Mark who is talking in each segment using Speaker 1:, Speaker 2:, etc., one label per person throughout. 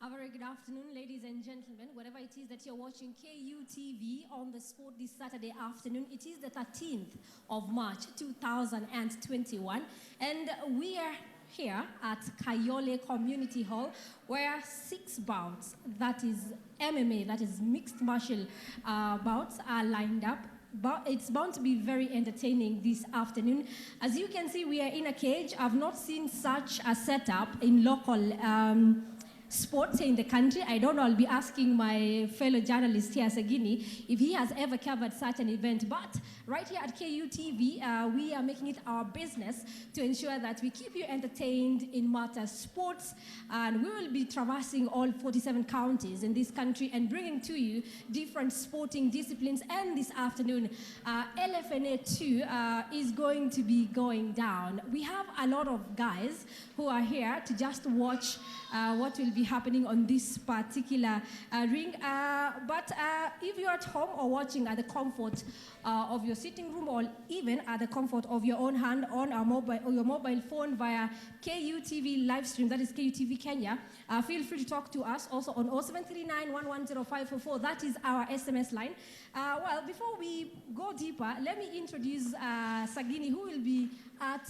Speaker 1: A very good afternoon, ladies and gentlemen, wherever it is that you're watching KUTV on the sport this Saturday afternoon. It is the 13th of March, 2021, and we are here at Kayole Community Hall, where 6 bouts, that is MMA, that is mixed martial bouts, are lined up. But it's bound to be very entertaining this afternoon. As you can see, we are in a cage. I've not seen such a setup in local sports in the country. I don't know, I'll be asking my fellow journalist here, Sagini, if he has ever covered such an event. But right here at KUTV, we are making it our business to ensure that we keep you entertained in matter sports. And we will be traversing all 47 counties in this country and bringing to you different sporting disciplines. And this afternoon, Lfne 2 is going to be going down. We have a lot of guys who are here to just watch what will be happening on this particular ring. But if you're at home or watching at the comfort of your sitting room, or even at the comfort of your own hand on a mobile or your mobile phone via KUTV live stream, that is KUTV Kenya, feel free to talk to us also on 0739 110 That is our SMS line. Well, before we go deeper, let me introduce Sagini, who will be at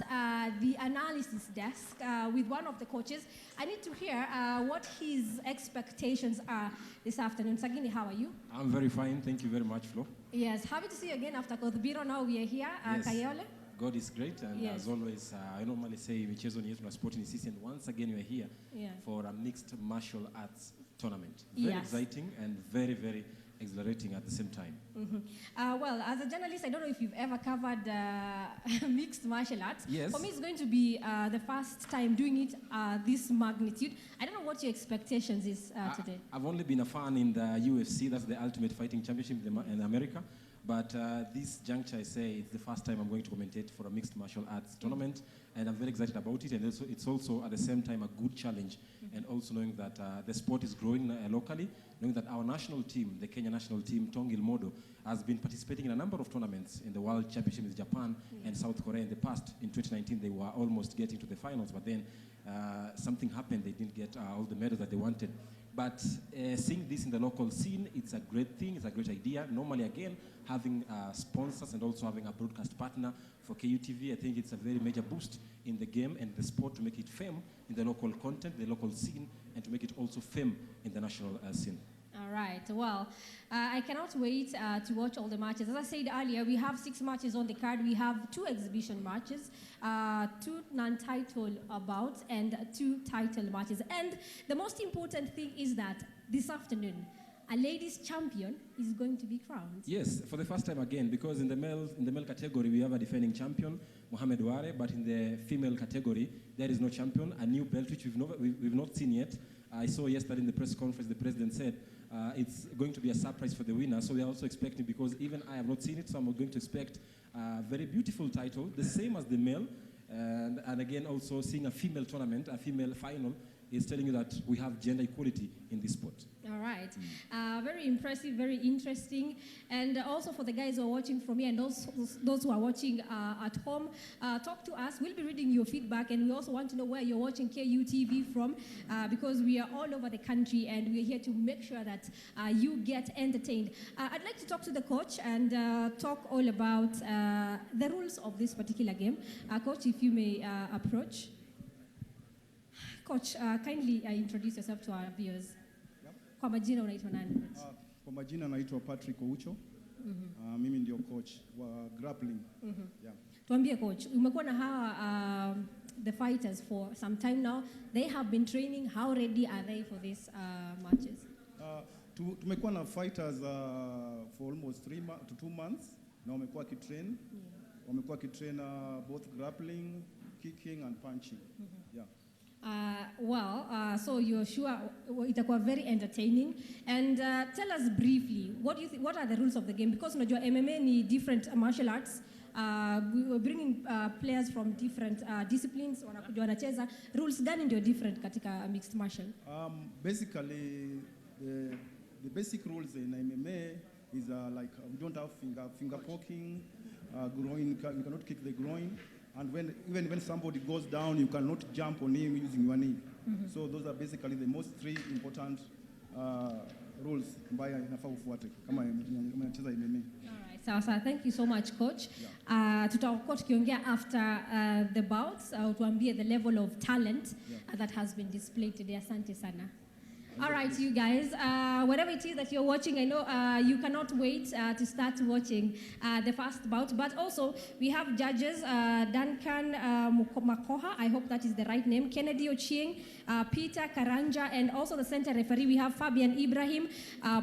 Speaker 1: the analysis desk with one of the coaches. I need to hear what his expectations are this afternoon. Sagini, how are you?
Speaker 2: I'm very fine. Thank you very much, Flo.
Speaker 1: Yes, happy to see you again after KUTV. Now we are here at Kayole.
Speaker 2: God is great, and as always, I normally say michezo ni yetu na sport ni sisi, and once again we are here for a mixed martial arts tournament. Very exciting and very, very exhilarating at the same time.
Speaker 1: Well, as a journalist, I don't know if you've ever covered mixed martial arts.
Speaker 2: Yes.
Speaker 1: For me, it's going to be the first time doing it this magnitude. I don't know what your expectations is today.
Speaker 2: I've only been a fan in the UFC, that's the Ultimate Fighting Championship in America. But this juncture, I say, it's the first time I'm going to commentate for a mixed martial arts tournament, and I'm very excited about it. And also, it's also at the same time a good challenge, and also knowing that the sport is growing locally, knowing that our national team, the Kenya national team, Tongil Modo, has been participating in a number of tournaments in the World Championship in Japan and South Korea in the past. In 2019, they were almost getting to the finals, but then something happened. They didn't get all the medals that they wanted. But seeing this in the local scene, it's a great thing, it's a great idea. Normally, again, having sponsors and also having a broadcast partner for KUTV, I think it's a very major boost in the game and the sport to make it fame in the local content, the local scene, and to make it also fame in the national scene.
Speaker 1: All right. Well, I cannot wait to watch all the matches. As I said earlier, we have 6 matches on the card. We have 2 exhibition matches, 2 non-title bouts, and 2 title matches. And the most important thing is that this afternoon, a ladies champion is going to be crowned.
Speaker 2: Yes, for the first time again, because in the male category we have a defending champion, Mohamed Ware, but in the female category there is no champion, a new belt which we've not seen yet. I saw yesterday in the press conference the president said it's going to be a surprise for the winner, so we are also expecting, because even I have not seen it, so I'm going to expect a very beautiful title, the same as the male, and again also seeing a female tournament, a female final, is telling you that we have gender equality in this sport.
Speaker 1: All right. Very impressive, very interesting. And also for the guys who are watching from here and those who are watching at home, talk to us. We'll be reading your feedback, and we also want to know where you're watching KUTV from, because we are all over the country and we're here to make sure that you get entertained. I'd like to talk to the coach and talk all about the rules of this particular game. Coach, if you may approach. Coach, kindly introduce yourself to our viewers. Kwa majina unaitwa nani?
Speaker 3: Kwa majina naitwa Patrick Oucho. Mimi ndio coach wa grappling.
Speaker 1: Tuambie coach, umekuwa na hawa the fighters for some time now. They have been training. How ready are they for these matches?
Speaker 3: Tumekuwa na fighters for almost 2 months. Na wamekuwa kitrain. Wamekuwa kitrain both grappling, kicking and punching.
Speaker 1: So you're sure itakuwa very entertaining, and tell us briefly what are the rules of the game, because unajua MMA ni different martial arts. We were bringing players from different disciplines wanakuja wanacheza. Rules gani ndio different katika mixed martial?
Speaker 3: Basically the basic rules in MMA is like we don't have finger poking, groin, you cannot kick the groin. And even when somebody goes down, you cannot jump on him using your knee. So those are basically the most 3 important rules ambayo inafaa ufuate kama unacheza MMA.
Speaker 1: Alright, so thank you so much, coach. Tutakuwa tukiongea after the bouts, tuambie the level of talent that has been displayed today. Asante sana. All right, you guys, whatever it is that you're watching, I know you cannot wait to start watching the first bout, but also we have judges, Duncan Makoha, I hope that is the right name, Kennedy Ochieng, Peter Karanja, and also the center referee, we have Fabian Ibrahim,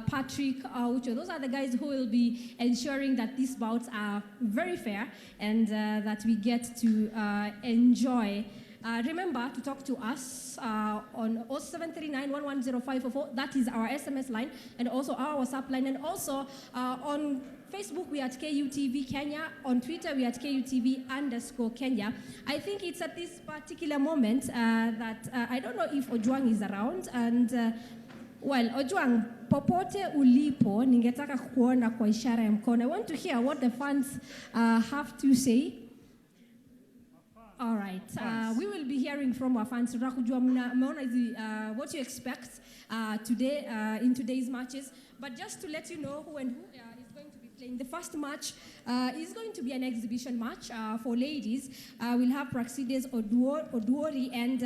Speaker 1: Patrick Ucho. Those are the guys who will be ensuring that these bouts are very fair and that we get to enjoy. Remember to talk to us on 0739110544. That is our SMS line and also our WhatsApp line. And also on Facebook, we are at KUTV Kenya. On Twitter, we are at KUTV_Kenya. I think it's at this particular moment that I don't know if Ojwang is around. And well, Ojwang, popote ulipo, ningetaka kuona kwa ishara ya mkono. I want to hear what the fans have to say. All right, we will be hearing from our fans. What you expect today in today's matches. But just to let you know who and who is going to be playing. The first match is going to be an exhibition match for ladies. We'll have Praxides Oduori and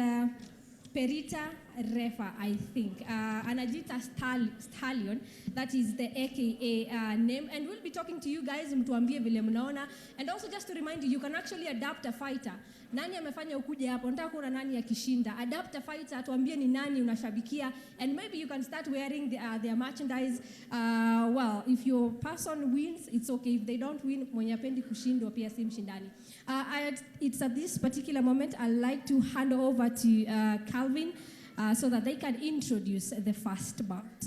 Speaker 1: Perita Refa, I think. Anajita Stallion, that is the AKA name. And we'll be talking to you guys, mtuambie vile mnaona. And also just to remind you, you can actually adapt a fighter. Nani amefanya ukuje hapo, nataka kuona nani akishinda. Adapt a fighter, tuambie ni nani unashabikia. And maybe you can start wearing their merchandise. Well, if your person wins, it's okay. If they don't win, mwenye apendi kushindwa pia si mshindani. It's at this particular moment, I'd like to hand over to Calvin so that they can introduce the first bout.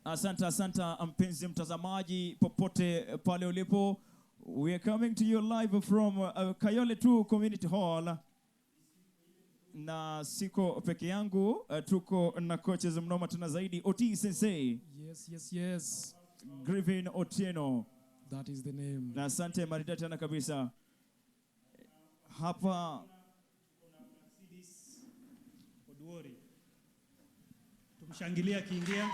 Speaker 4: Asanta mpenzi mtazamaji popote pale ulipo. We are coming to you live from Kayole 2 Community Hall. Na siko peke yangu, tuko na coaches mnoma tena zaidi. Oti Sensei.
Speaker 5: Yes.
Speaker 4: Griffin Otieno.
Speaker 5: That is the name.
Speaker 4: Na asante maridadi tena kabisa. Hapa
Speaker 6: Oduori. Tumshangilia kiingia.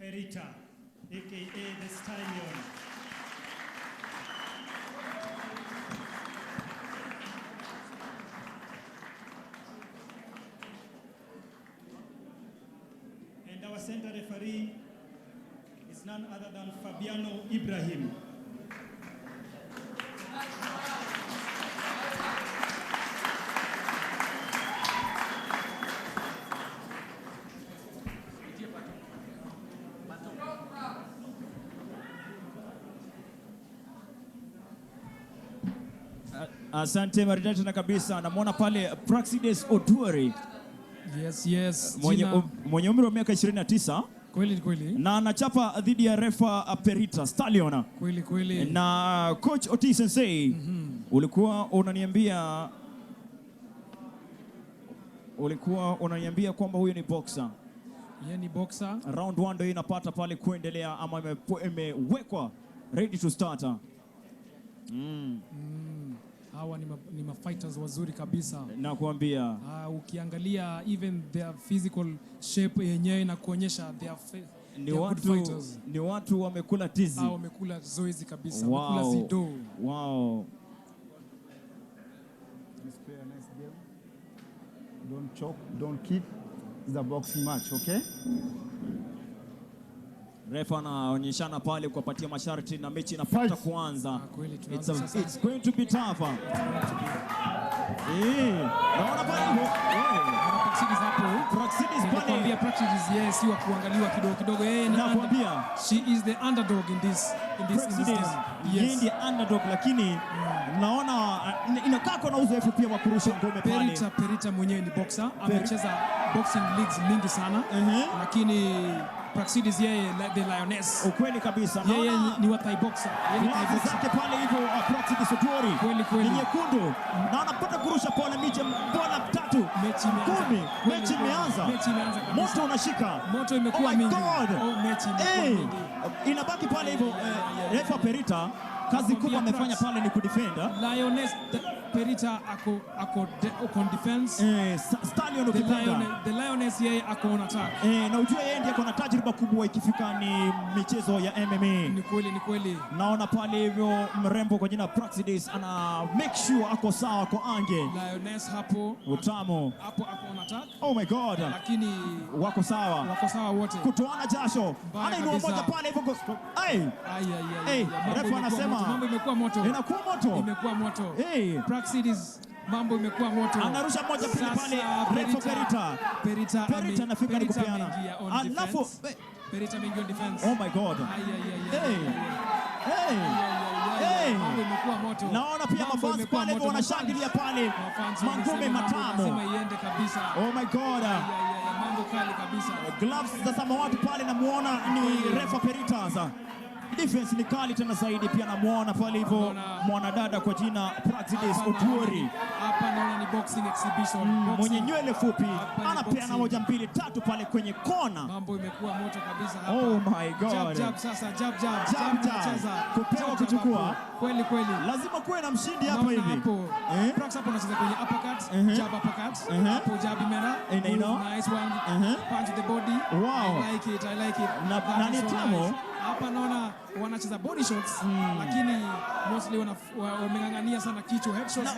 Speaker 6: Perita, aka the Stallion. And our center referee is none other than Fabiano Ibrahim.
Speaker 4: asante maridadi tena kabisa. Namuona pale Praxides Oduori.
Speaker 5: Yes.
Speaker 4: Mwenye umri wa miaka 29.
Speaker 5: Kweli.
Speaker 4: Na anachapa dhidi ya refa Perita Stallion.
Speaker 5: Kweli.
Speaker 4: Na coach Oti Sensei, ulikuwa unaniambia kwamba huyu ni boxer.
Speaker 5: Yeye ni boxer.
Speaker 4: Round 1 ndio inapata pale kuendelea ama imewekwa ready to start.
Speaker 5: Hawa ni mafighters wazuri kabisa.
Speaker 4: Nakuambia.
Speaker 5: Ukiangalia even their physical shape yenyewe na kuonyesha
Speaker 4: ni watu wamekula tizi.
Speaker 5: Wamekula zoezi kabisa. Wamekula zido.
Speaker 4: Wow.
Speaker 7: Let's play a nice game. Don't choke, don't kick. It's a boxing match, okay?
Speaker 4: Refa anaonyeshana pale kupatia masharti na mechi inapata kuanza. It's going to be tough. Naona pale hivyo.
Speaker 5: Praxidis hapo.
Speaker 4: Praxidis pale.
Speaker 5: Nakwambia Praxidis yeye si wa kuangaliwa kidogo. Yeye ni
Speaker 4: nakwambia.
Speaker 5: She is the underdog in this game.
Speaker 4: Yeye ndiye underdog lakini naona inakaa kuna uzoefu pia wa kurusha ngome pale.
Speaker 5: Perita mwenyewe ni boxer. Amecheza boxing leagues mingi sana. Lakini Praxidis yeye the Lioness.
Speaker 4: Ukweli kabisa.
Speaker 5: Yeye ni wa Thai boxer. Yeye ni Thai boxer.
Speaker 4: Zake pale hivyo Praxidis Otuori.
Speaker 5: Kweli.
Speaker 4: Ni nyekundu. Na anapata kurusha pole miche bola 3. Mechi imeanza. Moto unashika.
Speaker 5: Moto imekuwa mingi. Mechi imekuwa mingi.
Speaker 4: Inabaki pale hivyo refa Perita kazi kubwa amefanya pale ni kudefenda.
Speaker 5: Lioness Perita ako defense.
Speaker 4: Stallion ukipenda.
Speaker 5: The Lioness yeye ako on attack.
Speaker 4: Na ujue yeye ndiye kuna tajriba kubwa ikifika ni michezo ya MMA.
Speaker 5: Ni kweli.
Speaker 4: Naona pale hivyo mrembo kwa jina Praxidis ana make sure ako sawa kwa ange.
Speaker 5: Lioness hapo.
Speaker 4: Utamu.
Speaker 5: Hapo ako on attack.
Speaker 4: Oh my God.
Speaker 5: Lakini
Speaker 4: wako sawa
Speaker 5: wote.
Speaker 4: Kutoana jasho. Anainua moja pale hivyo. Refa anasema
Speaker 5: mambo imekuwa moto.
Speaker 4: Imekuwa moto.
Speaker 5: Praxidis mambo imekuwa moto.
Speaker 4: Anarusha moja pale refa Perita anafika ni kupeana. Alafu
Speaker 5: Perita mengi on defense.
Speaker 4: Oh my God.
Speaker 5: Mambo imekuwa moto.
Speaker 4: Naona pia mafans pale wanashangilia pale. Mangome matamu.
Speaker 5: Lazima iende kabisa.
Speaker 4: Oh my God.
Speaker 5: Mambo kali kabisa.
Speaker 4: Gloves za samawati pale namuona ni refa Perita. Defense ni kali tena zaidi pia namuona pale hivyo mwanadada kwa jina Praxidis Otuori.
Speaker 5: Hapa naona ni boxing exhibition.
Speaker 4: Mwenye nywele fupi anapeana 1 2 3 pale kwenye kona.
Speaker 5: Mambo imekuwa moto kabisa hapa.
Speaker 4: Oh my God.
Speaker 5: Jab sasa jab.
Speaker 4: Kupewa kuchukua.
Speaker 5: Kweli.
Speaker 4: Lazima kuwe na mshindi hapa hivi.
Speaker 5: Prax hapo anacheza kwenye uppercut, jab uppercut. Hapo jab imena. Nice one. Punch the body.
Speaker 4: Wow.
Speaker 5: I like it.
Speaker 4: Na ni tamu.
Speaker 5: Hapa naona wanacheza body shots lakini mostly wameng'ang'ania sana kichwa headshots.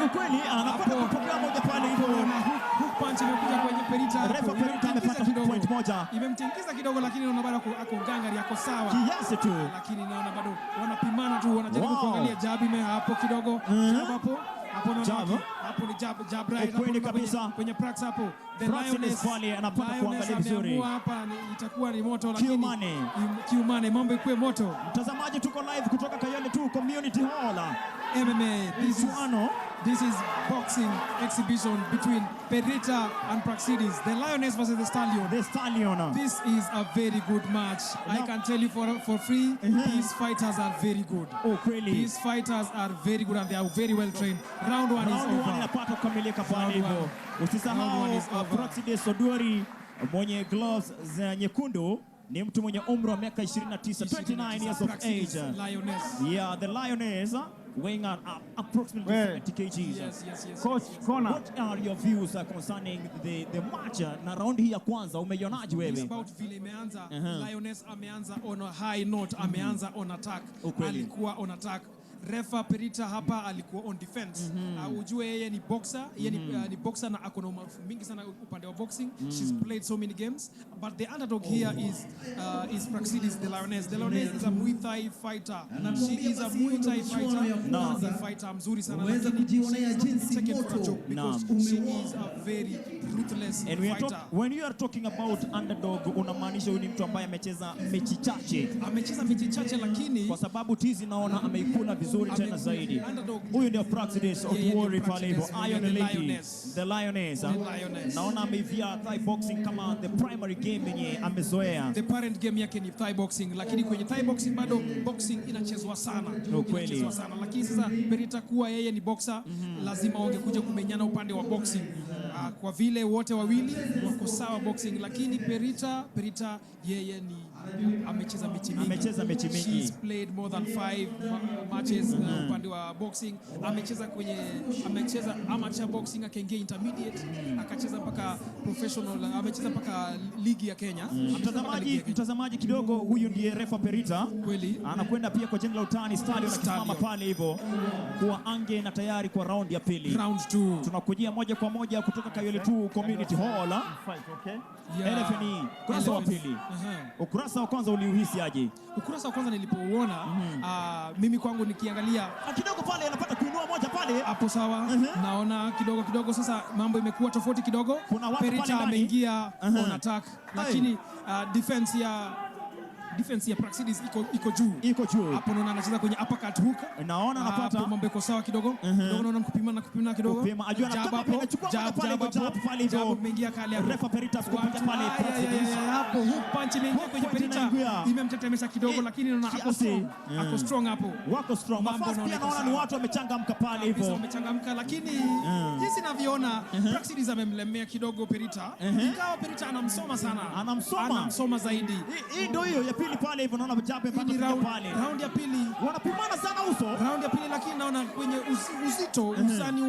Speaker 4: Ukweli anapata kupokea moja pale hivyo.
Speaker 5: Hook punch imekuja kwenye Perita.
Speaker 4: Refa Perita amepata point moja.
Speaker 5: Imemtingiza kidogo lakini naona bado ako ngangari yako sawa.
Speaker 4: Kiasi tu.
Speaker 5: Lakini naona bado wanapimana tu wanajaribu kuangalia jab ime hapo kidogo. Jab hapo naona hapo ni jab right
Speaker 4: hapo kabisa
Speaker 5: kwenye Prax hapo. The
Speaker 4: Lioness pale anapata kuangalia vizuri.
Speaker 5: Hapa itakuwa ni moto lakini
Speaker 4: Kiumane
Speaker 5: mambo ikuwe moto.
Speaker 4: Mtazamaji tuko live kutoka Kayole 2 Community Hall.
Speaker 5: MMA. This is boxing exhibition between Perita and Praxidis. The Lioness versus the Stallion. This is a very good match. I can tell you for free, these fighters are very good.
Speaker 4: Oh, really?
Speaker 5: These fighters are very good and they are very well trained. Round 1 is over.
Speaker 4: Inapata kukamilika pale hivyo. Usisahau Praxidis Otuori mwenye gloves za nyekundu ni mtu mwenye umri wa miaka 29 years of age.
Speaker 5: Lioness.
Speaker 4: Yeah, the Lioness weighing on approximately 70 kgs.
Speaker 5: Yes.
Speaker 7: Coach Kona,
Speaker 4: what are your views concerning the match na round hii ya kwanza umeionaje wewe?
Speaker 5: It's about vile imeanza. Lioness ameanza on a high note, ameanza on attack. Alikuwa on attack. Refa Perita hapa alikuwa on defense. Ujue yeye ni boxer, ni boxer na ako na umaarufu mingi sana upande wa boxing. She's played so many games, but the underdog here is Praxidis, the Lioness. The Lioness is a Muay Thai fighter. She is a Muay Thai fighter. Fighter mzuri sana.
Speaker 8: Unaweza kujionea jinsi moto
Speaker 5: because she is a very ruthless fighter.
Speaker 4: When you are talking about underdog unamaanisha huyu ni mtu ambaye amecheza mechi chache.
Speaker 5: Amecheza mechi chache lakini
Speaker 4: kwa sababu tizi naona ameikula vizuri tena zaidi. Huyu ndio Praxidis Otuori pale hivyo. Iron Lady, the Lioness. Naona ameivia Thai boxing kama the primary game yenye amezoea.
Speaker 5: The parent game yake ni Thai boxing, lakini kwenye Thai boxing bado boxing inachezwa sana. Inachezwa sana. Lakini sasa Perita kuwa yeye ni boxer, lazima wangekuja kumenyana upande wa boxing. Kwa vile wote wawili wako sawa boxing, lakini Perita yeye ni amecheza mechi mingi. She's played more than 5 matches upande wa boxing. Amecheza amateur boxing, akaingia intermediate, akacheza mpaka professional, amecheza mpaka ligi ya Kenya.
Speaker 4: Mtazamaji kidogo, huyu ndiye refa Perita.
Speaker 5: Kweli.
Speaker 4: Anakwenda pia kwa jina la utani Stallion akisimama pale hivyo kuwa ange na tayari kwa round ya pili.
Speaker 5: Round 2.
Speaker 4: Tunakujia moja kwa moja kutoka Kayole 2 Community Hall.
Speaker 7: Fight, okay?
Speaker 5: Yeah.
Speaker 4: Lfne, ukurasa wa pili. Ukurasa wa kwanza uliuhisi aje?
Speaker 5: Ukurasa wa kwanza nilipouona, mimi kwangu nikiangalia
Speaker 4: Kidogo pale anapata kuinua moja pale.
Speaker 5: hapo sawa. Naona kidogo sasa mambo imekuwa tofauti kidogo.
Speaker 4: Kuna watu pale
Speaker 5: Perita
Speaker 4: ndani.
Speaker 5: ameingia on attack, lakini defense ya Praxidis iko juu. Hapo naona anacheza kwenye uppercut hook.
Speaker 4: Naona anapata.
Speaker 5: Hapo mambo iko sawa kidogo. Kidogo naona kupima kidogo.
Speaker 4: Kupima, ajua
Speaker 5: Jab hapo. Jab
Speaker 4: pale hivyo.
Speaker 5: Jab imeingia kali hapo.
Speaker 4: Refa Perita kupita pale Praxidis.
Speaker 5: Hapo hook punch imeingia kwenye Perita. Imemtetemesha kidogo, lakini naona ako strong hapo.
Speaker 4: Wako strong. Mafasi pia naona ni watu wamechangamka pale hivyo.
Speaker 5: Wamechangamka, lakini jinsi ninavyoona Praxidis amemlemea kidogo Perita. Ingawa Perita anamsoma sana. Anamsoma zaidi.
Speaker 4: Hii ndio hiyo ya pili pale hivyo, naona jabe pale pale.
Speaker 5: Round ya pili
Speaker 4: wanapimana sana uso.
Speaker 5: Round ya pili, lakini naona kwenye uzito uzani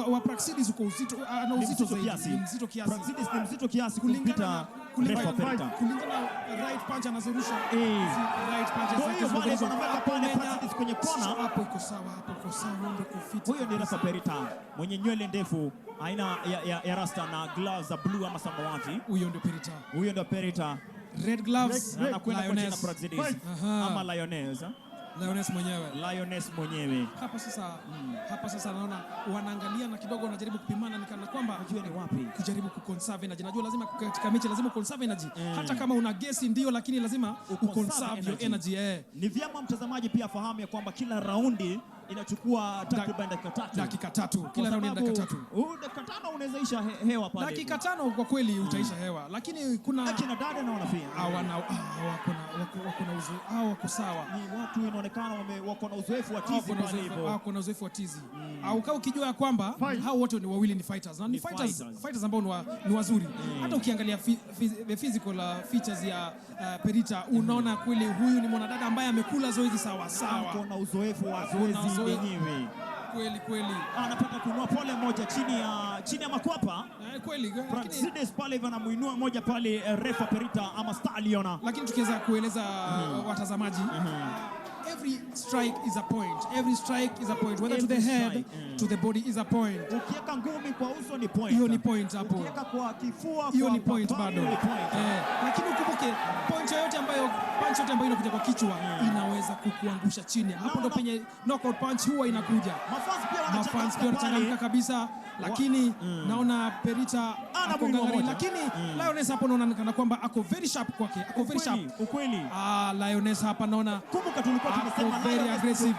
Speaker 5: wa Praxidis uko uzito, ana uzito zaidi. Mzito kiasi.
Speaker 4: Praxidis ni mzito kiasi kulingana Refa Perita.
Speaker 5: Kulingana right punch anazurusha. Right punch
Speaker 4: pale anaweka pale Praxidis kwenye kona.
Speaker 5: Hapo iko sawa, mambo iko fit.
Speaker 4: Huyo ni Refa Perita mwenye nywele ndefu aina ya rasta na gloves za blue ama samawati.
Speaker 5: Huyo ndio Perita. Red gloves,
Speaker 4: anakwenda kwa jina Praxidis ama Lioness mwenyewe.
Speaker 5: Hapa sasa naona wanaangalia na kidogo wanajaribu kupimana, nikana kwamba
Speaker 4: unajua ni wapi
Speaker 5: kujaribu kuconserve energy. Najua lazima katika mechi lazima conserve energy. Hata kama una gesi ndio, lakini lazima uconserve your energy.
Speaker 4: Ni vyema mtazamaji pia fahamu ya kwamba kila raundi inachukua takriban
Speaker 5: dakika tatu. Kila raundi dakika 3.
Speaker 4: Dakika 5 unaweza isha hewa pale.
Speaker 5: Dakika 5 kwa kweli utaisha hewa, lakini kuna
Speaker 4: akina dada na wanafia
Speaker 5: wako sawa.
Speaker 4: Ni watu inaonekana wako na uzoefu wa tizi pale hivyo.
Speaker 5: Wako na uzoefu wa tizi. Au kama ukijua kwamba hao wote ni wawili ni fighters. Na ni fighters ambao ni wazuri. Hata ukiangalia the physical features ya Perita, unaona kweli huyu ni mwanadada ambaye amekula zoezi sawa.
Speaker 4: Ako na uzoefu wa zoezi yenyewe.
Speaker 5: Kweli.
Speaker 4: Anapata kuinua pole moja chini ya makwapa.
Speaker 5: Kweli.
Speaker 4: Praxidis pale hivyo anamuinua moja pale Refa Perita ama Stallion.
Speaker 5: Lakini tukiweza kueleza watazamaji, every strike is a point. Every strike is a point. Whether to the head, to the body is a point.
Speaker 4: Ukiweka ngumi kwa uso ni point.
Speaker 5: Hiyo ni point hapo.
Speaker 4: Ukiweka kwa kifua
Speaker 5: hiyo ni point bado.
Speaker 4: Lakini
Speaker 5: ukumbuke punch yote ambayo inakuja kwa kichwa inaweza kukuangusha chini. Hapo ndo penye knockout punch huwa inakuja. Mafans pia wanachangamka kabisa, lakini naona Perita ako ngangari, lakini Lioness hapo naona kana kwamba ako very sharp kwake. Ako very sharp.
Speaker 4: Ukweli.
Speaker 5: Lioness hapa naona
Speaker 4: kumbuka tulikuwa tumesema
Speaker 5: very aggressive.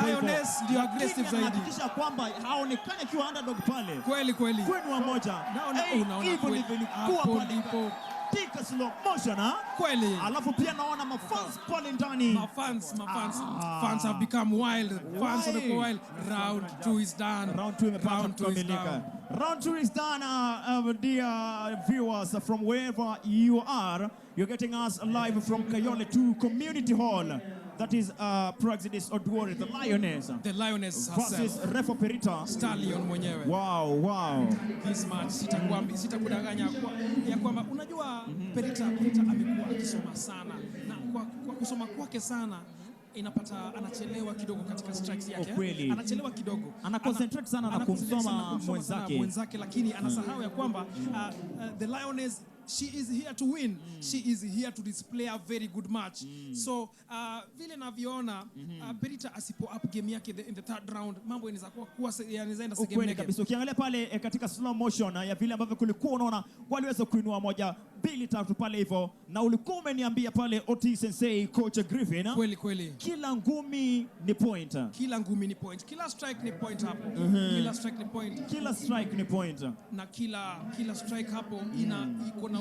Speaker 4: Lioness
Speaker 5: ndio aggressive zaidi.
Speaker 4: Hakikisha kwamba haonekane kiwa underdog pale.
Speaker 5: Kweli.
Speaker 4: Kwenu moja.
Speaker 5: Unaona kweli.
Speaker 4: Hapo ndipo tika slow motion
Speaker 5: kweli.
Speaker 4: Alafu pia naona mafans pale ndani.
Speaker 5: Fans have become wild. Fans are wild. Round 2 is done.
Speaker 4: Round 2 imepata kukamilika. Round 2 is done, dear viewers from wherever you are. You're getting us live from Kayole 2 Community Hall. That is Praxidis Oduori, the Lioness.
Speaker 5: The Lioness
Speaker 4: versus Refa Perita.
Speaker 5: Stallion mwenyewe.
Speaker 4: Wow.
Speaker 5: This match sitakudanganya ya kwamba unajua Perita amekuwa akisoma sana, na kwa kusoma kwake sana inapata anachelewa kidogo katika strikes yake. Anachelewa kidogo.
Speaker 4: Ana concentrate sana na kumsoma mwenzake,
Speaker 5: lakini anasahau ya kwamba the Lioness, she is here to win. She is here to display a very good match. So vile navyoona Perita asipo up game yake in the third round, mambo yanaweza kuwa yanaenda
Speaker 4: segeme kabisa. Ukiangalia pale katika slow motion ya vile ambavyo kulikuwa unaona waliweza kuinua 1, 2, 3 pale hivyo, na ulikuwa umeniambia pale OT Sensei Coach Griffin.
Speaker 5: Kweli.
Speaker 4: Kila ngumi ni point.
Speaker 5: Kila strike ni point hapo. Kila strike ni point. Na kila strike hapo iko na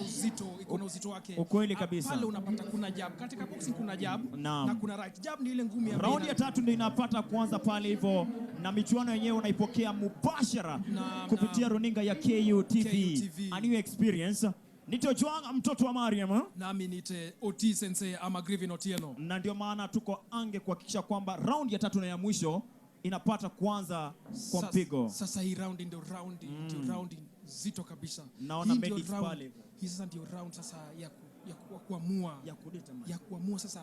Speaker 5: uzito wake.
Speaker 4: Ukweli kabisa.
Speaker 5: Pale unapata kuna jab. Katika boxing kuna jab na kuna right. Jab ni ile ngumi ya
Speaker 4: round ya 3 ndio inapata kuanza pale hivyo, na michuano yenyewe unaipokea mubashara kupitia runinga ya KUTV. A new experience. Nito Juang, mtoto wa Mariam.
Speaker 5: Nami nite OT Sensei ama Griffin Otieno.
Speaker 4: Na ndio maana tuko ange kuhakikisha kwamba round ya 3 na ya mwisho inapata kuanza kwa mpigo.
Speaker 5: Sasa hii round ndio round zito kabisa.
Speaker 4: Naona medics pale.
Speaker 5: Hii sasa ndio round sasa ya kuamua sasa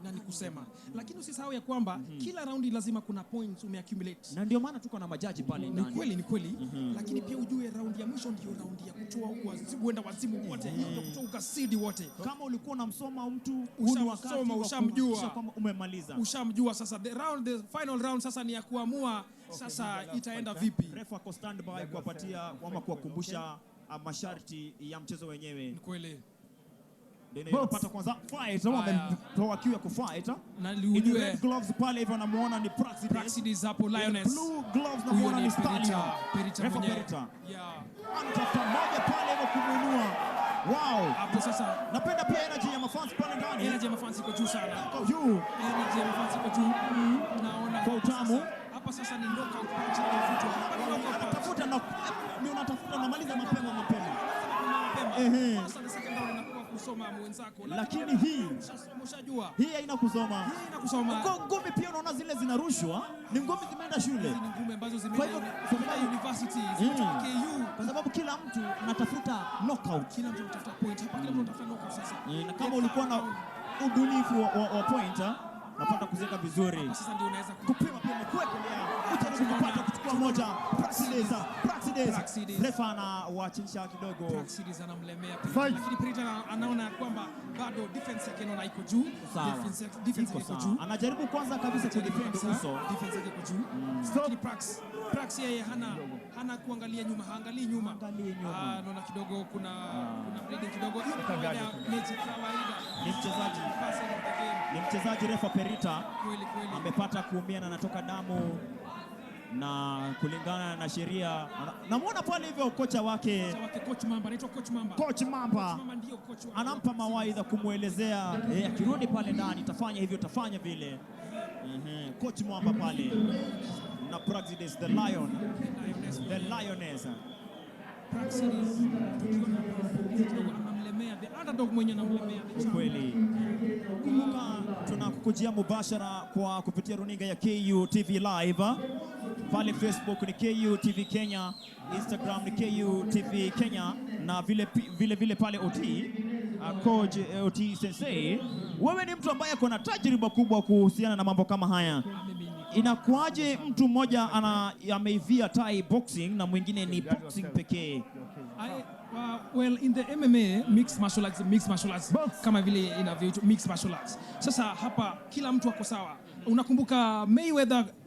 Speaker 5: nani kusema. Lakini usisahau ya kwamba kila raundi lazima kuna points umeaccumulate.
Speaker 4: Na ndio maana tuko na majaji pale ndani.
Speaker 5: Ni kweli. Lakini pia ujue raundi ya mwisho ndio raundi ya kutoa huenda wazimu wote, ndio kutoa ukasidi wote.
Speaker 4: Kama ulikuwa unamsoma mtu
Speaker 5: ushamjua
Speaker 4: kama umemaliza.
Speaker 5: Ushamjua sasa the final round sasa ni ya kuamua sasa itaenda vipi.
Speaker 4: Refa ako standby kuwapatia ama kuwakumbusha masharti ya mchezo wenyewe.
Speaker 5: Ni kweli.
Speaker 4: Ndio unapata kwanza fight wametoa kiu ya kufight.
Speaker 5: Na
Speaker 4: in red gloves pale hivyo namuona ni
Speaker 5: Praxidis hapo Lioness.
Speaker 4: Blue gloves namuona ni Stallion.
Speaker 5: Perita mwenyewe.
Speaker 4: Yeah. Anatafuta moja pale hivyo kumuinua. Wow.
Speaker 5: Hapo sasa
Speaker 4: napenda pia energy ya mafans pale ndani.
Speaker 5: Energy ya mafans iko juu sana.
Speaker 4: Iko juu.
Speaker 5: Energy ya mafans iko juu. Naona
Speaker 4: kwa utamu.
Speaker 5: Hapa sasa ni knockout punch
Speaker 4: anatafuta na ndio unatafuta unamaliza mapema.
Speaker 5: Sasa the second round inakuwa kusoma mwenzako.
Speaker 4: Lakini hii
Speaker 5: umeshajua.
Speaker 4: Hii haina kusoma.
Speaker 5: Ngome
Speaker 4: pia unaona zile zinarushwa, ni ngome zimeenda shule.
Speaker 5: Ni ngome ambazo zimeenda university, KU.
Speaker 4: Kwa sababu kila mtu anatafuta knockout.
Speaker 5: Kila mtu anatafuta point. Hapa kila mtu anatafuta knockout sasa.
Speaker 4: Na kama ulikuwa na ubunifu wa pointer, napata kuzenga vizuri.
Speaker 5: Sasa ndio unaweza
Speaker 4: kupima pia kuwekelea. Ujaribu kupata kuchukua moja. Praxidis. Refa anawachisha kidogo.
Speaker 5: Praxidis anamlemea pia. Lakini Perita anaona kwamba bado defense yake inaona iko juu. Defense iko juu.
Speaker 4: Anajaribu kwanza kabisa kudefend uso.
Speaker 5: Defense yake iko juu. Lakini Prax yeye hana kuangalia nyuma, haangalii nyuma. Naona kidogo kuna bleeding kidogo. Hiyo kawaida mechi kawaida.
Speaker 4: Ni mchezaji Refa Perita. Kweli. Amepata kuumia na anatoka damu. Na kulingana na sheria namuona pale hivyo kocha wake
Speaker 5: Coach Mamba anaitwa Coach Mamba.
Speaker 4: Coach Mamba
Speaker 5: ndio coach wake.
Speaker 4: Anampa mawaidha kumuelezea akirudi pale ndani tafanya hivyo tafanya vile. Coach Mamba pale na Praxidis the Lioness.
Speaker 5: Praxidis anamlemea the underdog mwenye anamlemea.
Speaker 4: Kweli. Kumbuka tunakukujia mubashara kwa kupitia runinga ya KUTV live. Pale Facebook ni KUTV Kenya, Instagram ni KUTV Kenya na vile pale Coach OT Sensei. Wewe ni mtu ambaye kuna tajriba kubwa kuhusiana na mambo kama haya. Inakuaje mtu mmoja ameivia Thai boxing na mwingine ni boxing pekee?
Speaker 5: Well, in the MMA mixed martial arts kama vile inavyoitwa mixed martial arts. Sasa hapa kila mtu ako sawa. Unakumbuka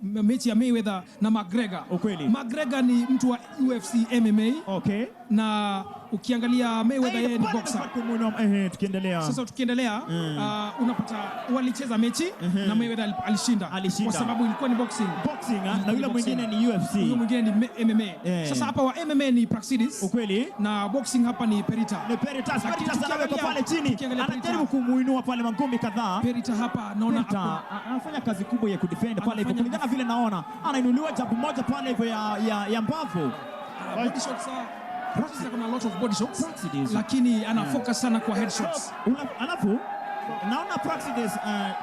Speaker 5: mechi ya Mayweather na McGregor?
Speaker 4: Ukweli.
Speaker 5: McGregor ni mtu wa UFC MMA.
Speaker 4: Okay.
Speaker 5: Na ukiangalia Mayweather yeye ni boxer.
Speaker 4: Tukiendelea.
Speaker 5: Sasa tukiendelea unapata walicheza mechi na Mayweather alishinda. Kwa sababu ilikuwa ni boxing.
Speaker 4: Na yule mwingine ni UFC.
Speaker 5: Yule mwingine ni MMA. Sasa hapa wa MMA ni Praxidis.
Speaker 4: Ukweli.
Speaker 5: Na boxing hapa ni Perita.
Speaker 4: Perita anaweka pale chini. Anajaribu kumuinua pale mangumi kadhaa.
Speaker 5: Perita hapa naona
Speaker 4: anafanya kazi kubwa ya kudefend pale hivyo. Kulingana vile naona anainuliwa jambo moja pale hivyo ya mbavu.
Speaker 5: Body shots Praxidis kuna a lot of body shots. Lakini ana focus sana kwa headshots.
Speaker 4: Alafu naona Praxidis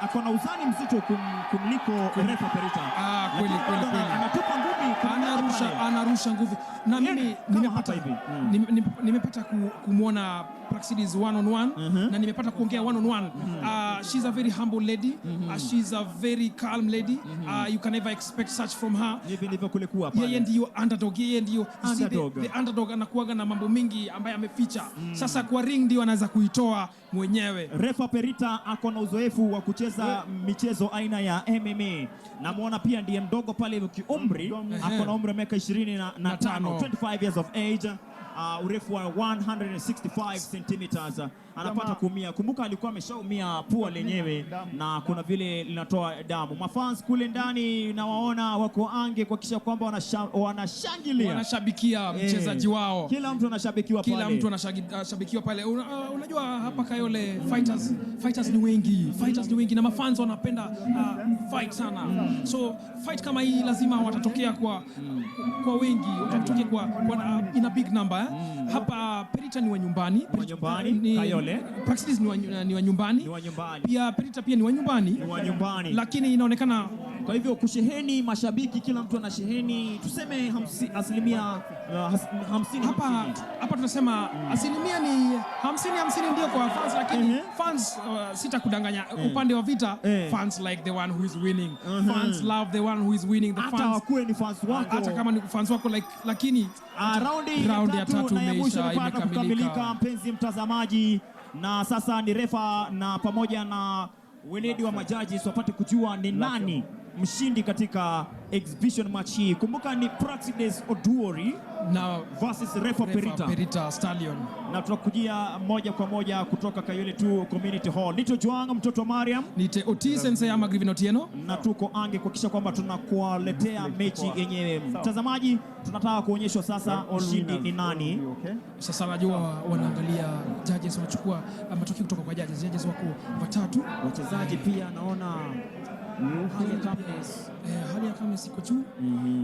Speaker 4: akona uzani mzito kumliko Refa Perita.
Speaker 5: Kweli.
Speaker 4: Anatupa ngumi,
Speaker 5: anarusha nguvu. Na mimi nimepata kumwona Praxidis one on one na nimepata kuongea one on one. She's a very humble lady. She's a very calm lady. You can never expect such from her.
Speaker 4: Ndivyo kule kuwa pale.
Speaker 5: Yeye ndio underdog. The underdog anakuaga na mambo mingi ambaye ameficha. Sasa kwa ring ndio anaweza kuitoa mwenyewe.
Speaker 4: Refa Perita ako na uzoefu wa kucheza michezo aina ya MMA. Namuona pia ndiye mdogo pale kiumri, ako na umri wa miaka 25, 25 years of age. Urefu wa 165 centimeters. Anapata kuumia. Kumbuka alikuwa ameshaumia pua lenyewe na kuna vile linatoa damu. Mafans kule ndani na waona wako ange kuhakikisha kwamba
Speaker 5: wanashabikia mchezaji wao.
Speaker 4: Kila mtu anashabikiwa pale.
Speaker 5: Kila mtu anashabikiwa pale. Unajua hapa Kayole fighters ni wengi na mafans wanapenda fight sana. So fight kama hii lazima watatokea kwa wengi, watatokea kwa in a big number. Hapa Perita ni wa nyumbani.
Speaker 4: Kayole.
Speaker 5: Praxidis ni wa nyumbani. Pia Perita pia ni wa nyumbani. Lakini inaonekana
Speaker 4: Kwa hivyo kusheheni mashabiki, kila mtu ana sheheni, tuseme asilimia 50.
Speaker 5: Hapa tunasema asilimia ni 50 ndio kwa fans, lakini fans sitakudanganya, upande wa vita fans like the one who is winning. Fans love the one who is winning. The
Speaker 4: hata wakuwe ni fans wako,
Speaker 5: hata kama ni fans wako lakini
Speaker 4: raundi ya tatu na ya mwisho imepata kukamilika, mpenzi mtazamaji, na sasa ni refa na pamoja na weledi wa majaji wapate kujua ni nani mshindi katika exhibition match hii. Kumbuka ni Praxides Oduori
Speaker 5: na
Speaker 4: versus refa
Speaker 5: Perita Stallion,
Speaker 4: na tunakujia moja kwa moja kutoka Kayole 2 Community Hall. Nito Joang, mtoto wa Mariam,
Speaker 5: nite Oti Sensei ama Griffin Otieno,
Speaker 4: na tuko ange kuhakikisha kwamba tunakualetea mechi yenyewe. Mtazamaji, tunataka kuonyeshwa sasa mshindi ni nani.
Speaker 5: Sasa najua wanaangalia judges, wanachukua matokeo kutoka kwa judges. Judges wako watatu,
Speaker 4: wachezaji pia naona
Speaker 5: hali ya kama siko juu,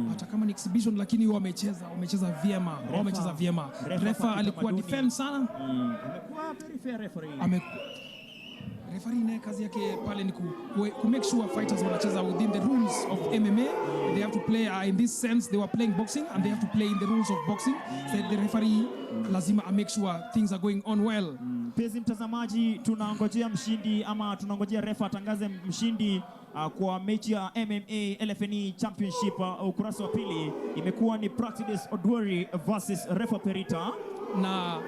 Speaker 5: hata kama ni exhibition, lakini wamecheza vyema. Refa alikuwa defend sana,
Speaker 4: amekuwa very fair referee.
Speaker 5: Referee naye kazi yake pale ni ku make sure fighters wanacheza within the rules of MMA. They have to play in this sense they were playing boxing and they have to play in the rules of boxing. So the referee lazima make sure things are going on well.
Speaker 4: Mpenzi mtazamaji, tunangojea mshindi ama tunangojea refa atangaze mshindi kwa mechi ya MMA Lfne Championship. Ukurasa wa pili imekuwa ni Praxides Oduori versus refa Perita,
Speaker 5: na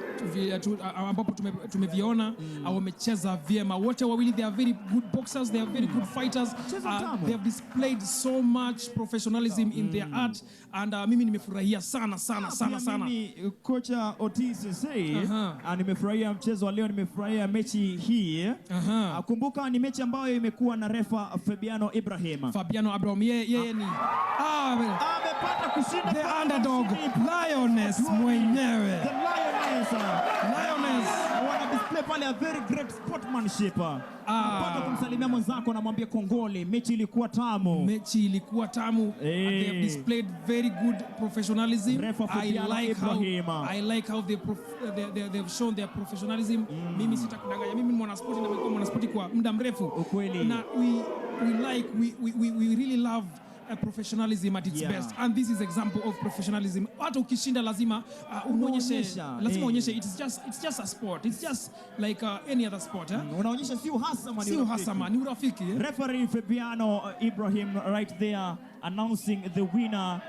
Speaker 5: ambapo tumeviona wamecheza vyema wote wawili. They are very good boxers, they are very good fighters. They have displayed so much professionalism in their art, and mimi nimefurahia sana.
Speaker 4: Mimi kocha Oti Sensei nimefurahia mchezo wa leo, nimefurahia mechi hii. Kumbuka ni mechi ambayo imekuwa na refa Fabiano Ibrahim. Yeye ni amepata kushinda
Speaker 5: the underdog Lioness mwenyewe.
Speaker 4: Lioness wana display pale a very great sportsmanship. Unapata kumsalimia mwenzako na mwambie kongole. Mechi ilikuwa tamu.
Speaker 5: They have displayed very good professionalism. I like how they've shown their professionalism. Mimi sitakudanganya, mimi ni mwanaspoti na nimekuwa mwanaspoti kwa muda mrefu.
Speaker 4: Ukweli.
Speaker 5: Na we really love professionalism at its best, and this is example of professionalism. Hata ukishinda lazima uonyeshe it's just a sport, it's just like any other sport.
Speaker 4: Unaonyesha si uhasama,
Speaker 5: ni urafiki.
Speaker 4: Referee Fabiano Ibrahim right there announcing the winner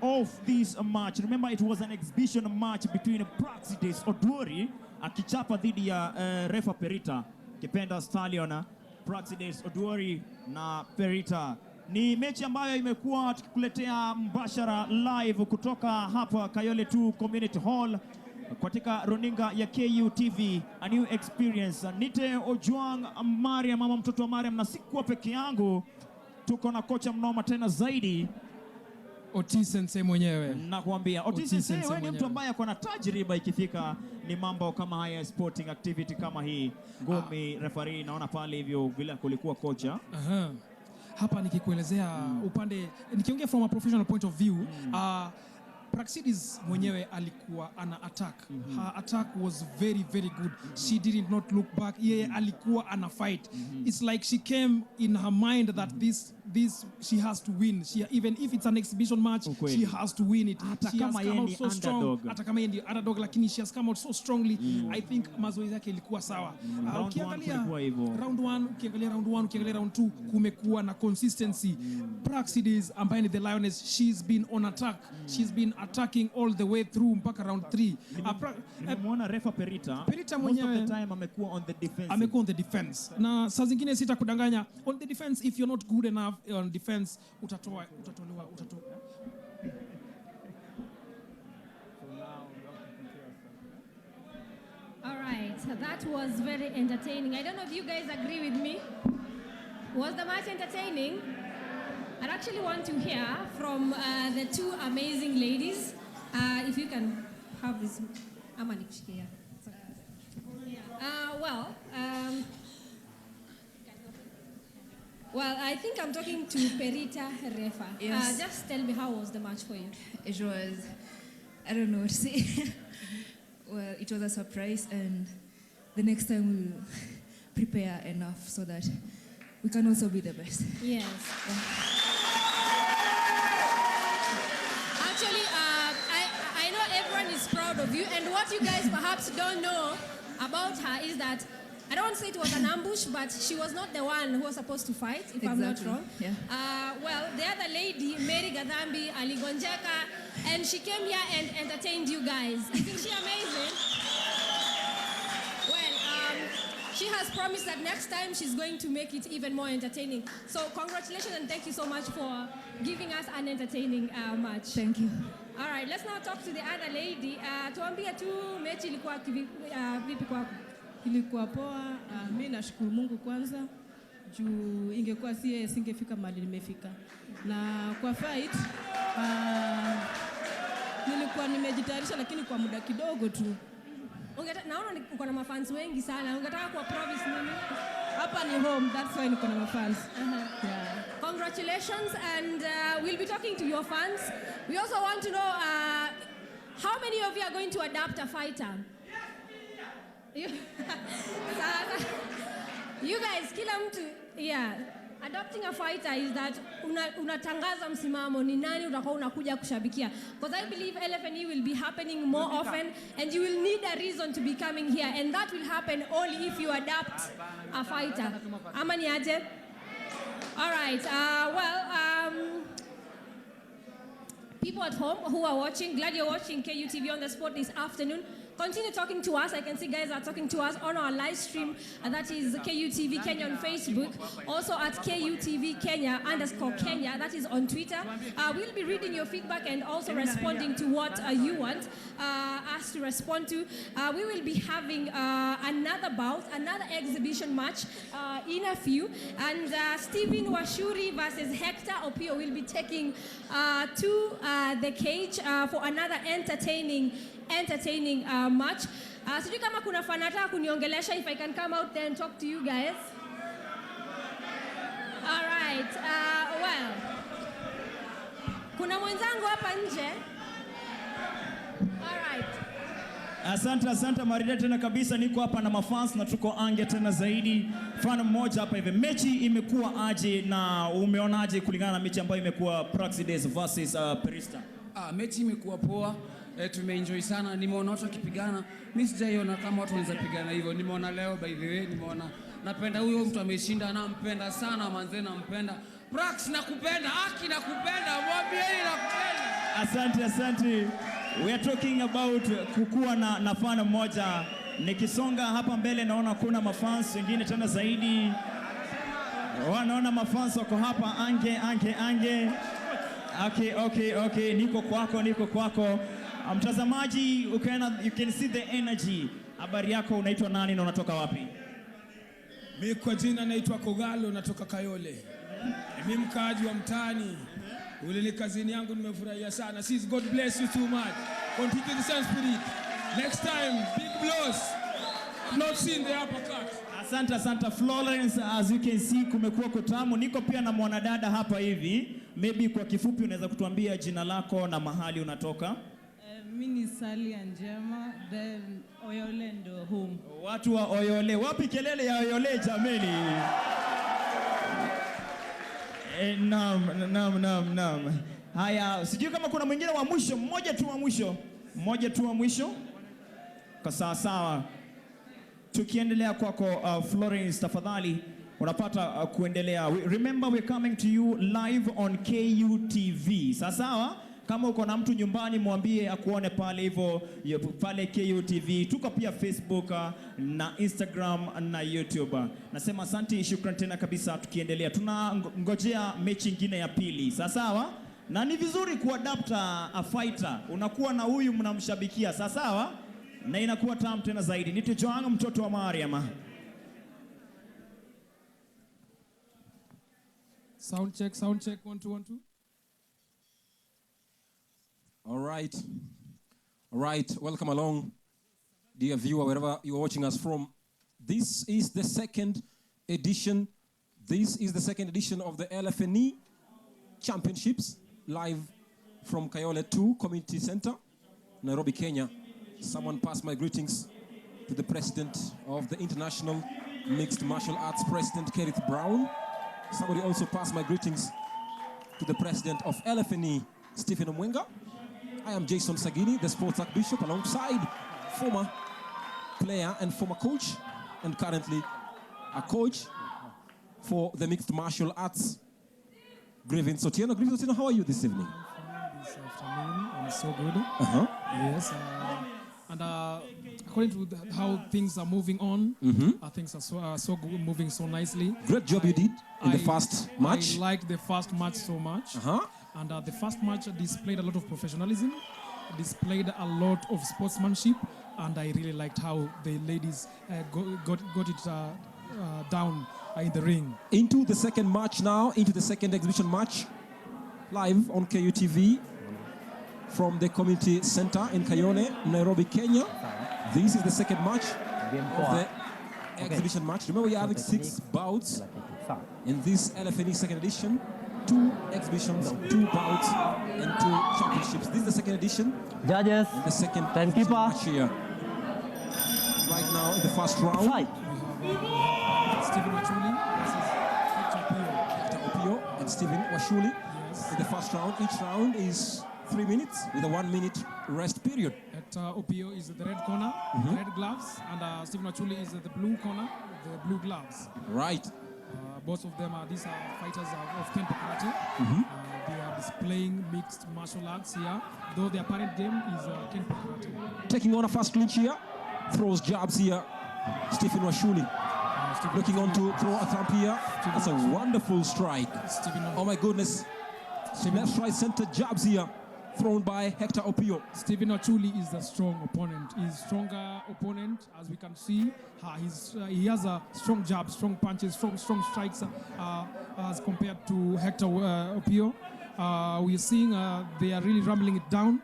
Speaker 4: of this match. Remember, it was an exhibition match between Praxides Oduori akichapa dhidi ya refa Perita Kipenda Stallion. Praxides Oduori na Perita. Ni mechi ambayo imekuwa tukikuletea mbashara live kutoka hapa Kayole 2 Community Hall katika runinga ya KUTV, a new experience. Nite Ojuang Mariam, mama mtoto wa Mariam, na sikuwa peke yangu, tuko na kocha mnoma tena zaidi,
Speaker 5: Oti Sensei mwenyewe.
Speaker 4: Nakwambia Oti Sensei, wewe ni mtu ambaye ako na tajriba ikifika ni mambo kama haya, sporting activity kama hii. Ngumi referee naona pale hivyo vile kulikuwa kocha.
Speaker 5: Hapa nikikuelezea upande, nikiongea from a professional point of view, Praxides mwenyewe alikuwa ana attack. Her attack was very good. She did not look back. Yeye alikuwa ana fight. It's like she came in her mind that this she has to win. Even if it's an exhibition match, she has to win it. She has come out so strong. Hata kama yeye ndiye underdog, lakini she has come out so strongly. I think mazoezi yake ilikuwa sawa. Ukiangalia round 1, ukiangalia round 2, kumekuwa na consistency. Praxides ambaye ni the Lioness, she's been on attack. She's been attacking all the way through mpaka round 3.
Speaker 4: Nimeona refa Perita
Speaker 5: mwenyewe
Speaker 4: most of the time amekuwa on the defense.
Speaker 5: Na saa zingine sitakudanganya, on the defense, if you're not good enough on defense, utatolewa.
Speaker 1: All right, so that was very entertaining. I don't know if you guys agree with me. Was the match entertaining? I actually want to hear from the two amazing ladies. If you can have this. Well, I think I'm talking to Perita Refa.
Speaker 9: Yes.
Speaker 1: Just tell me, how was the match for you?
Speaker 9: It was, I don't know what to say. Well, it was a surprise, and the next time we'll prepare enough so that we can also be the best.
Speaker 1: Yes. Actually, I know everyone is proud of you, and what you guys perhaps don't know about her is that, I don't want to say it was an ambush, but she was not the one who was supposed to fight, if I'm not wrong.
Speaker 9: Yeah.
Speaker 1: Well, the other lady, Mary Gadhambi, Aligonjeka, and she came here and entertained you guys. Isn't she amazing? Well, she has promised that next time she's going to make it even more entertaining. So congratulations and thank you so much for giving us an entertaining match.
Speaker 9: Thank you.
Speaker 1: All right, let's now talk to the other lady. Tuambie tu mechi ilikuwa vipi kwako?
Speaker 10: Ilikuwa poa. Mimi nashukuru Mungu kwanza juu ingekuwa sie singefika mahali nimefika. Na kwa fight nilikuwa nimejitayarisha lakini kwa muda kidogo tu.
Speaker 1: Naona uko na mafans wengi sana. Ungetaka kuwa promise nini?
Speaker 10: Hapa ni home, that's why niko na mafans.
Speaker 1: Yeah. Congratulations, and we'll be talking to your fans. We also want to know how many of you are going to adopt a fighter? You guys, kila mtu, yeah. Adopting a fighter is that unatangaza msimamo ni nani utakuwa unakuja kushabikia. Because I believe Lfne will be happening more often and you will need a reason to be coming here, and that will happen only if you adopt a fighter. Ama ni aje? All right. People at home who are watching, glad you're watching KUTV on the spot this afternoon. Continue talking to us. I can see guys are talking to us on our live stream, and that is KUTV Kenya on Facebook. Also at KUTV Kenya _Kenya, that is on Twitter. We'll be reading your feedback and also responding to what you want us to respond to. We will be having another bout, another exhibition match in a few. And Stephen Washuri versus Hector Opio will be taking to the cage for another entertaining match. Sijui kama kuna fanata kuniongelesha, if I can come out there and talk to you guys. All right. Well, kuna mwenzangu hapa nje. All right.
Speaker 4: Asante Marida tena kabisa, niko hapa na mafans na tuko ange tena zaidi. Fan mmoja hapa hivi. Mechi imekuwa aje na umeonaje kulingana na mechi ambayo imekuwa Praxides versus Perista?
Speaker 11: Mechi imekuwa poa. Tumeenjoy sana. Nimeona watu wakipigana. Mimi sijaiona kama watu wanaweza pigana hivyo. Nimeona leo, by the way, nimeona napenda huyo mtu ameshinda, nampenda sana manze, nampenda. Prax nakupenda, Aki nakupenda, mwambieni nakupenda.
Speaker 4: Asante. We are talking about kukuwa na fan mmoja. Nikisonga hapa mbele naona kuna mafans wengine tena zaidi. Wanaona mafans wako hapa ange. Okay. Niko kwako. Mtazamaji, you can see the energy. Habari yako, unaitwa nani na unatoka wapi?
Speaker 12: Mimi kwa jina naitwa Kogalo, natoka Kayole. Mimi mkaaji wa mtaani. Ule ni kazini yangu, nimefurahia sana. Sis, God bless you too much. Continue the same spirit. Next time, big blows. Not seen the uppercut.
Speaker 4: Asante Florence, as you can see kumekuwa kutamu. Niko pia na mwanadada hapa hivi. Maybe kwa kifupi unaweza kutuambia jina lako na mahali unatoka?
Speaker 10: Mimi ni Salia Njema, then Oyole ndo home.
Speaker 4: Watu wa Oyole, wapi kelele ya Oyole jameni? Naam. Haya, sijui kama kuna mwingine wa mwisho, mmoja tu wa mwisho. Kwa sawa. Tukiendelea kwako Florence, tafadhali unapata kuendelea. Remember we're coming to you live on KUTV. Sawa? Kama uko na mtu nyumbani mwambie akuone pale hivyo pale KUTV. Tuko pia Facebook na Instagram na YouTube. Nasema asante, shukrani tena kabisa. Tukiendelea tunangojea mechi nyingine ya pili. Sawa? Na ni vizuri kuadapta a fighter. Unakuwa na huyu mnamshabikia. Sawa? Na inakuwa tamu tena zaidi. Nito Joanga mtoto wa Mariam.
Speaker 5: Sound check 1 2 1 2.
Speaker 2: All right. Welcome along, dear viewer, wherever you are watching us from. This is the second edition of the Lfne Championships, live from Kayole 2 Community Center, Nairobi, Kenya. Someone pass my greetings to the president of the International Mixed Martial Arts, President Kenneth Brown. Somebody also pass my greetings to the president of Lfne, Stephen Omwenga. I am Jason Sagini, the sports archbishop, alongside former player and former coach, and currently a coach for the mixed martial arts. Grievin Sotieno. Grievin Sotieno, how are you this evening?
Speaker 5: This afternoon, I'm so good. Yes. And according to how things are moving on, things are so good, moving so nicely.
Speaker 2: Great job you did in the first match.
Speaker 5: I liked the first match so much. And the first match displayed a lot of professionalism, displayed a lot of sportsmanship, and I really liked how the ladies got it down in the ring.
Speaker 2: Into the second match now, into the second exhibition match, live on KUTV from the community center in Kayole, Nairobi, Kenya. This is the second match of the exhibition match. Remember, we are having 6 bouts in this Lfne second edition. 2 exhibitions, 2 bouts, and 2 championships. This is the second edition.
Speaker 13: Judges,
Speaker 2: the second
Speaker 13: timekeeper
Speaker 2: match here. Right now in the first round.
Speaker 5: Stephen Wachuli versus
Speaker 2: Hector Opio and Stephen Washuli in the first round. Each round is 3 minutes with a 1 minute rest period.
Speaker 5: Hector Opio is the red corner, the red gloves, and Stephen Wachuli is the blue corner, the blue gloves.
Speaker 2: Right.
Speaker 5: Both of them these are fighters of Kenpo Karate. They are displaying mixed martial arts here, though their parent game is Kenpo Karate.
Speaker 2: Taking on a fast clinch here, throws jabs here. Stephen Washuli looking on to throw a thump here. That's a wonderful strike. Oh my goodness. Left, right, center jabs here, thrown by Hector Opio.
Speaker 5: Stephen Wachuli is a strong opponent. He's a stronger opponent, as we can see. He has a strong jab, strong punches, strong strikes as compared to Hector Opio. We are seeing they are really rumbling it down.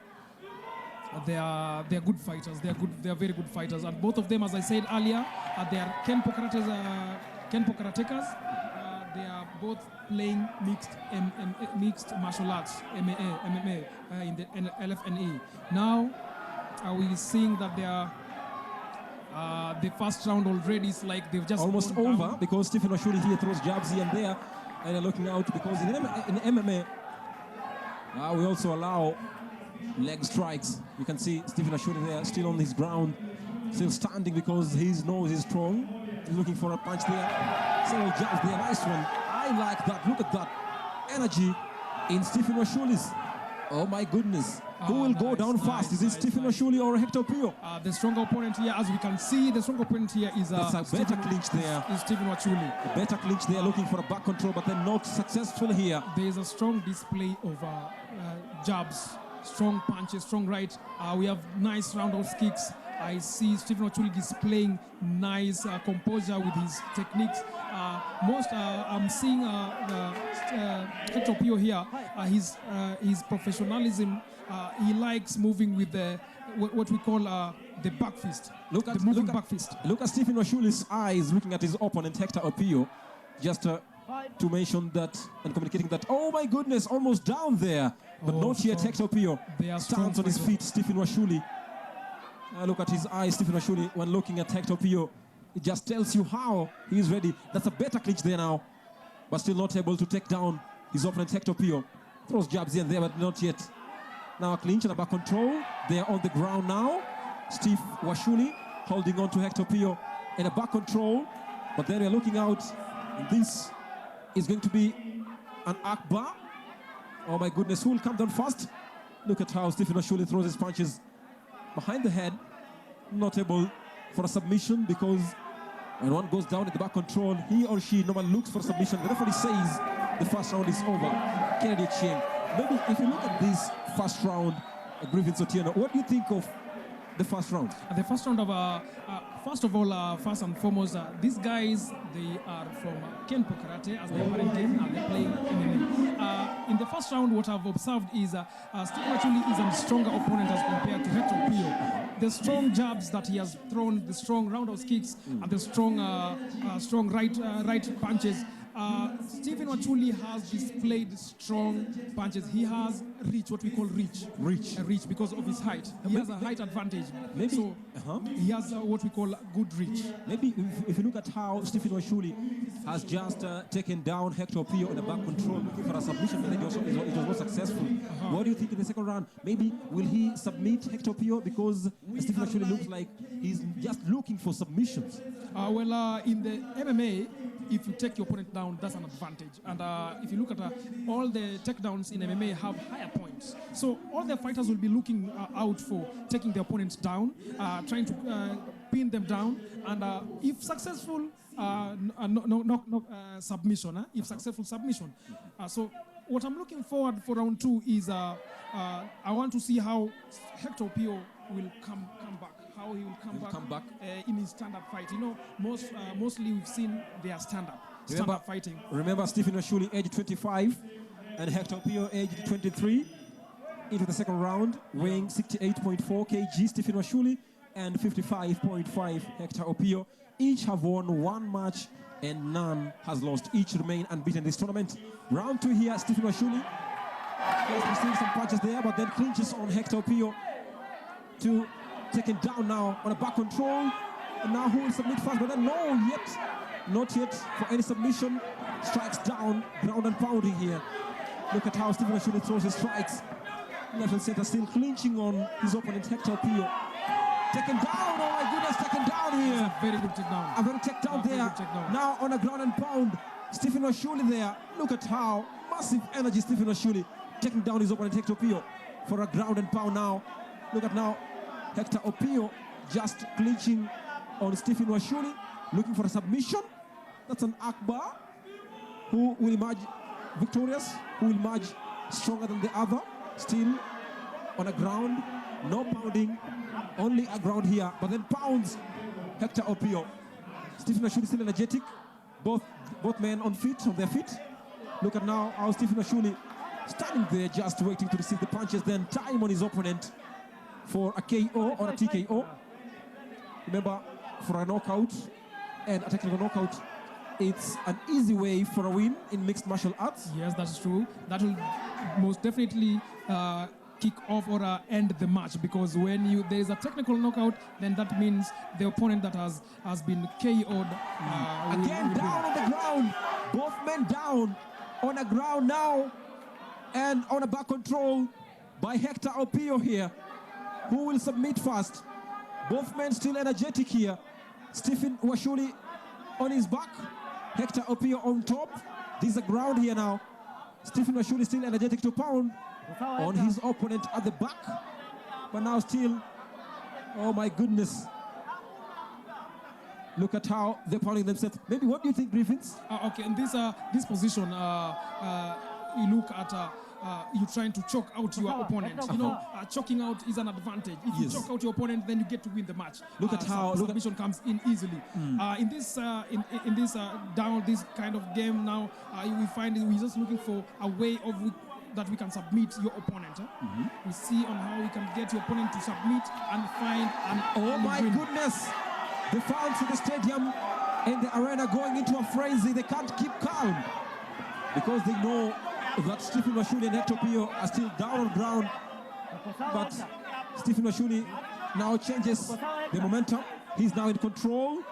Speaker 5: They are good fighters. They are very good fighters, and both of them, as I said earlier, they are Kenpo Karatekas. They are both playing mixed martial arts, MMA in the Lfne. Now we're seeing that they are the first round already is like they've just
Speaker 2: almost over because Stephen Washuli here throws jabs here and there, and they're looking out because in MMA we also allow leg strikes. You can see Stephen Washuli there still on his ground, still standing because his nose is strong. He's looking for a punch there. Several jabs there, nice one. I like that. Look at that energy in Stephen Washuli's. Oh my goodness. Who will go down fast? Is it Stephen Washuli or Hector Opio?
Speaker 5: The stronger opponent here, as we can see, the stronger opponent here is
Speaker 2: that's a better clinch there.
Speaker 5: Is Stephen Wachuli.
Speaker 2: A better clinch there, looking for a back control, but they're not successful here.
Speaker 5: There is a strong display of jabs, strong punches, strong right. We have nice roundhouse kicks. I see Stephen Wachuli displaying nice composure with his techniques. I'm seeing Hector Opio here. His professionalism. He likes moving with the what we call the back fist. Look at
Speaker 2: Stephen Washuli's eyes looking at his opponent Hector Opio, just to mention that and communicating that. Oh my goodness, almost down there, but not yet. Hector Opio stands on his feet. Stephen Washuli. Look at his eyes, Stephen Washuli, when looking at Hector Opio. It just tells you how he is ready. That's a better clinch there now, but still not able to take down his opponent Hector Opio. Throws jabs here and there, but not yet. Now a clinch and a back control. They are on the ground now. Steve Washuli holding on to Hector Opio in a back control, but then we're looking out. And this is going to be an arc bar. Oh my goodness, who will come down first? Look at how Stephen Washuli throws his punches behind the head, not able for a submission because when one goes down in the back control, he or she normally looks for submission. The referee says the first round is over. Kennedy Chieng. Maybe if you look at this first round, Grievin Sotieno, what do you think of the first round?
Speaker 5: The first round of, first of all, first and foremost, these guys, they are from Kenpo Karate as their parent game and they're playing MMA. In the first round, what I've observed is Stephen Wachuli is a stronger opponent as compared to Hector Opio. The strong jabs that he has thrown, the strong roundhouse kicks, and the strong right punches. Stephen Wachuli has displayed strong punches. He has reach, what we call reach. Reach because of his height. He has a height advantage.
Speaker 2: Maybe,
Speaker 5: so he has what we call good reach.
Speaker 2: Maybe if you look at how Stephen Washuli has just taken down Hector Pio in the back control, looking for a submission, and it was not successful. What do you think in the second round? Maybe will he submit Hector Pio because Stephen Washuli looks like he's just looking for submissions?
Speaker 5: In the MMA, if you take your opponent down, that's an advantage. And if you look at all the takedowns in MMA have higher points. So all the fighters will be looking out for taking the opponents down, trying to pin them down. And if successful, submission. If successful, submission. So what I'm looking forward for round 2 is I want to see how Hector Pio will come back. How he will come back in his stand-up fight. You know, mostly we've seen their stand-up fighting.
Speaker 2: Remember Stephen Washuli, age 25, and Hector Pio, age 23, into the second round, weighing 68.4 kg, Stephen Washuli, and 55.5 Hector Pio. Each have won one match and none has lost. Each remain unbeaten in this tournament. Round 2 here, Stephen Washuli has received some punches there, but then clinches on Hector Pio to taken down now on a back control, and now who will submit first? But then not yet for any submission. Strikes down, ground and pounding here. Look at how Stephen Washuli throws his strikes. Left and center, still clinching on his opponent Hector Pio. Taken down, oh my goodness, taken down here.
Speaker 5: Very good takedown.
Speaker 2: A very takedown there. Now on a ground and pound, Stephen Washuli there. Look at how massive energy Stephen Washuli taking down his opponent Hector Pio for a ground and pound now. Look at now. Hector Pio just clinching on Stephen Washuli, looking for a submission. That's an Akbar who will emerge victorious, who will emerge stronger than the other. Still on a ground, no pounding, only a ground here, but then pounds Hector Pio. Stephen Washuli still energetic, both men on their feet. Look at now how Stephen Washuli standing there just waiting to receive the punches, then time on his opponent for a KO or a TKO. Remember, for a knockout and a technical knockout, it's an easy way for a win in mixed martial arts.
Speaker 5: Yes, that's true. That will most definitely kick off or end the match, because when there is a technical knockout, then that means the opponent that has been KO'd.
Speaker 2: Again, down on the ground. Both men down on the ground now, and on a back control by Hector Pio here. Who will submit first? Both men still energetic here. Stephen Washuli on his back, Hector Pio on top. This is a ground here now. Stephen Washuli still energetic to pound on his opponent at the back. But now still, oh my goodness. Look at how they're pounding themselves. Maybe what do you think, Griffiths?
Speaker 5: Okay, in this position, you look at you're trying to choke out your opponent. You know, choking out is an advantage. If you choke out your opponent, then you get to win the match.
Speaker 2: Look at how
Speaker 5: submission comes in easily. In this this kind of game now, you will find we're just looking for a way of that we can submit your opponent. We see on how we can get your opponent to submit and find an
Speaker 2: oh my
Speaker 5: win.
Speaker 2: Goodness! The fans in the stadium and the arena going into a frenzy. They can't keep calm because they know that Stephen Washuli and Hector Pio are still down on ground. But Stephen Washuli now changes the momentum. He's now in control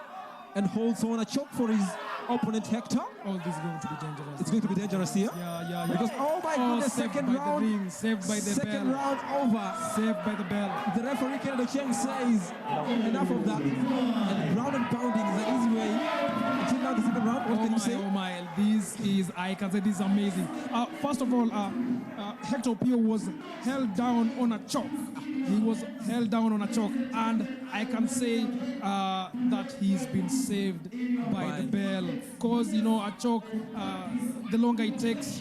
Speaker 2: and holds on a choke for his opponent Hector.
Speaker 5: Oh, this is going to be dangerous.
Speaker 2: It's going to be dangerous here.
Speaker 5: Yeah.
Speaker 2: Because, oh my goodness, second round.
Speaker 5: Saved by the
Speaker 2: second
Speaker 5: bell.
Speaker 2: round over.
Speaker 5: Saved by the bell.
Speaker 2: The referee Kennedy Cheng says, enough of that. And ground and pounding is an easy way. Until now, the second round, what can you say?
Speaker 5: Oh my, I can say this is amazing. First of all, Hector Pio was held down on a choke. He was held down on a choke, and I can say that he's been saved by the bell. Because, you know, a choke, the longer it takes,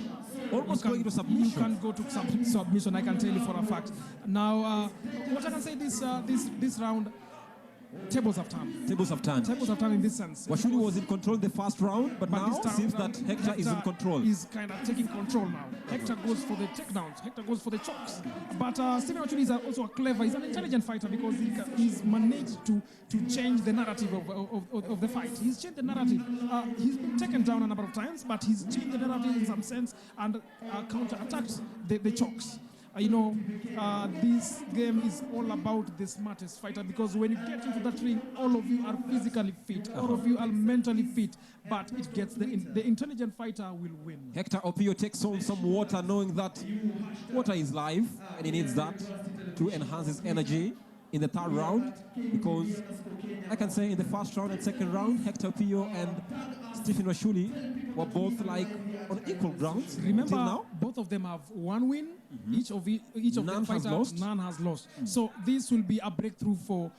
Speaker 2: almost going to submission.
Speaker 5: You can go to submission, I can tell you for a fact. Now, what I can say this round, tables have turned.
Speaker 2: Tables have turned.
Speaker 5: Tables have turned in this sense.
Speaker 2: Washuli was in control the first round, but now it seems that Hector is in control.
Speaker 5: He's kind of taking control now. Hector goes for the takedowns. Hector goes for the chokes. But Stephen Washuli is also he's an intelligent fighter, because he's managed to change the narrative of the fight. He's changed the narrative. He's been taken down a number of times, but he's changed the narrative in some sense and counter-attacked the chokes. this game is all about the smartest fighter, because when you get into that ring, all of you are physically fit, all of you are mentally fit, but it gets the intelligent fighter will win.
Speaker 2: Hector Opio takes on some water, knowing that water is life, and he needs that to enhance his energy in the third round, because I can say in the first round and second round, Hector Opio and Stephen Washuli were both like on equal grounds.
Speaker 5: Remember,
Speaker 2: till now.
Speaker 5: both of them have one win. Each of them fighters, none has lost. So this will be a breakthrough for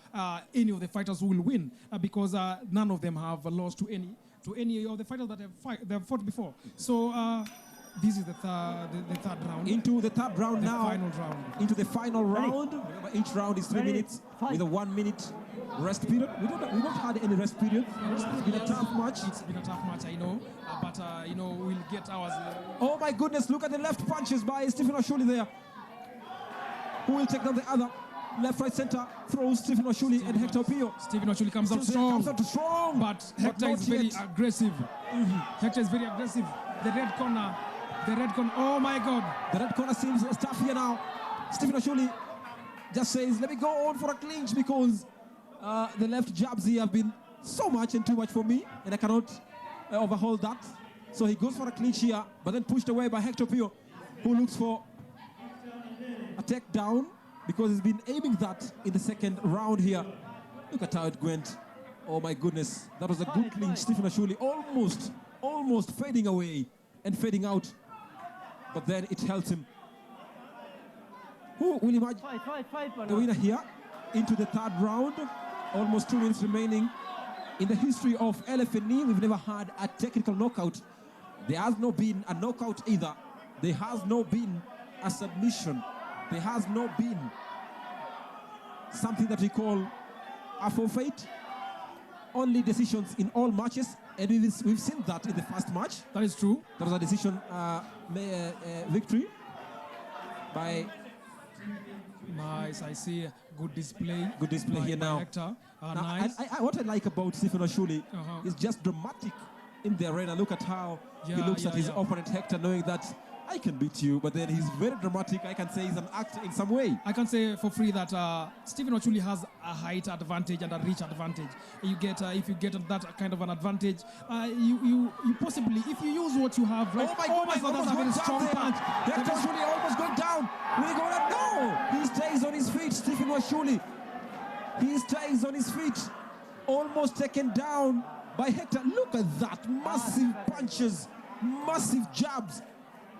Speaker 5: any of the fighters who will win, because none of them have lost to any of the fighters that have fought before. So this is the third round.
Speaker 2: Into the third round now.
Speaker 5: Final round.
Speaker 2: Into the final round. Remember, each round is 3 minutes with a 1 minute rest period. We've not had any rest period. It's been a tough match.
Speaker 5: It's been a tough match, I know. But we'll get ours.
Speaker 2: Oh my goodness, look at the left punches by Stephen Washuli there. Who will take down the other? Left, right, center, throws Stephen Washuli and Hector Opio.
Speaker 5: Stephen Washuli comes out strong. But Hector is very aggressive. Hector is very aggressive. The red corner, oh my God.
Speaker 2: The red corner seems tough here now. Stephen Washuli just says, let me go on for a clinch, because the left jabs here have been so much and too much for me, and I cannot overhaul that. So he goes for a clinch here, but then pushed away by Hector Opio, who looks for a takedown, because he's been aiming that in the second round here. Look at how it went. Oh my goodness, that was a good clinch. Stephen Washuli almost fading away and fading out, but then it helped him. Who will emerge the winner here into the third round? Almost 2 minutes remaining. In the history of Lfne, we've never had a technical knockout. There has not been a knockout either. There has not been a submission. There has not been something that we call a forfeit. Only decisions in all matches, and we've seen that in the first match.
Speaker 5: That is true.
Speaker 2: That was a decision victory by...
Speaker 5: Nice, I see. Good display.
Speaker 2: Good display here now.
Speaker 5: Hector.
Speaker 2: Now
Speaker 5: Nice.
Speaker 2: what I like about Stephen Washuli is just dramatic in the arena. Look at how he looks at his opponent Hector, knowing that I can beat you, but then he's very dramatic. I can say he's an actor in some way.
Speaker 5: I can say for free that Stephen Washuli has a height advantage and a reach advantage. You get if you get that kind of an advantage, you possibly, if you use what you have, right?
Speaker 2: Oh my God, that's a very strong punch. Hector Washuli almost going down. We're gonna know. He stays on his feet, Stephen Washuli. He stays on his feet. Almost taken down by Hector. Look at that, massive punches, massive jabs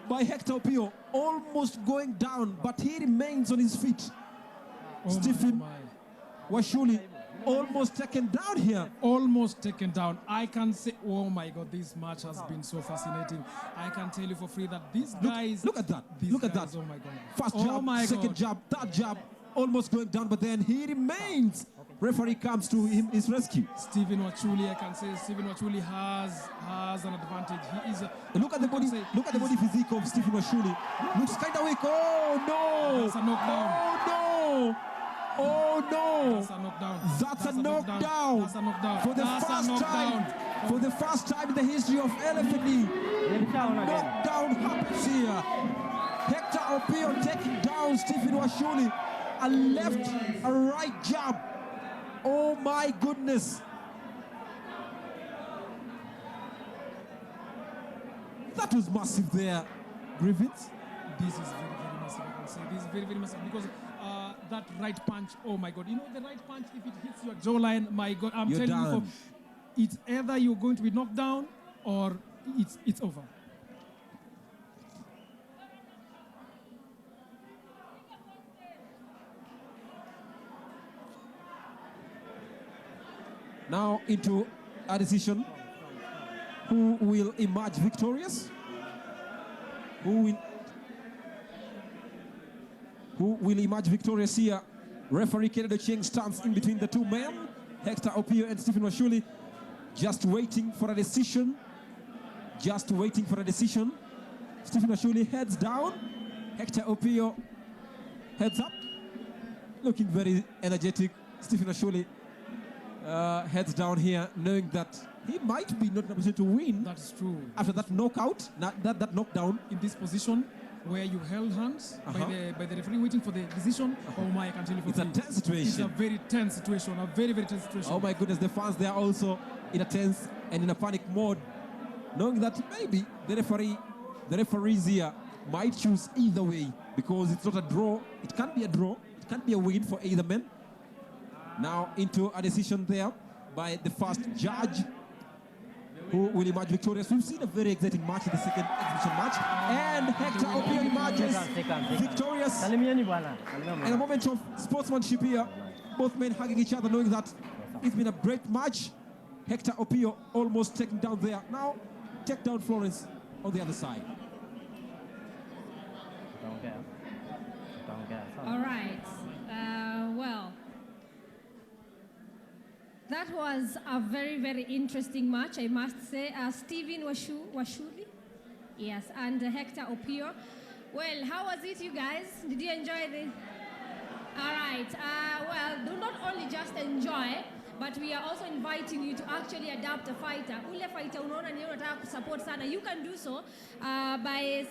Speaker 2: by Hector Opio, almost going down, but he remains on his feet. Stephen Washuli almost taken down here.
Speaker 5: Almost taken down. I can say, oh my God, this match has been so fascinating. I can tell you for free that these guys...
Speaker 2: Look at that. Look at that.
Speaker 5: Oh my God.
Speaker 2: First jab, second jab, third jab, almost going down, but then he remains. Referee comes to his rescue.
Speaker 5: Stephen Washuli, I can say Stephen Washuli has an advantage. He is
Speaker 2: look at the body physique of Stephen Washuli. Looks kind of weak. Oh no!
Speaker 5: That's a knockdown.
Speaker 2: Oh no!
Speaker 5: That's a knockdown.
Speaker 2: That's a knockdown.
Speaker 5: That's a knockdown.
Speaker 2: For the first time in the history of Lfne, knockdown happens here. Hector Opio taking down Stephen Washuli. A left, a right jab. Oh my goodness. That was massive there, Griffiths.
Speaker 5: This is very, very massive, I can say. This is very, very massive because that right punch, oh my God. You know the right punch, if it hits your jawline, my God, I'm telling you, it's either you're going to be knocked down or it's over.
Speaker 2: Now into a decision. Who will emerge victorious? Who will emerge victorious here? Referee Kennedy Cheng stands in between the two men, Hector Opio and Stephen Washuli, just waiting for a decision. Just waiting for a decision. Stephen Washuli heads down. Hector Opio heads up. Looking very energetic. Stephen Washuli heads down here, knowing that he might be not in a position to win.
Speaker 5: That is true.
Speaker 2: After that knockout, that knockdown.
Speaker 5: In this position, where you held hands by the referee waiting for the decision. Oh my, I can tell you
Speaker 2: it's a tense situation.
Speaker 5: It's a very tense situation, a very, very tense situation.
Speaker 2: Oh my goodness, the fans, they are also in a tense and in a panic mode, knowing that maybe the referees here might choose either way, because it's not a draw. It can't be a draw. It can't be a win for either man. Now into a decision there by the first judge, who will emerge victorious. We've seen a very exciting match in the second exhibition match, and Hector Opio emerges victorious. And a moment of sportsmanship here, both men hugging each other, knowing that it's been a great match. Hector Opio almost taken down there. Now take down Florence on the other side.
Speaker 1: All right. Well, that was a very, very interesting match, I must say. Stephen Washuli, yes, and Hector Opio. Well, how was it, you guys? Did you enjoy the? All right. Well, do not only just enjoy, but we are also inviting you to actually adapt a fighter. Ule fighter unaona ni unataka kusupport sana. You can do so by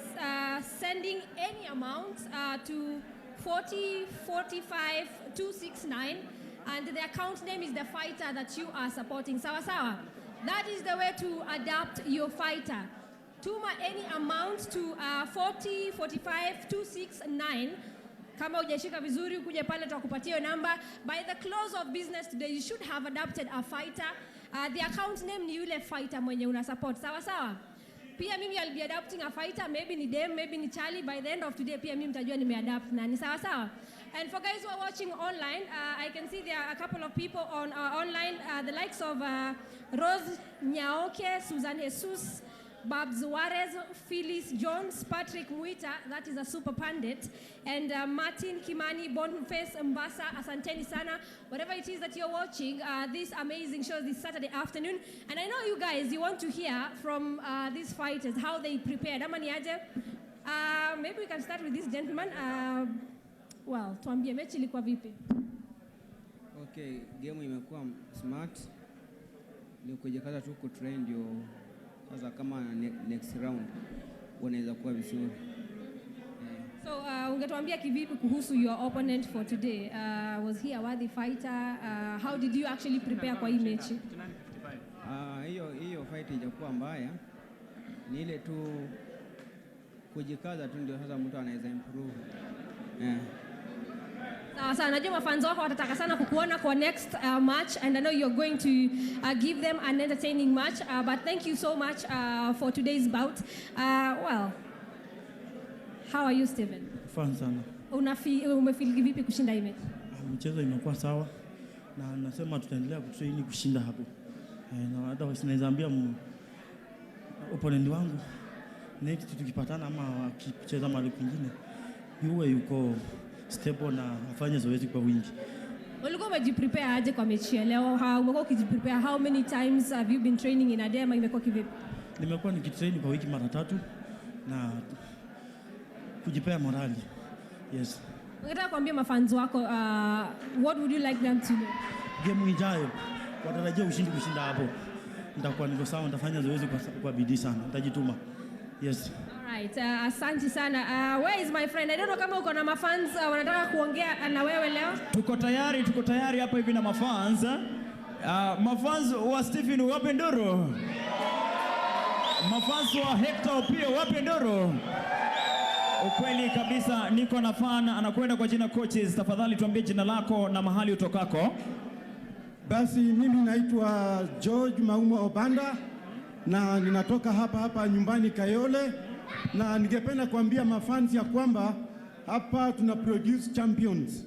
Speaker 1: sending any amount to 4045269. And the account name is the fighter that you are supporting. Sawa sawa. That is the way to adapt your fighter. Tuma any amount to 4045269. Kama hujashika vizuri kuja pale tutakupatia hiyo namba. By the close of business today, you should have adapted a fighter. The account name ni yule fighter mwenye una support. Sawa sawa. Pia mimi I'll be adapting a fighter, maybe ni Dem, maybe ni Charlie. By the end of today, pia mimi mtajua nimeadapt nani. Sawa sawa. And for guys who are watching online, I can see there are a couple of people on online, the likes of Rose Nyaoke, Susan Jesus, Babs Juarez, Phyllis Jones, Patrick Muita, that is a super pundit, and Martin Kimani, Boniface Mbasa, asanteni sana. Whatever it is that you're watching, this amazing show this Saturday afternoon. And I know you guys, you want to hear from these fighters, how they prepared. Maybe we can start with this gentleman. Well, tuambie mechi ilikuwa vipi?
Speaker 13: Okay, game imekuwa smart. Ni kujikaza tu kutrain ndio sasa kama next round wanaweza kuwa vizuri.
Speaker 1: So, ungetuambia kivipi kuhusu your opponent for today? Was he a worthy fighter? How did you actually prepare kwa hii mechi?
Speaker 13: Hiyo fight ijakuwa mbaya. Ni ile tu kujikaza tu ndio sasa mtu anaweza improve.
Speaker 1: Sawa, najua mafans wako watataka sana kukuona kwa next match, and I know you're going to give them an entertaining match, but thank you so much for today's bout. Well, how are you, Steven?
Speaker 14: Fine sana.
Speaker 1: Umefeel vipi kushinda hii mechi?
Speaker 14: Mchezo imekuwa sawa na nasema tutaendelea kutrain kushinda hapo. Na hata wasinaambia opponent wangu next tukipatana ama akicheza mahali kwingine yuwe yuko stable na afanye zoezi kwa wingi.
Speaker 1: Ulikuwa umejiprepare aje kwa mechi ya leo? Umekuwa ukijiprepare, how many times have you been training in a day? Imekuwa kivipi?
Speaker 14: Nimekuwa nikitrain kwa wiki mara 3 na kujipea morali. Yes.
Speaker 1: Ungetaka kuambia mafans wako what would you like them to know?
Speaker 14: Game ijayo watarajia ushindi kushinda hapo. Nitakuwa niko sawa, nitafanya zoezi kwa bidii sana. Nitajituma. Yes.
Speaker 1: Alright, asante sana. Where is my friend? I don't know kama uko na mafans wanataka kuongea na wewe leo.
Speaker 4: Tuko tayari hapa hivi na mafans. Mafans wa Stephen wape nduru. Mafans wa Hector Opio wape nduru. Ukweli kabisa, niko na fan anakwenda kwa jina coaches. Tafadhali tuambie jina lako na mahali utokako.
Speaker 15: Basi mimi naitwa George Mauma Obanda na ninatoka hapa nyumbani Kayole, na ningependa kuambia mafans ya kwamba hapa tuna produce champions.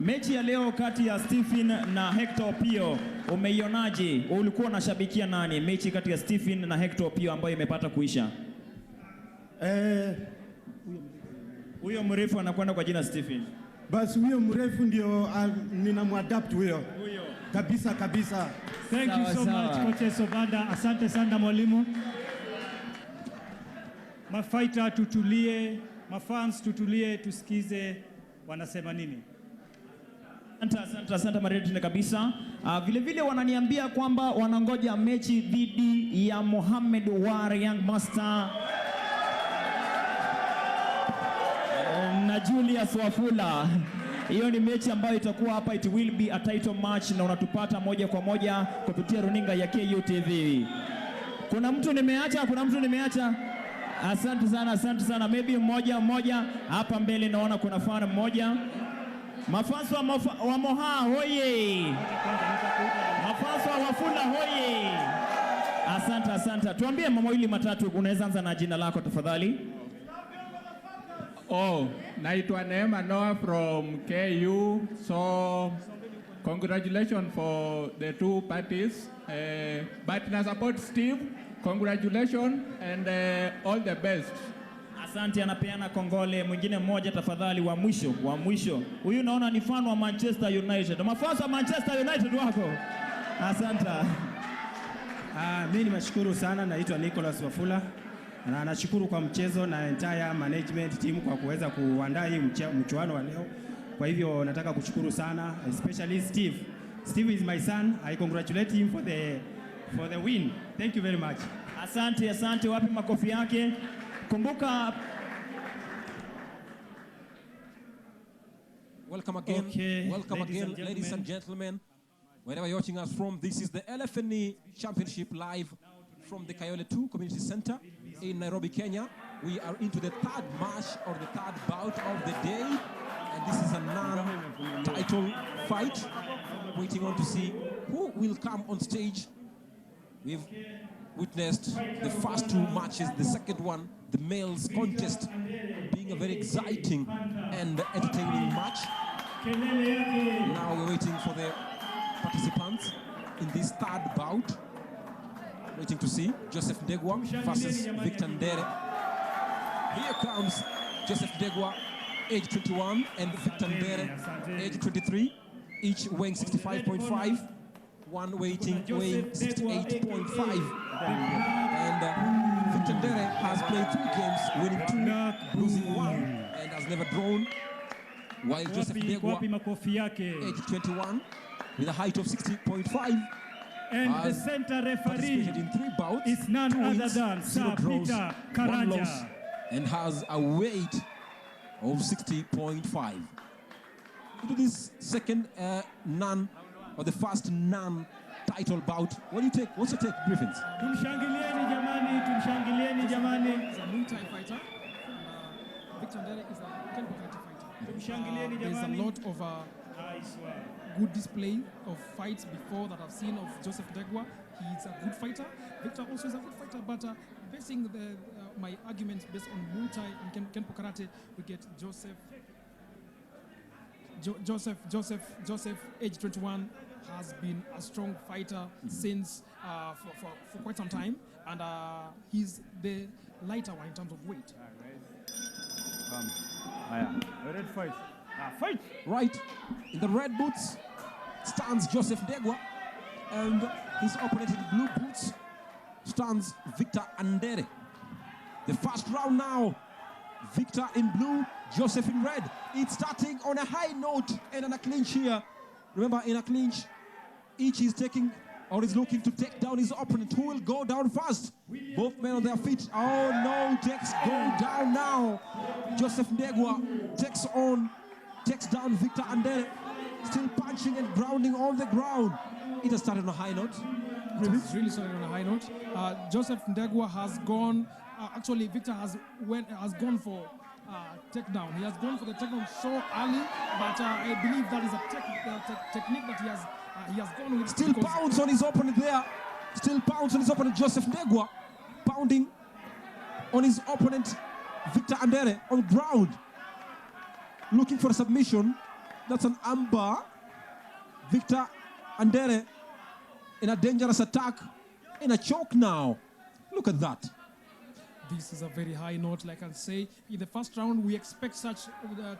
Speaker 4: Mechi ya leo kati ya Stephen na Hector Opio umeionaje? Ulikuwa unashabikia nani? Mechi kati ya Stephen na Hector Opio ambayo imepata kuisha. Huyo mrefu anakwenda kwa jina Stephen.
Speaker 15: Basi huyo mrefu ndio ninamwadapt huyo. Kabisa.
Speaker 6: Thank you so much Coach Sobanda. Asante sana mwalimu. Mafighter tutulie, mafans tutulie, tusikize wanasema nini.
Speaker 4: Asante Maridine kabisa. Vile wananiambia kwamba wanangoja mechi dhidi ya Mohamed War Young Master. na Julius Wafula. Hiyo ni mechi ambayo itakuwa hapa, it will be a title match, na unatupata moja kwa moja kupitia runinga ya KUTV. Kuna mtu nimeacha? Asante sana. Maybe mmoja hapa mbele, naona kuna fan mmoja. Mafans wa Moha hoye. Mafans wa Wafula hoye. Asante. Tuambie mawili matatu, unaweza anza na jina lako tafadhali.
Speaker 16: Naitwa Neema Noah from KU. So congratulations for the two parties. But na support Steve. Congratulations and all the best.
Speaker 4: Asante, anapeana kongole. Mwingine mmoja tafadhali, wa mwisho. Huyu naona ni fan wa Manchester United. Mafans wa Manchester United wako. Asante.
Speaker 17: Mimi nimeshukuru sana, naitwa Nicholas Wafula. Na nashukuru kwa mchezo na entire management team kwa kuweza kuandaa hii mchuano wa leo. Kwa hivyo nataka kushukuru sana, especially Steve. Steve is my son. I congratulate him for the win. Thank you very much.
Speaker 4: Asante. Wapi makofi yake? Kumbuka.
Speaker 2: Welcome again, ladies and gentlemen. Wherever you're watching us from, this is the Lfne Championship live from the Kayole 2 Community Center in Nairobi, Kenya. We are into the third match or the third bout of the day, and this is a non-title fight. Waiting on to see who will come on stage. We've witnessed the first two matches, the second one, the males contest, being a very exciting and entertaining match. Now we're waiting for the participants in this third bout. Waiting to see Joseph Ndegwa versus Victor Ndere. Here comes Joseph Ndegwa, age 21, and Victor Ndere, age 23, each weighing 65.5, one weighing 68.5. And Victor Ndere has played 3 games, winning 2, losing 1, and has never drawn. While Joseph Ndegwa, age 21, with a height of 60.5,
Speaker 6: and the center referee
Speaker 2: in 3 bouts,
Speaker 6: is none
Speaker 2: 2
Speaker 6: other
Speaker 2: wins,
Speaker 6: than
Speaker 2: 0 draws,
Speaker 6: Peter
Speaker 2: 1
Speaker 6: Karanja.
Speaker 2: loss, and has a weight of 60.5. Into this second the first non-title bout. What do you take? What's your take, Griffins?
Speaker 6: Tumshangilieni jamani.
Speaker 5: He's a multi fighter. Victor Ndere is a Kenpo karate fighter. There's a lot of good display of fights before that I've seen of Joseph Ndegwa. He's a good fighter. Victor also is a good fighter, but basing my arguments based on multi and Kenpo karate, we get Joseph, age 21, has been a strong fighter since for quite some time, and he's the lighter one in terms of weight.
Speaker 3: Red fight.
Speaker 2: Fight! Right, in the red boots stands Joseph Ndegwa, and his opponent in blue boots stands Victor Ndere. The first round now, Victor in blue, Joseph in red. It's starting on a high note and on a clinch here. Remember, in a clinch, each is taking or is looking to take down his opponent. Who will go down first? Both men on their feet. Oh no, takes go down now. Joseph Ndegwa takes down Victor Ndere, still punching and grounding on the ground. It has started on a high note.
Speaker 5: It's really started on a high note. Joseph Ndegwa has gone. Actually, Victor has gone for takedown. He has gone for the takedown so early, but I believe that is a technique that he has gone with.
Speaker 2: Still pounds on his opponent there. Still pounds on his opponent, Joseph Ndegwa, pounding on his opponent, Victor Ndere, on the ground, looking for a submission. That's an armbar. Victor Ndere in a dangerous attack, in a choke now. Look at that.
Speaker 5: This is a very high note, like I say. In the first round, we expect such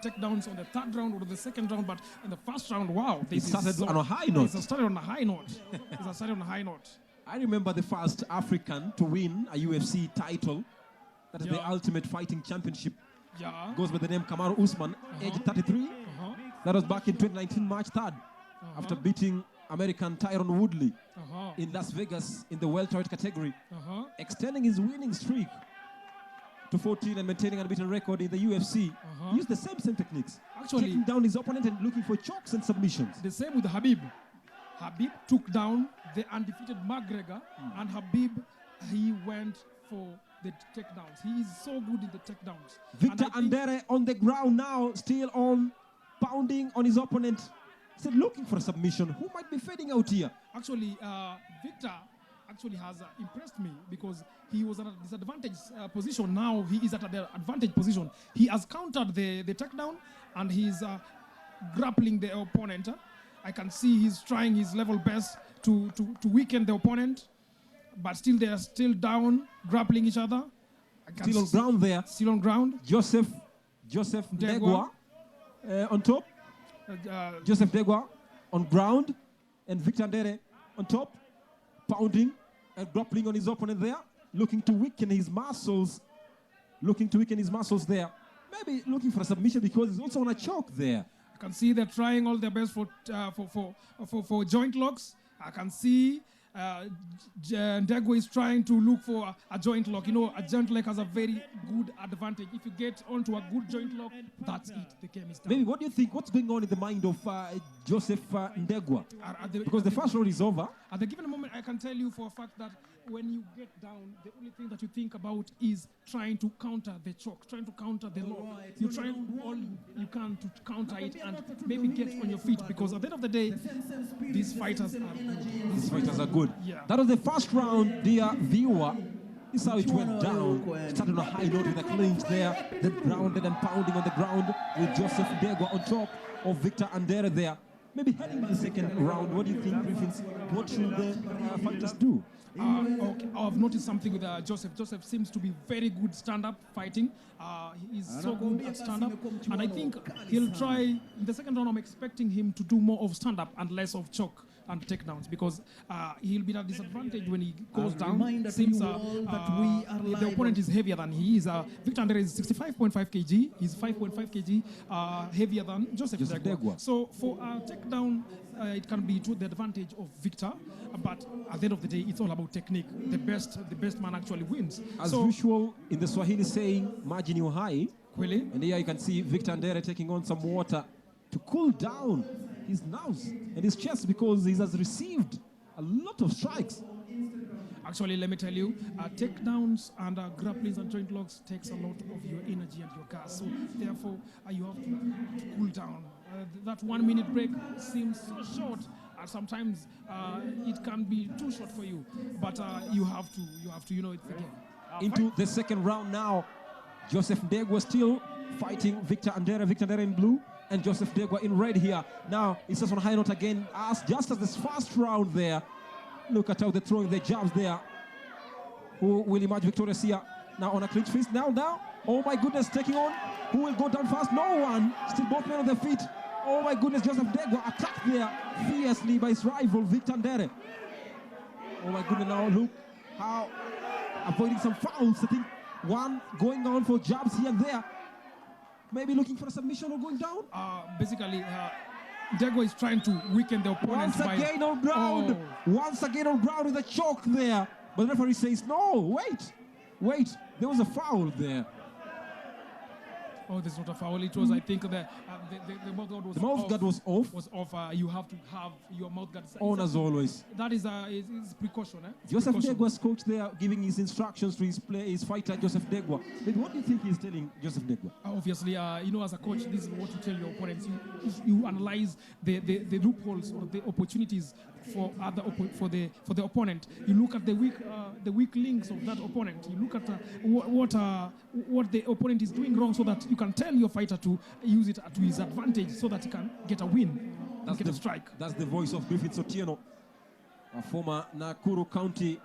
Speaker 5: takedowns on the third round or the second round, but in the first round, wow.
Speaker 2: It started on a high note.
Speaker 5: It started on a high note. It started on a high note.
Speaker 2: I remember the first African to win a UFC title. That is the Ultimate Fighting Championship.
Speaker 5: Yeah.
Speaker 2: Goes by the name Kamaru Usman, age 33. That was back in 2019, March 3rd, after beating American Tyron Woodley in Las Vegas in the welterweight category, extending his winning streak to 14 and maintaining an unbeaten record in the UFC, used the same techniques.
Speaker 5: Actually,
Speaker 2: taking down his opponent and looking for chokes and submissions.
Speaker 5: The same with Habib. Habib took down the undefeated McGregor, and Habib, he went for the takedowns. He is so good in the takedowns.
Speaker 2: Victor Andere on the ground now, still on, pounding on his opponent. Still looking for a submission. Who might be fading out here?
Speaker 5: Actually, Victor actually has impressed me because he was at a disadvantaged position. Now he is at the advantage position. He has countered the takedown and he's grappling the opponent. I can see he's trying his level best to weaken the opponent, but still they are still down, grappling each other.
Speaker 2: Still on ground there.
Speaker 5: Still on ground.
Speaker 2: Joseph Degwa on top. Joseph Degwa on ground, and Victor Andere on top, pounding and grappling on his opponent there, looking to weaken his muscles. There. Maybe looking for a submission because he's also on a choke there.
Speaker 5: I can see they're trying all their best for joint locks. I can see Ndegwa is trying to look for a joint lock. You know, a joint lock has a very good advantage. If you get onto a good joint lock, that's it. The game is done.
Speaker 2: Maybe what do you think? What's going on in the mind of Joseph Ndegwa? Because the first round is over.
Speaker 5: At the given moment, I can tell you for a fact that when you get down, the only thing that you think about is trying to counter the choke, trying to counter the lock. You try all you can to counter it and maybe get on your feet, because at the end of the day, these fighters are good.
Speaker 2: Yeah. That was the first round, dear viewer. This is how it went down. Started on a high note with a clinch there. Then grounded and pounding on the ground with Joseph Ndegwa on top of Victor Andere there. Maybe heading to the second round. What do you think, Griffiths? What should the fighters do?
Speaker 5: Okay. I've noticed something with Joseph. Joseph seems to be very good stand-up fighting. He's so good at stand-up. And I think he'll try, in the second round, I'm expecting him to do more of stand-up and less of choke and takedowns, because he'll be at a disadvantage when he goes down. Seems the opponent is heavier than he is. Victor Andere is 65.5 kg. He's 5.5 kg heavier than Joseph Ndegwa. So for a takedown, it can be to the advantage of Victor, but at the end of the day, it's all about technique. The best man actually wins.
Speaker 2: As usual, in the Swahili saying, "Maji ni uhai."
Speaker 5: Really?
Speaker 2: And here you can see Victor Andere taking on some water to cool down his nerves and his chest, because he has received a lot of strikes.
Speaker 5: Actually, let me tell you, takedowns and grapplings and joint locks takes a lot of your energy and your gas. So therefore, you have to cool down. That 1 minute break seems so short, and sometimes it can be too short for you. But you have to, it's the game.
Speaker 2: Into the second round now. Joseph Ndegwa still fighting Victor Andere. Victor Andere in blue and Joseph Ndegwa in red here. Now, it's just on high note again, just as this first round there. Look at how they're throwing their jabs there. Who will emerge victorious here? Now on a clinch fist. Now. Oh my goodness, taking on. Who will go down first? No one. Still both men on their feet. Oh my goodness, Joseph Ndegwa attacked there fiercely by his rival, Victor Andere. Oh my goodness, now look how avoiding some fouls. I think one going on for jabs here and there. Maybe looking for a submission or going down?
Speaker 5: Basically, Ndegwa is trying to weaken the opponent.
Speaker 2: Once again on ground with a choke there. But the referee says, no, wait, there was a foul there.
Speaker 5: Oh, there's not a foul. It was, I think, the mouth guard was off.
Speaker 2: The mouth guard was off?
Speaker 5: Was off. You have to have your mouth guard
Speaker 2: on as always.
Speaker 5: That is precaution.
Speaker 2: Joseph Ndegwa's coach there giving his instructions to his fighter, Joseph Ndegwa. Maybe what do you think he's telling Joseph Ndegwa?
Speaker 5: Obviously, as a coach, this is what you tell your opponents. You analyze the loopholes or the opportunities for the opponent. You look at the weak links of that opponent. You look at what the opponent is doing wrong, so that you can tell your fighter to use it to his advantage, so that he can get a win, get a strike.
Speaker 2: That's the voice of Griffith Otieno, a former Nakuru County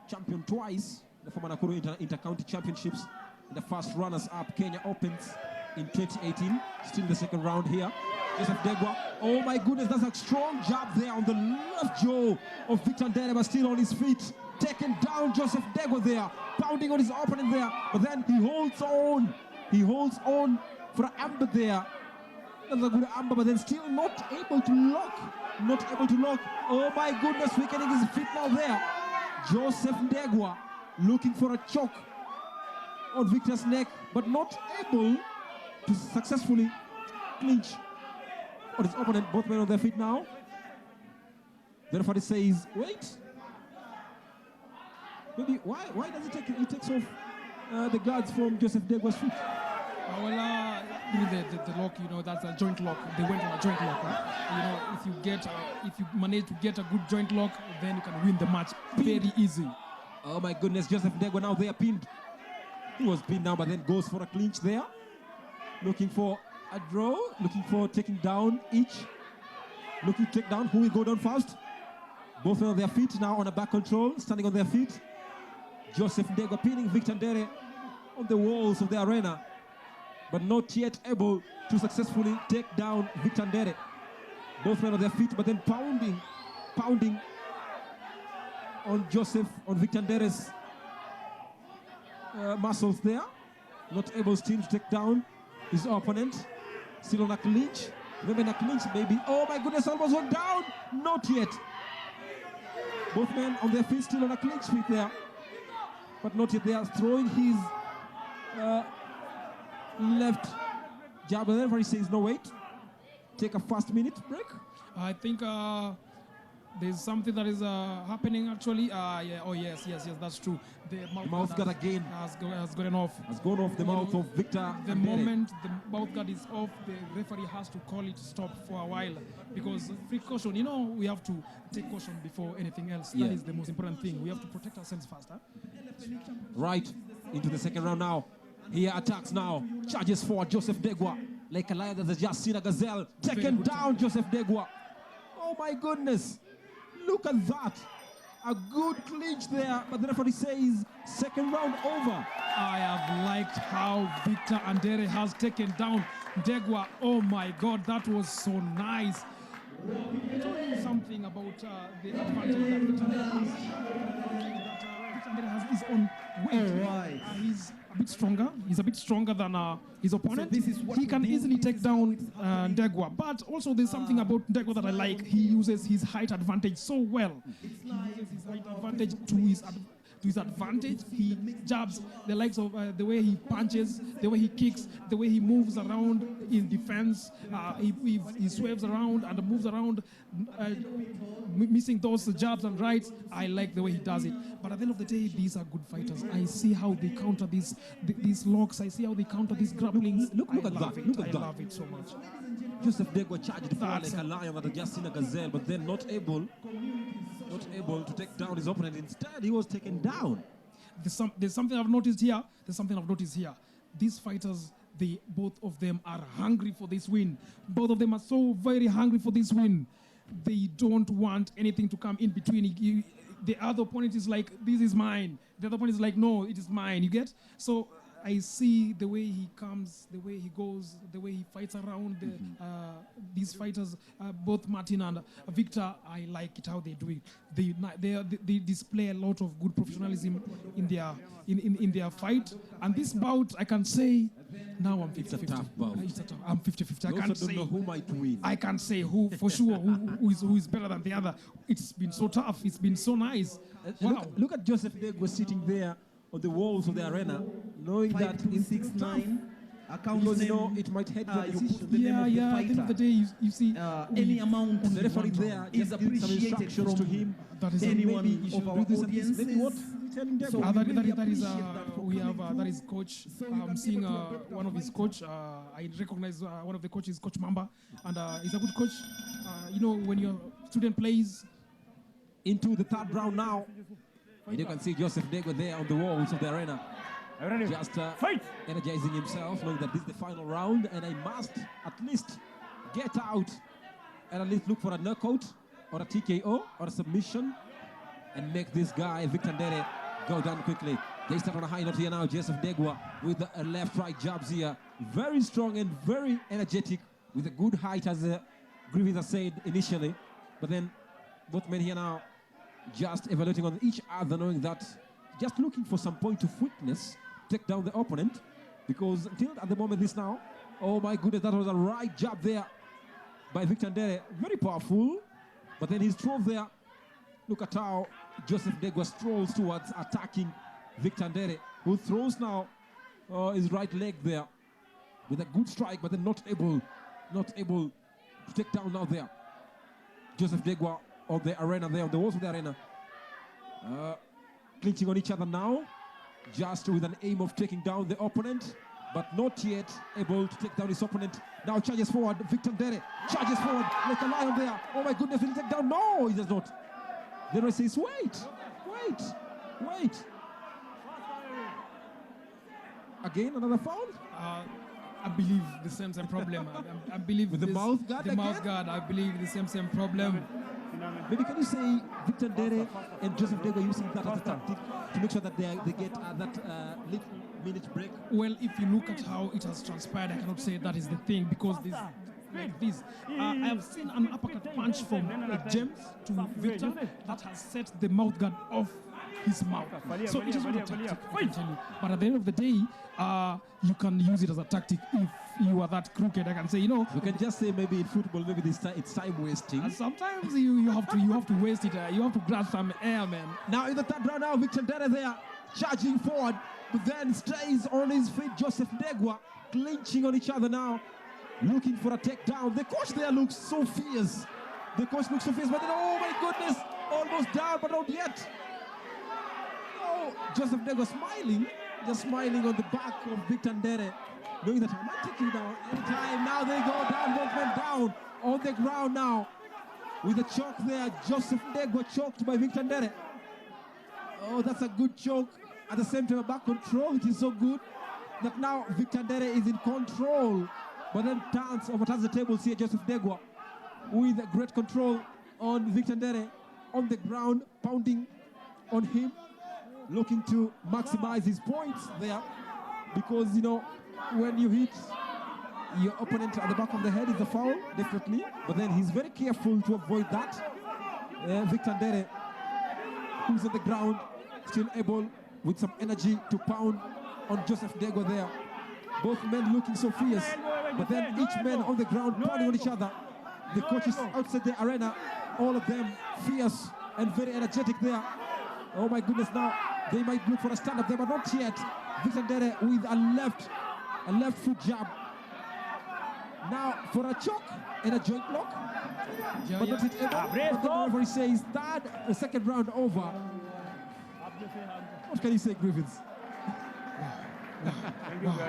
Speaker 2: champion twice, the former Nakuru Inter-County Championships, and the first runners-up Kenya Opens in 2018. Still in the second round here. Joseph Ndegwa. Oh my goodness, that's a strong jab there on the left jaw of Victor Andere, but still on his feet. Taking down Joseph Ndegwa there, pounding on his opponent there, but then he holds on. He holds on for an amber there. That's a good amber, but then still not able to lock. Oh my goodness, weakening his feet now there. Joseph Ndegwa looking for a choke.
Speaker 18: on Victor's neck, but not able to successfully clinch on his opponent. Both men on their feet now. The referee says, wait. Maybe why does he takes off the guards from Joseph Degwa's feet?
Speaker 5: The lock, that's a joint lock. They went on a joint lock. If you manage to get a good joint lock, then you can win the match very easy.
Speaker 18: Oh my goodness, Joseph Degwa now they are pinned. He was pinned now, but then goes for a clinch there. Looking for a draw, looking for taking down each. Looking to take down, who will go down first? Both on their feet now on a back control, standing on their feet. Joseph Degwa pinning Victor Ndere on the walls of the arena, but not yet able to successfully take down Victor Ndere. Both men on their feet, but then pounding on Victor Ndere's muscles there. Not able still to take down his opponent. Still on a clinch. Remember in a clinch, maybe. Oh my goodness, almost went down. Not yet. Both men on their feet, still on a clinch feet there. But not yet. They are throwing his left jab. The referee says, no, wait. Take a first minute break.
Speaker 5: I think there's something that is happening actually. Yes, that's true. The
Speaker 18: mouth guard again
Speaker 5: has gone off.
Speaker 18: Has gone off the mouth of Victor.
Speaker 5: The moment the mouth guard is off, the referee has to call it stop for a while, because precaution. We have to take caution before anything else.
Speaker 18: Yeah.
Speaker 5: That is the most important thing. We have to protect ourselves first.
Speaker 18: Right into the second round now. Here attacks now. Charges forward Joseph Degwa. Like a lion that has just seen a gazelle. Taken down Joseph Degwa. Oh my goodness. Look at that. A good clinch there, but the referee says second round over.
Speaker 5: I have liked how Victor Ndere has taken down Degwa. Oh my God, that was so nice. I told you something about the advantage that Victor Ndere has. Victor Ndere has his own weight.
Speaker 8: Right.
Speaker 5: He's a bit stronger. He's a bit stronger than his opponent.
Speaker 8: So this is what
Speaker 5: he can easily take down Ndegwa. But also there's something about Ndegwa that I like. He uses his height advantage so well. He uses his height advantage to his advantage. He jabs the likes of the way he punches, the way he kicks, the way he moves around in defense. He swerves around and moves around, missing those jabs and rights. I like the way he does it. But at the end of the day, these are good fighters. I see how they counter these locks. I see how they counter these grapplings.
Speaker 18: Look at that. Look at that.
Speaker 5: I love it so much.
Speaker 18: Joseph Degwa charged forward like a lion that had just seen a gazelle, but then not able to take down his opponent. Instead, he was taken down.
Speaker 5: There's something I've noticed here. These fighters, both of them are hungry for this win. Both of them are so very hungry for this win. They don't want anything to come in between. The other opponent is like, this is mine. The other opponent is like, no, it is mine. You get? So I see the way he comes, the way he goes, the way he fights around these fighters, both Martin and Victor. I like it how they do it. They display a lot of good professionalism in their fight. And this bout, I can say, now I'm 50-50.
Speaker 18: It's a tough bout.
Speaker 5: I'm 50-50. I can't say
Speaker 18: don't know who might win.
Speaker 5: I can't say who for sure who is better than the other. It's been so tough. It's been so nice. Wow.
Speaker 18: Look at Joseph Degwa sitting there on the walls of the arena, knowing that in 6-9, because it might head to a decision.
Speaker 5: At the end of the day, you see,
Speaker 8: any amount
Speaker 18: the referee there
Speaker 8: is
Speaker 18: just gives some instructions to him.
Speaker 5: That is
Speaker 8: anyone of our audience.
Speaker 18: Maybe what you tell him there.
Speaker 8: So
Speaker 5: that is coach. I'm seeing one of his coach. I recognize one of the coaches, Coach Mamba, and he's a good coach. When your student plays
Speaker 18: into the third round now. And you can see Joseph Degwa there on the walls of the arena. Just energizing himself, knowing that this is the final round and I must at least get out and at least look for a knockout or a TKO or a submission and make this guy, Victor Ndere, go down quickly. They start on a high note here now, Joseph Degwa with the left-right jabs here. Very strong and very energetic with a good height, as Grievous has said initially. But then both men here now just evaluating on each other, knowing that just looking for some point of weakness, take down the opponent, because until at the moment this now, oh my goodness, that was a right jab there by Victor Ndere, very powerful, but then he's thrown there. Look at how Joseph Degwa strolls towards attacking Victor Ndere, who throws now his right leg there with a good strike, but then not able to take down now there. Joseph Degwa on the arena there, on the walls of the arena. Clinching on each other now, just with an aim of taking down the opponent, but not yet able to take down his opponent. Now charges forward, Victor Ndere charges forward like a lion there. Oh my goodness, will he take down? No, he does not. The ref says, wait. Again, another foul?
Speaker 5: I believe the same problem. I believe
Speaker 18: with the mouth guard
Speaker 5: the
Speaker 18: again?
Speaker 5: mouth guard, I believe the same problem.
Speaker 18: Maybe can you say Victor Ndere and Joseph Degwa using that as a tactic to make sure that they get that little minute break?
Speaker 5: Well, if you look at how it has transpired, I cannot say that is the thing, because this, like this, I have seen an uppercut punch from James to Victor that has set the mouth guard off his mouth. So it is not a tactic, I can tell you. But at the end of the day, you can use it as a tactic if you are that crooked. I can say, you can
Speaker 18: just say maybe in football, maybe it's time wasting.
Speaker 5: Sometimes you have to waste it. You have to grab some air, man.
Speaker 18: Now in the third round, now Victor Ndere there charging forward, but then stays on his feet. Joseph Degwa clinching on each other now, looking for a takedown. The coach there looks so fierce. But then, oh my goodness, almost down, but not yet. Oh, Joseph Degwa smiling, just smiling on the back of Victor Ndere, knowing that I might take you down anytime. Now they go down, both men down on the ground now. With a choke there, Joseph Degwa choked by Victor Ndere. Oh, that's a good choke. At the same time, back control, it is so good that now Victor Ndere is in control, but then overturns the tables here. Joseph Degwa with great control on Victor Ndere on the ground, pounding on him, looking to maximize his points there, because when you hit your opponent at the back of the head is a foul, definitely, but then he's very careful to avoid that. Victor Ndere, who's on the ground, still able with some energy to pound on Joseph Degwa there. Both men looking so fierce, but then each man on the ground pounding on each other. The coaches outside the arena, all of them fierce and very energetic there. Oh my goodness, now they might look for a stand-up there, but not yet. Victor Ndere with a left foot jab. Now for a choke and a joint block, but not it able. But the referee says second round over. What can you say, Griffiths?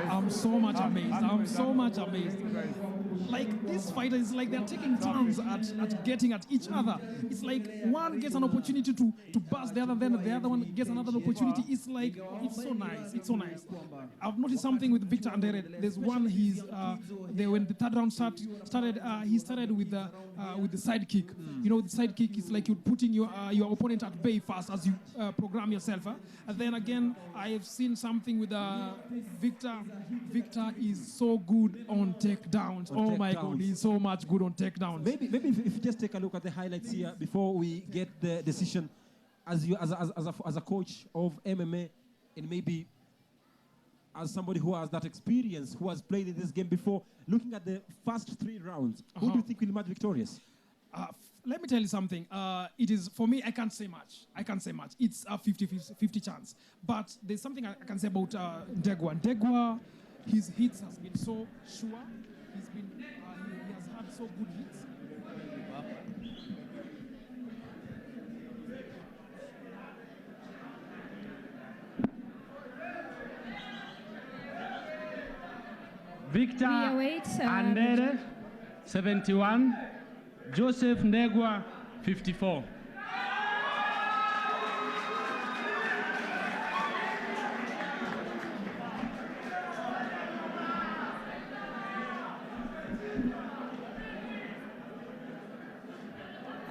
Speaker 5: I'm so much amazed. Like, this fighter is like they're taking turns at getting at each other. It's like one gets an opportunity to bust the other, then the other one gets another opportunity. It's like, it's so nice. I've noticed something with Victor Ndere. There's one, when the third round started, he started with the side kick. The side kick is like you're putting your opponent at bay first as you program yourself. And then again, I have seen something with Victor. Victor is so good on takedowns. Oh my God, he's so much good on takedowns.
Speaker 18: Maybe if you just take a look at the highlights here before we get the decision, as a coach of MMA, and maybe as somebody who has that experience, who has played in this game before, looking at the first 3 rounds, who do you think will emerge victorious?
Speaker 5: Let me tell you something. It is, for me, I can't say much. It's a 50-50 chance. But there's something I can say about Ndegwa. Ndegwa, his hits has been so sure. He has had so good hits.
Speaker 19: Victor Ndere, 71. Joseph Ndegwa, 54.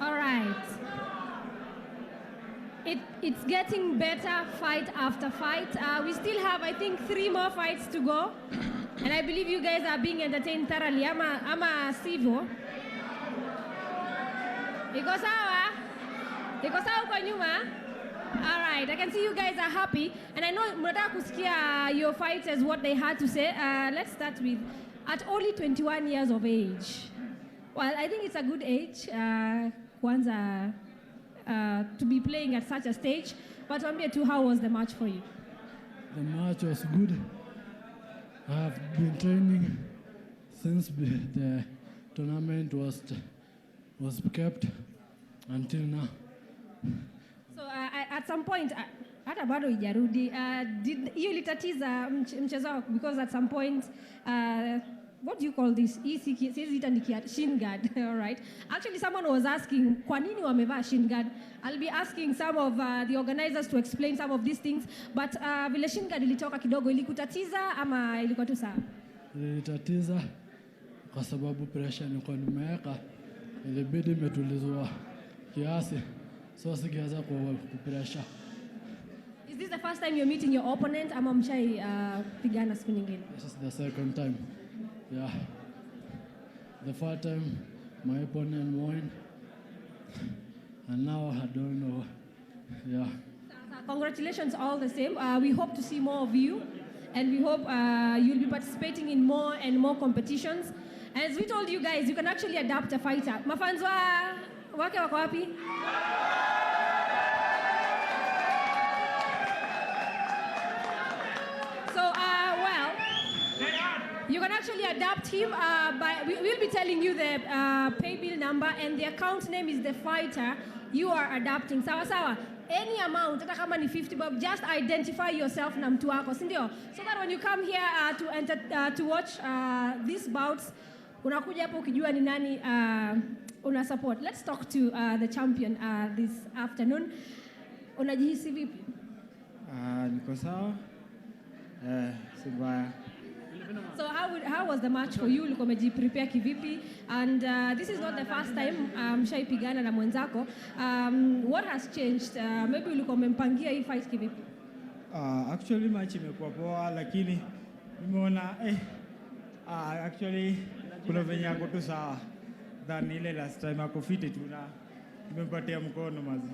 Speaker 1: All right. It's getting better fight after fight. We still have, I think, 3 more fights to go. And I believe you guys are being entertained thoroughly. Ama sivyo. Iko sawa kwa nyuma. All right, I can see you guys are happy. And I know mnataka kusikia your fighters what they had to say. Let's start with, at only 21 years of age. Well, I think it's a good age. Kwanza, to be playing at such a stage. But Wambia too, how was the match for you?
Speaker 20: The match was good.
Speaker 19: I've been training since the tournament was kept until now.
Speaker 1: So at some point hata bado ijarudi hiyo litatiza mchezo wako because at some point what do you call this? Shin guard, all right. Actually, someone was asking, kwa nini wamevaa shin guard? I'll be asking some of the organizers to explain some of these things. But vile shin guard ilitoka kidogo, ilikutatiza ama ilikuwa tu sawa?
Speaker 19: Ilitatiza kwa sababu pressure nilikuwa nimeweka, ilibidi imetulizwa kiasi, so sikiweza kupressure.
Speaker 1: Is this the first time you're meeting your opponent ama mshai pigana siku nyingine?
Speaker 19: This is the second time. Yeah. The first time my opponent won, and now I don't know. Yeah.
Speaker 1: Congratulations all the same. We hope to see more of you, and we hope you'll be participating in more and more competitions. As we told you guys, you can actually adapt a fighter. Mafans wake wako wapi? You can actually adapt him we'll be telling you the pay bill number and the account name is the fighter you are adapting. Sawa sawa. Any amount, hata kama ni 50 bob, just identify yourself na mtu wako, si ndio? So that when you come here to watch these bouts, unakuja hapo ukijua ni nani una support. Let's talk to the champion this afternoon. Unajihisi vipi?
Speaker 13: Niko sawa. Si mbaya.
Speaker 1: So how was the match for you? Ulikuwa umejiprepare kivipi? And this is not the first time mshaipigana na mwenzako. What has changed? Maybe ulikuwa umempangia hii fight kivipi?
Speaker 20: Actually match imekuwa poa, lakini nimeona actually kuna venye yako tu sawa than ile last time ako fit tu na nimempatia mkono mazi.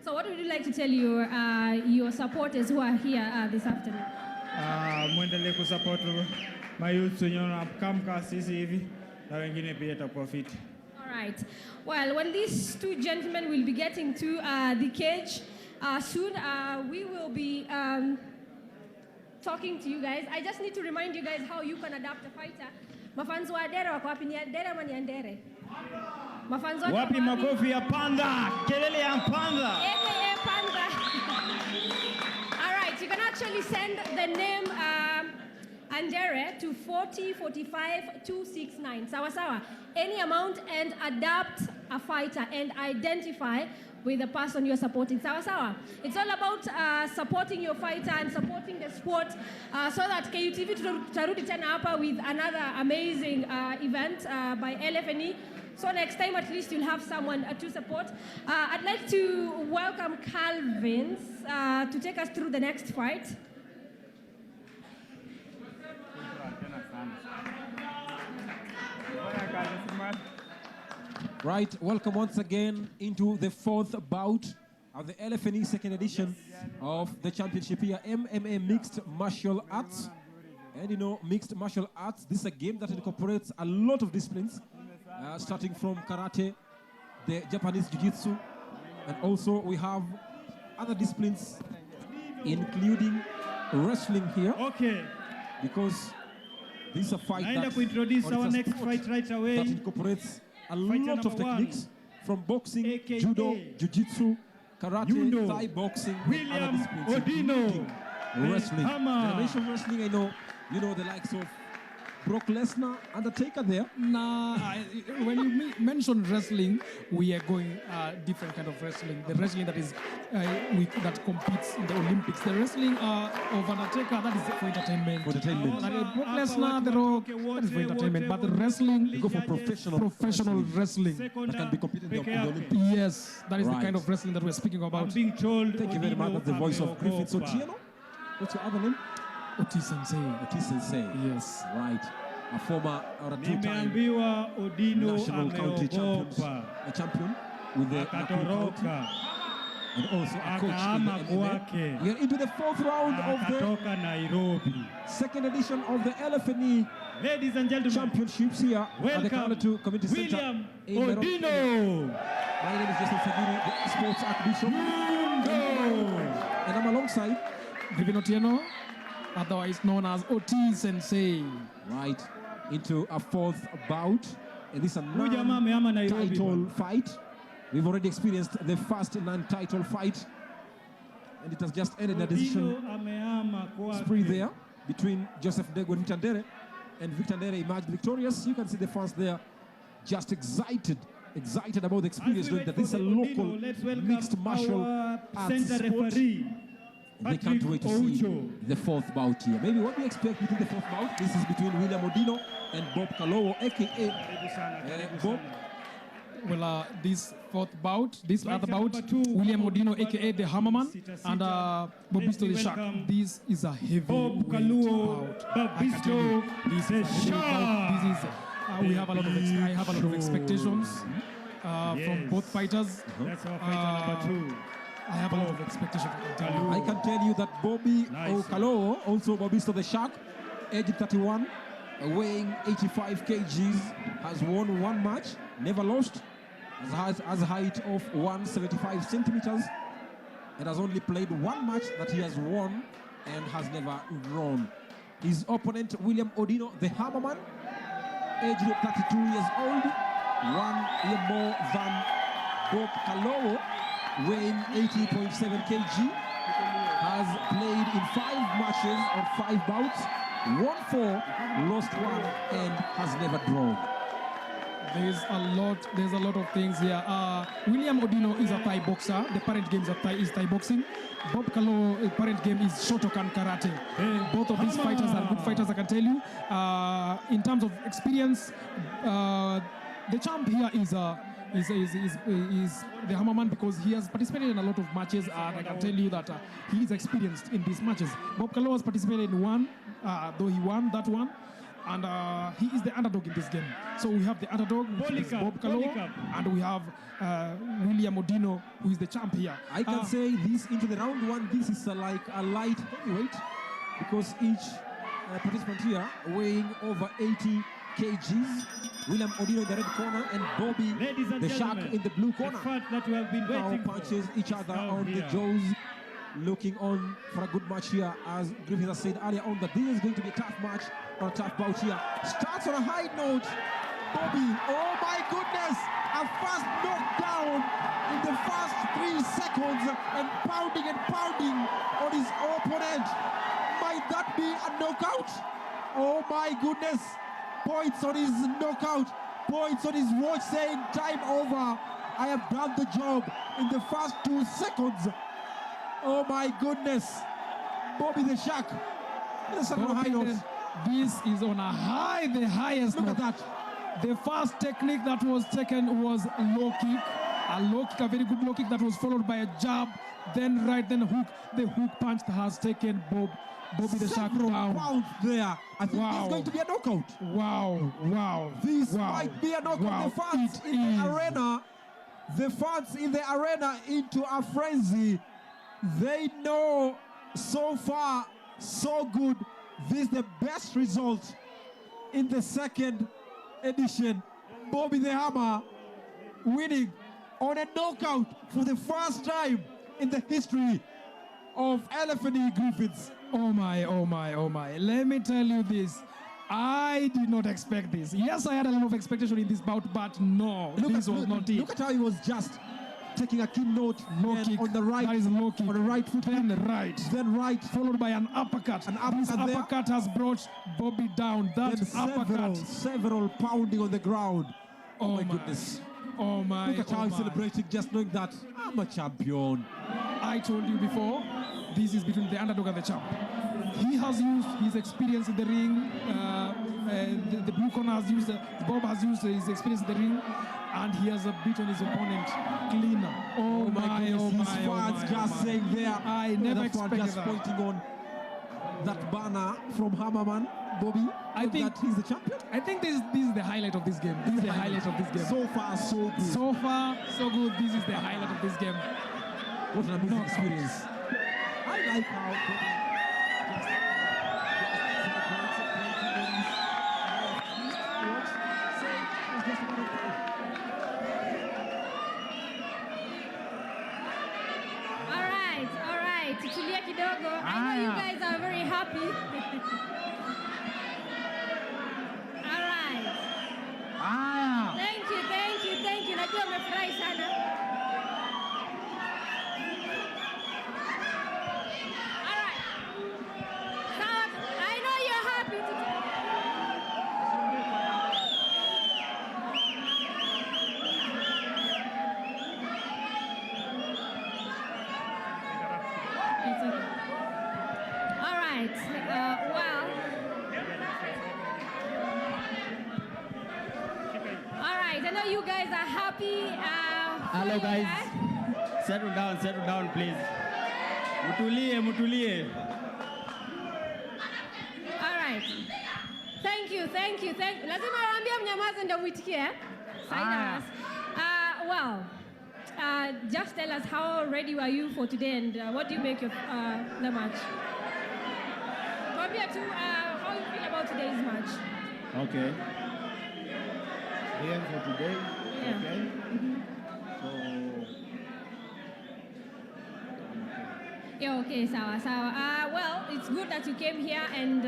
Speaker 1: So what would you like to tell your supporters who are here this afternoon?
Speaker 20: Muendelee kusupport my youth wenye wanakamka sisi hivi na wengine pia itakuwa fit.
Speaker 1: All right. Well, when these two gentlemen will be getting to the cage soon, we will be talking to you guys. I just need to remind you guys how you can adapt a fighter. Mafanzo wa Adere wako wapi? Ni Adere ama ni Andere? Mafanzo wako
Speaker 20: wapi? Makofi ya Panda, kelele ya Panda.
Speaker 1: AKA Panda. All right, you can actually send the name Andere to 4045269. Sawa sawa. Any amount and adapt a fighter and identify with the person you're supporting. Sawa sawa. It's all about supporting your fighter and supporting the sport so that KUTV tutarudi tena hapa with another amazing event by Lfne. So next time at least you'll have someone to support. I'd like to welcome Calvins to take us through the next fight.
Speaker 18: Right, welcome once again into the fourth bout of the Lfne second edition of the championship here, MMA Mixed Martial Arts. And you know, mixed martial arts, this is a game that incorporates a lot of disciplines, starting from karate, the Japanese jiu-jitsu, and also we have other disciplines, including wrestling here.
Speaker 20: Okay.
Speaker 18: Because this is a fight that,
Speaker 20: to introduce our next fight right away.
Speaker 18: That incorporates a lot of techniques from boxing, judo, jiu-jitsu, karate, Thai boxing, and other disciplines, including wrestling. Generation wrestling, I know, you know the likes of Brock Lesnar, Undertaker there.
Speaker 5: Nah, when you mention wrestling, we are going different kind of wrestling. The wrestling that is that competes in the Olympics. The wrestling of Undertaker, that is for entertainment.
Speaker 18: For entertainment.
Speaker 5: Brock Lesnar, The Rock, that is for entertainment. But the wrestling,
Speaker 18: you go for professional
Speaker 5: wrestling.
Speaker 18: That can be competed in the Olympics.
Speaker 5: Yes, that is the kind of wrestling that we're speaking about.
Speaker 20: I'm being told.
Speaker 18: Thank you very much. That's the voice of Griffin Sotieno. What's your other name?
Speaker 5: Otis Sensei.
Speaker 18: Otis Sensei.
Speaker 5: Yes.
Speaker 18: Right. A former or a two-time
Speaker 20: Odino
Speaker 18: national county champion with the Nakuru County, and also a coach in the MMA. We are into the fourth round of the second edition of the Lfne
Speaker 20: Ladies and gentlemen,
Speaker 18: championships here at the
Speaker 20: welcome
Speaker 18: Community Center in
Speaker 20: Odino.
Speaker 18: My name is Justin Sagiri, the sports archbishop, and I'm alongside
Speaker 5: Griffin Otieno, otherwise known as OT Sensei.
Speaker 18: Right, into a fourth bout. And this is a
Speaker 20: jamaa amehama Nairobi
Speaker 18: non-title fight. We've already experienced the first non-title fight. And it has just ended in a decision spree there between Joseph Ndegwa and Victor Ndere. And Victor Ndere emerged victorious. You can see the fans there just excited about the experience, knowing that this is a local mixed martial arts sport. They can't wait to see the fourth bout here. Maybe what do you expect between the fourth bout? This is between William Odino and Bob Kalowo, aka Bob.
Speaker 5: Well, this fourth bout, this other bout, William Odino, aka the Hammerman, and Bobisto the Shark. This is a heavy bout. Bobisto the Shark. This is we have a lot of I have a lot of expectations from both fighters.
Speaker 20: That's our fighter number 2.
Speaker 5: I have a lot of expectations.
Speaker 18: I can tell you that Bobby Okalowo, also Bobisto the Shark, age 31, weighing 85 kgs, has won one match, never lost, has a height of 175 centimeters, and has only played one match that he has won and has never drawn. His opponent, William Odino, the Hammerman, aged 32 years old, 1 year more than Bob Kalowo, weighing 80.7 kg, has played in 5 matches or 5 bouts, won 4, lost 1, and has never drawn.
Speaker 5: There's a lot of things here. William Odino is a Thai boxer. The parent game is Thai boxing. Bob Kalowo, the parent game is Shotokan karate. Both of these fighters are good fighters, I can tell you. In terms of experience, the champ here is the Hammerman, because he has participated in a lot of matches, and I can tell you that he is experienced in these matches. Bob Kalowo has participated in one, though he won that one, and he is the underdog in this game. So we have the underdog, which is Bob Kalowo, and we have William Odino, who is the champ here.
Speaker 18: I can say this into the round 1, this is like a light heavyweight, because each participant here weighing over 80 kgs. William Odino in the red corner and Bobby the Shark in the blue corner.
Speaker 20: That we have been waiting
Speaker 18: punches each other on the jaws, looking on for a good match here, as Griffith has said earlier on that this is going to be a tough match or a tough bout here. Starts on a high note. Bobby, oh my goodness, a fast knockdown in the first 3 seconds and pounding on his opponent. Might that be a knockout? Oh my goodness. Points on his knockout, points on his watch saying time over. I have done the job in the first 2 seconds. Oh my goodness. Bobby the Shark. This is on a high note.
Speaker 5: This is on a high, the highest.
Speaker 18: Look at that.
Speaker 5: The first technique that was taken was a low kick. A very good low kick that was followed by a jab, then right, then hook. The hook punch has taken Bobby the Shark down.
Speaker 18: Pounds there. I think this is going to be a knockout.
Speaker 5: Wow.
Speaker 18: This might be a knockout.
Speaker 5: Wow.
Speaker 18: The fans in the arena into a frenzy. They know so far, so good. This is the best result in the second edition. Bobby the Hammer winning on a knockout for the first time in the history of Lfne Griffiths.
Speaker 5: Oh my. Let me tell you this. I did not expect this. Yes, I had a lot of expectation in this bout, but no, this was not it.
Speaker 18: Look at how he was just taking a keen note
Speaker 5: kick
Speaker 18: on the right.
Speaker 5: That is low kick.
Speaker 18: On the right foot.
Speaker 5: Then right.
Speaker 18: Followed
Speaker 5: by an uppercut. This
Speaker 18: there.
Speaker 5: uppercut has brought Bobby down. That uppercut.
Speaker 18: Several pounding on the ground. Oh my goodness.
Speaker 5: Oh my.
Speaker 18: Look at how he's celebrating, just knowing that I'm a champion.
Speaker 5: I told you before, this is between the underdog and the champ. He has used his experience in the ring. The blue corner has used, Bob has used his experience in the ring, and he has beaten his opponent clean. Oh my goodness,
Speaker 18: his fans just saying there.
Speaker 5: I never expected
Speaker 18: just
Speaker 5: that.
Speaker 18: Pointing on that banner from Hammerman, Bobby.
Speaker 5: I think
Speaker 18: that he's the champion.
Speaker 5: I think this is the highlight of this game. This is the highlight of this game.
Speaker 18: So far, so good.
Speaker 5: So far, so good. This is the highlight of this game.
Speaker 18: What an amazing experience. I like how
Speaker 1: All right. Tutulia kidogo. I know you guys are very happy. you guys are happy.
Speaker 17: Hello
Speaker 1: for you
Speaker 17: guys. Settle down please. Mutulie.
Speaker 1: All right. Thank you. Lazima waambie mnyamaze ndio muitikie. Sign us. Just tell us how ready were you for today and what do you make of the match? Mwambie tu how you feel about today's match.
Speaker 7: Okay. Game for today.
Speaker 1: Yeah.
Speaker 7: Okay. So
Speaker 1: Yeah, okay, sawa. Well, it's good that you came here and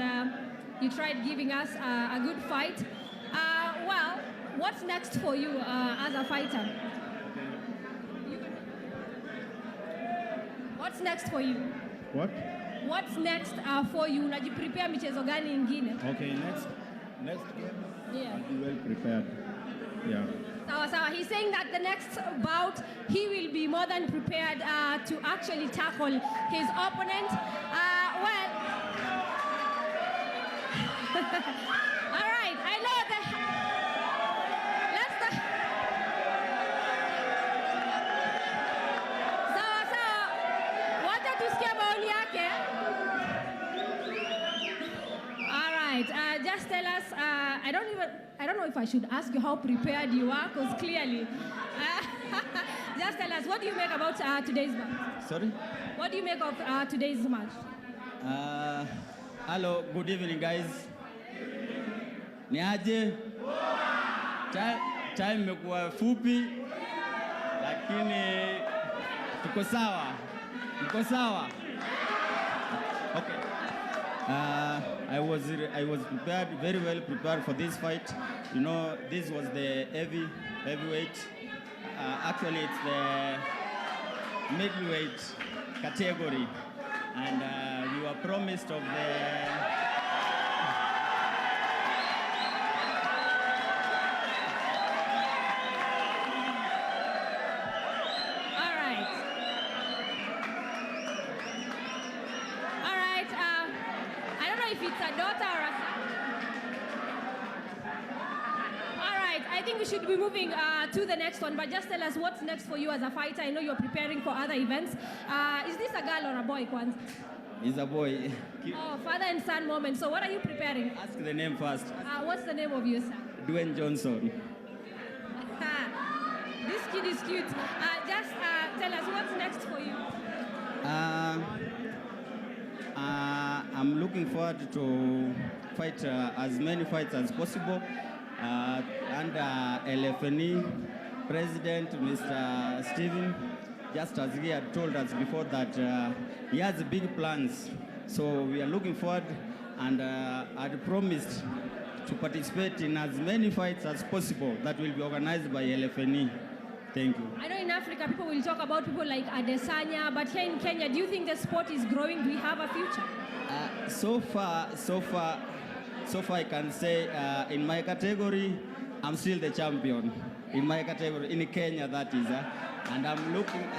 Speaker 1: you tried giving us a good fight. Well, what's next for you as a fighter? What's next for you?
Speaker 7: what?
Speaker 1: What's next for you? Unajiprepare michezo gani ingine?
Speaker 7: Okay, next game.
Speaker 1: Yeah.
Speaker 7: I'll be well prepared. Yeah.
Speaker 1: Sawa. He's saying that the next bout, he will be more than prepared to actually tackle his opponent. Well, all right, I know that. Sawa. Wacha tusikie maoni yake. All right, just tell us, I don't know if I should ask you how prepared you are, because clearly, just tell us, what do you make about today's match?
Speaker 17: Sorry?
Speaker 1: What do you make of today's match?
Speaker 17: Hello, good evening guys. Ni aje? Time imekuwa fupi lakini tuko sawa. Okay. I was prepared, very well prepared for this fight. You know, this was the heavyweight. Actually, it's the middleweight category, and we were promised of the.
Speaker 1: If it's a daughter or a son. All right, I think we should be moving to the next one, but just tell us what's next for you as a fighter. I know you're preparing for other events. Is this a girl or a boy, Kwanzaa?
Speaker 17: He's a boy.
Speaker 1: Oh, father and son moment. So what are you preparing?
Speaker 17: Ask the name first.
Speaker 1: What's the name of your son?
Speaker 17: Dwayne Johnson.
Speaker 1: This kid is cute. Just tell us what's next for you.
Speaker 17: I'm looking forward to fight as many fights as possible under Lfne President Mr. Steven, just as he had told us before that he has big plans. So we are looking forward, and had promised to participate in as many fights as possible that will be organized by Lfne. Thank you.
Speaker 1: I know in Africa people will talk about people like Adesanya, but here in Kenya, do you think the sport is growing? Do we have a future?
Speaker 17: So far, I can say in my category, I'm still the champion. In my category, in Kenya, that is. And I'm looking.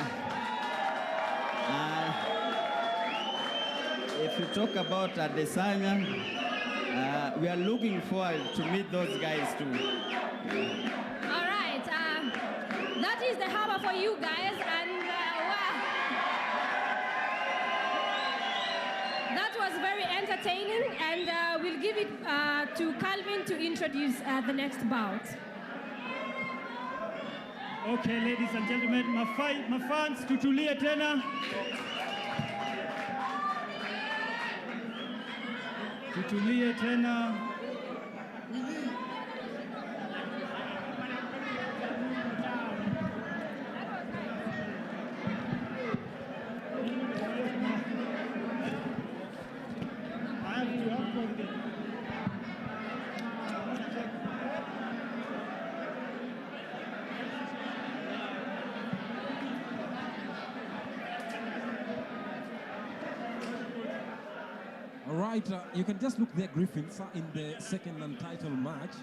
Speaker 17: If you talk about Adesanya, we are looking forward to meet those guys too.
Speaker 1: All right. That is the harbor for you guys, and that was very entertaining, and we'll give it to Calvin to introduce the next bout.
Speaker 6: Okay, ladies and gentlemen, mafans, tutulie tena. Tutulie tena.
Speaker 18: All right, you can just look there, Griffins, in the second and title match.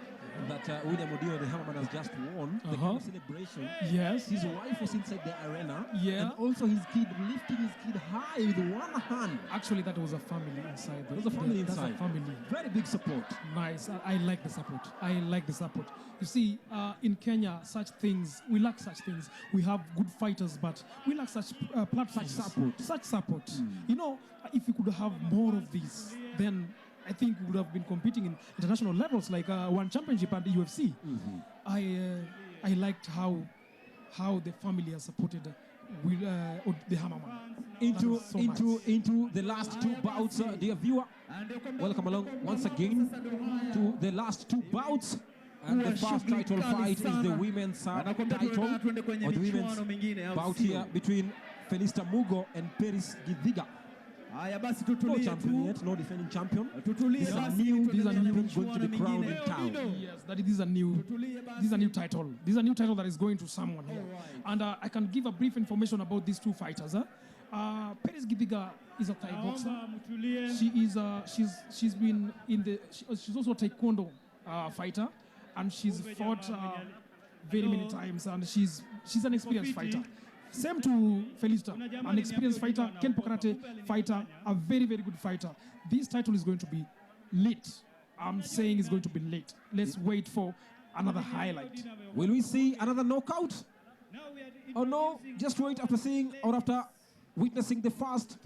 Speaker 18: that William Odio, the Hammerman, has just won. The kind of celebration.
Speaker 5: Yes.
Speaker 18: His wife was inside the arena.
Speaker 5: Yeah.
Speaker 18: And also his kid lifting his kid high with one hand.
Speaker 5: Actually, that was a family inside.
Speaker 18: There was a family inside.
Speaker 5: That's a family.
Speaker 18: Very big support.
Speaker 5: Nice. I like the support. I like the support. You see, in Kenya, we lack such things. We have good fighters, but we lack such platforms. Such support. You know, if we could have more of this, then I think we would have been competing in international levels like one championship at the UFC. I liked how the family has supported the Hammerman.
Speaker 18: Into the last two bouts, dear viewer. Welcome along once again to the last two bouts. And the first title fight is the women's title, or the women's bout here between Felista Mugo and Peris Githiga. No champion yet, no defending champion. These are new champions going to the crown in town.
Speaker 5: Yes, this is a new title. This is a new title that is going to someone here. And I can give a brief information about these two fighters. Peris Githiga is a Thai boxer. She's been in the. She's also a Taekwondo fighter, and she's fought very many times, and she's an experienced fighter. Same to Felista, an experienced fighter, Kenpo Karate fighter, a very, very good fighter. This title is going to be lit. I'm saying it's going to be lit. Let's wait for another highlight.
Speaker 18: Will we see another knockout? Oh no, just wait after seeing or after witnessing the first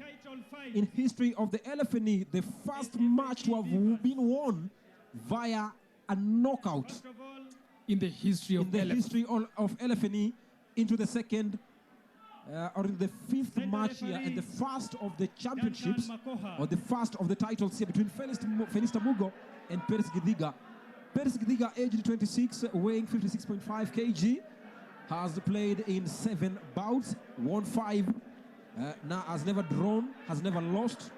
Speaker 18: in history of the Lfne, the first match to have been won via a knockout.
Speaker 5: In the history of
Speaker 18: Lfne, into the second or in the fifth match here and the first of the championships or the first of the titles here between Felista Mugo and Peris Githiga. Peris Githiga, aged 26, weighing 56.5 kg, has played in 7 bouts, won 5, now has never drawn, has never lost,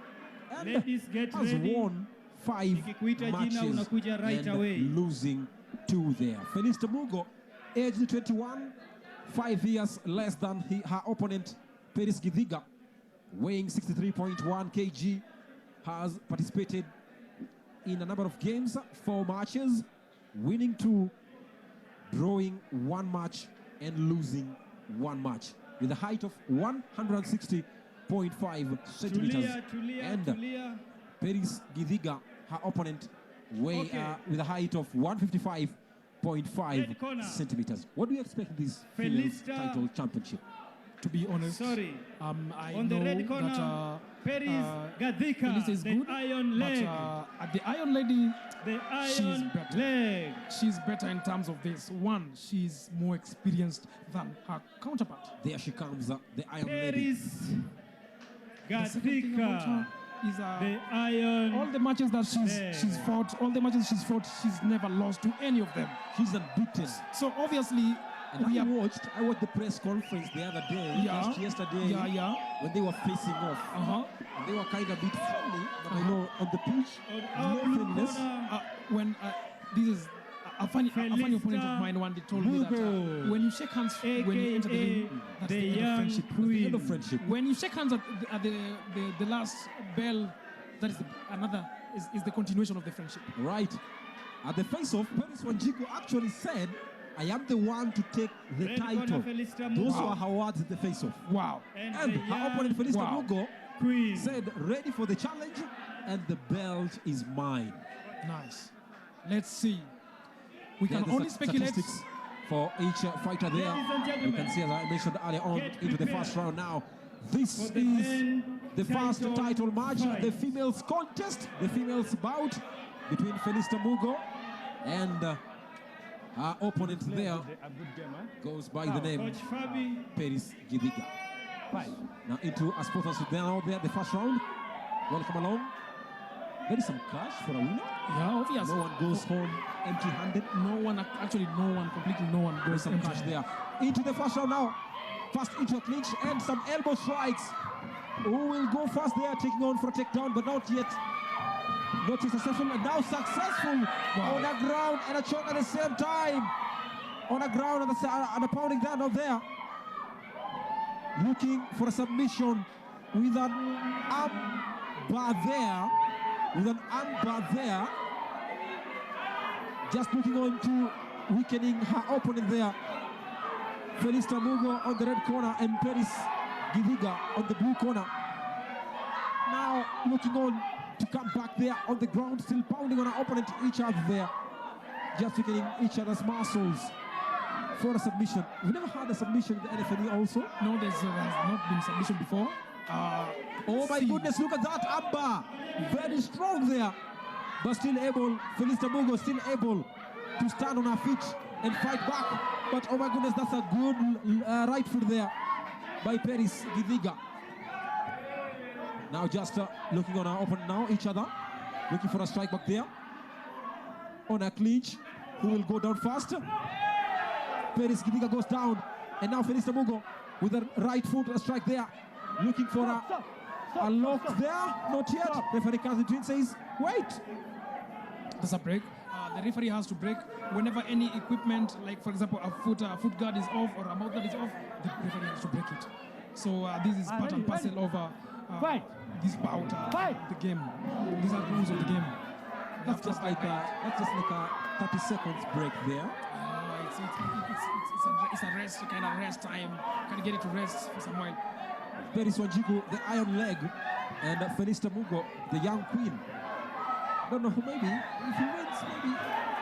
Speaker 18: and has won 5 matches and losing 2 there. Felista Mugo, aged 21, 5 years less than her opponent, Peris Githiga, weighing 63.1 kg, has participated in a number of games, 4 matches, winning 2, drawing 1 match, and losing 1 match, with a height of 160.5 centimeters. And Peris Githiga, her opponent, with a height of 155.5 centimeters. What do you expect this females title championship?
Speaker 5: To be honest, I
Speaker 6: on the
Speaker 5: know
Speaker 6: red corner,
Speaker 5: that
Speaker 6: Peris Githiga,
Speaker 5: Felista is good,
Speaker 6: Iron Leg.
Speaker 5: but at the Iron Lady,
Speaker 6: the
Speaker 5: she's
Speaker 6: Iron
Speaker 5: better.
Speaker 6: Leg.
Speaker 5: She's better in terms of this. One, she's more experienced than her counterpart.
Speaker 18: There she comes, the Iron Lady.
Speaker 6: Peris Githiga. The Iron
Speaker 5: all the matches that she's fought, she's never lost to any of them.
Speaker 18: She's unbeaten.
Speaker 5: So obviously,
Speaker 18: and I watched the press conference the other day, just yesterday, when they were facing off. And they were kind of a bit friendly, but I know on the pitch, no friendliness.
Speaker 5: This is a funny opponent of mine one day told me that when you shake hands when you enter the ring, that's the end of friendship.
Speaker 18: That's the end of friendship.
Speaker 5: When you shake hands at the last bell, that is is the continuation of the friendship.
Speaker 18: Right. At the face-off, Peris Wanjiku actually said, "I am the one to take the title." Those were her words at the face-off.
Speaker 5: Wow.
Speaker 18: And her opponent, Felista Mugo, said, "Ready for the challenge, and the belt is mine."
Speaker 5: Nice. Let's see. We
Speaker 18: There
Speaker 5: can
Speaker 18: are the
Speaker 5: only speculate
Speaker 18: statistics for each fighter there. You can see, as I mentioned earlier on, into the first round now. This is the first title match, the females contest, the females bout between Felista Mugo and her opponent there goes by the name Peris Githiga. Now into a spot now there, the first round. Welcome along. There is some cash for a winner.
Speaker 5: Yeah, obviously.
Speaker 18: No one goes home empty-handed.
Speaker 5: No one goes
Speaker 18: some cash there. Into the first round now. First into a clinch and some elbow strikes. Who will go first there, taking on for a takedown, but not yet. Not yet successful, and now successful on the ground and a choke at the same time. On the ground and a pounding down out there. Looking for a submission with an arm bar there. just looking on to weakening her opponent there. Felista Mugo on the red corner and Paris Giviga on the blue corner. Now looking on to come back there on the ground, still pounding on her opponent, each other there, just weakening each other's muscles for a submission. We've never had a submission in the Lfne also.
Speaker 5: No, there's not been submission before.
Speaker 18: Oh my goodness, look at that, Abba! Very strong there, but still able, Felista Mugo still able to stand on her feet and fight back. But oh my goodness, that's a good right foot there by Paris Giviga. Now just looking on our opponent now, each other, looking for a strike back there. On a clinch, who will go down first? Paris Giviga goes down, and now Felista Mugo with a right foot, a strike there, looking for a lock there, not yet. Referee comes between, says, wait.
Speaker 5: There's a break. The referee has to break whenever any equipment, like for example a foot guard is off or a mouth guard is off, the referee has to break it. So this is part and parcel of this bout, the game. These are rules of the game.
Speaker 18: That's just like a 30 seconds break there.
Speaker 5: It's a rest, kind of rest time. Can get it to rest for some while.
Speaker 18: Paris Wanjiku, the iron leg, and Felista Mugo, the young queen. Don't know who, maybe if he wins, maybe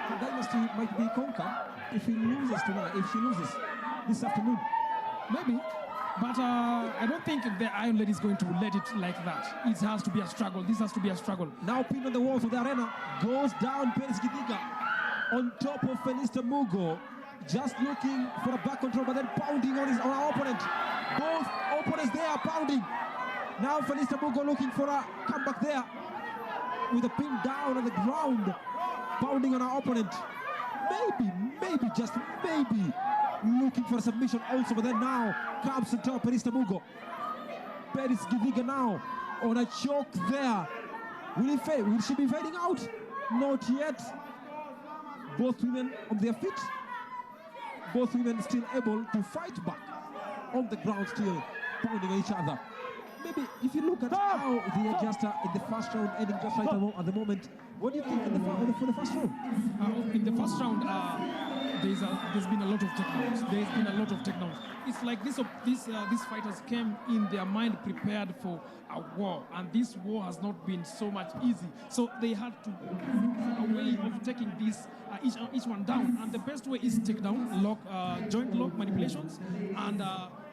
Speaker 18: the dynasty might be conquered. If he loses tonight, if she loses this afternoon,
Speaker 5: maybe. But I don't think the Iron Lady is going to let it like that. It has to be a struggle. This has to be a struggle.
Speaker 18: Now pinned on the walls of the arena, goes down Paris Giviga on top of Felista Mugo, just looking for a back control, but then pounding on our opponent. Both opponents there pounding. Now Felista Mugo looking for a comeback there with a pin down on the ground, pounding on our opponent. Maybe, just maybe, looking for a submission also, but then now comes on top Felista Mugo. Paris Giviga now on a choke there. Will he fade? Will she be fading out? Not yet. Both women on their feet. Both women still able to fight back on the ground, still pounding on each other. Maybe if you look at how they are just in the first round ending just right at the moment, what do you think for the first round?
Speaker 5: In the first round, there's been a lot of takedowns. There's been a lot of takedowns. It's like these fighters came in their mind prepared for a war, and this war has not been so much easy. So they had to look for a way of taking this each one down, and the best way is takedown, lock, joint lock manipulations, and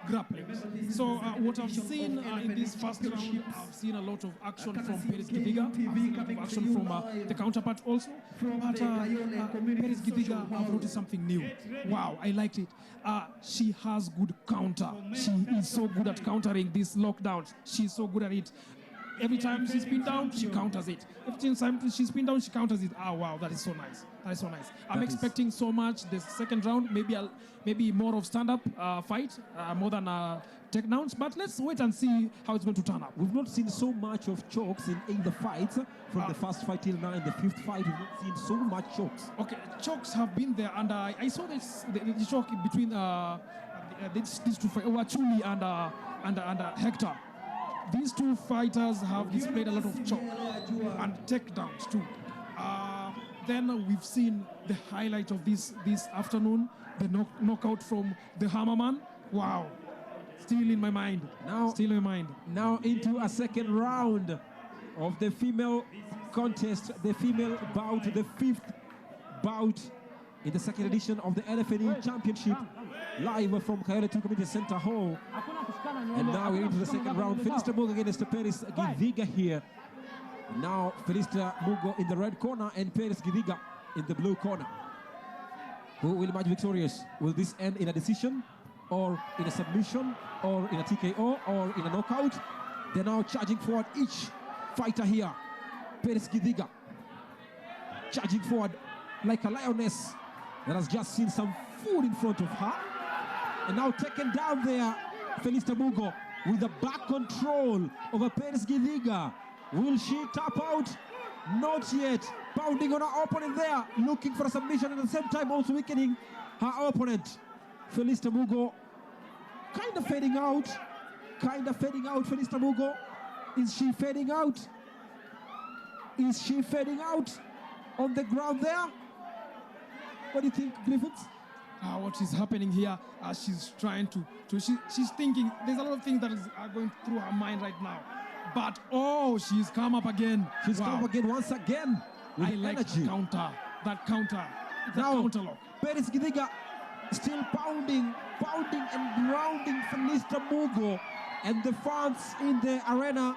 Speaker 5: grappling. So what I've seen in this first round, I've seen a lot of action from Paris Giviga, I've seen a lot of action from the counterpart also, but Paris Giviga, I've noticed something new. Wow, I liked it. She has good counter. She is so good at countering these lockdowns. She's so good at it. Every time she's pinned down, she counters it. Every time she's pinned down, she counters it. Ah, wow, that is so nice. That is so nice. I'm expecting so much this second round, maybe more of stand-up fight, more than takedowns. But let's wait and see how it's going to turn out.
Speaker 18: We've not seen so much of chokes in the fights. From the first fight till now, in the fifth fight, we've not seen so much chokes.
Speaker 5: Okay, chokes have been there, and I saw the choke between these two fighters, Wachuli and Hector. These two fighters have displayed a lot of choke and takedowns too. Then we've seen the highlight of this afternoon, the knockout from the Hammerman. Wow, still in my mind.
Speaker 18: Now into a second round of the female contest, the female bout, the fifth bout in the second edition of the Lfne Championship, live from KUTV Community Center Hall. And now we're into the second round. Felista Mugo against Paris Giviga here. Now Felista Mugo in the red corner and Paris Giviga in the blue corner. Who will emerge victorious? Will this end in a decision, or in a submission, or in a TKO, or in a knockout? They're now charging forward, each fighter here. Paris Giviga charging forward like a lioness that has just seen some food in front of her. And now taken down there, Felista Mugo with the back control over Paris Giviga. Will she tap out? Not yet. Pounding on her opponent there, looking for a submission, and at the same time also weakening her opponent. Felista Mugo kind of fading out. Felista Mugo. Is she fading out? Is she fading out on the ground there? What do you think, Griffiths?
Speaker 5: What is happening here? She's trying to she's thinking. There's a lot of things that are going through her mind right now. But she's come up again.
Speaker 18: She's come up again once again.
Speaker 5: I like energy. That counter.
Speaker 18: Now,
Speaker 5: counter lock.
Speaker 18: Paris Githiga still pounding and grounding Felicia Mugo, and the fans in the arena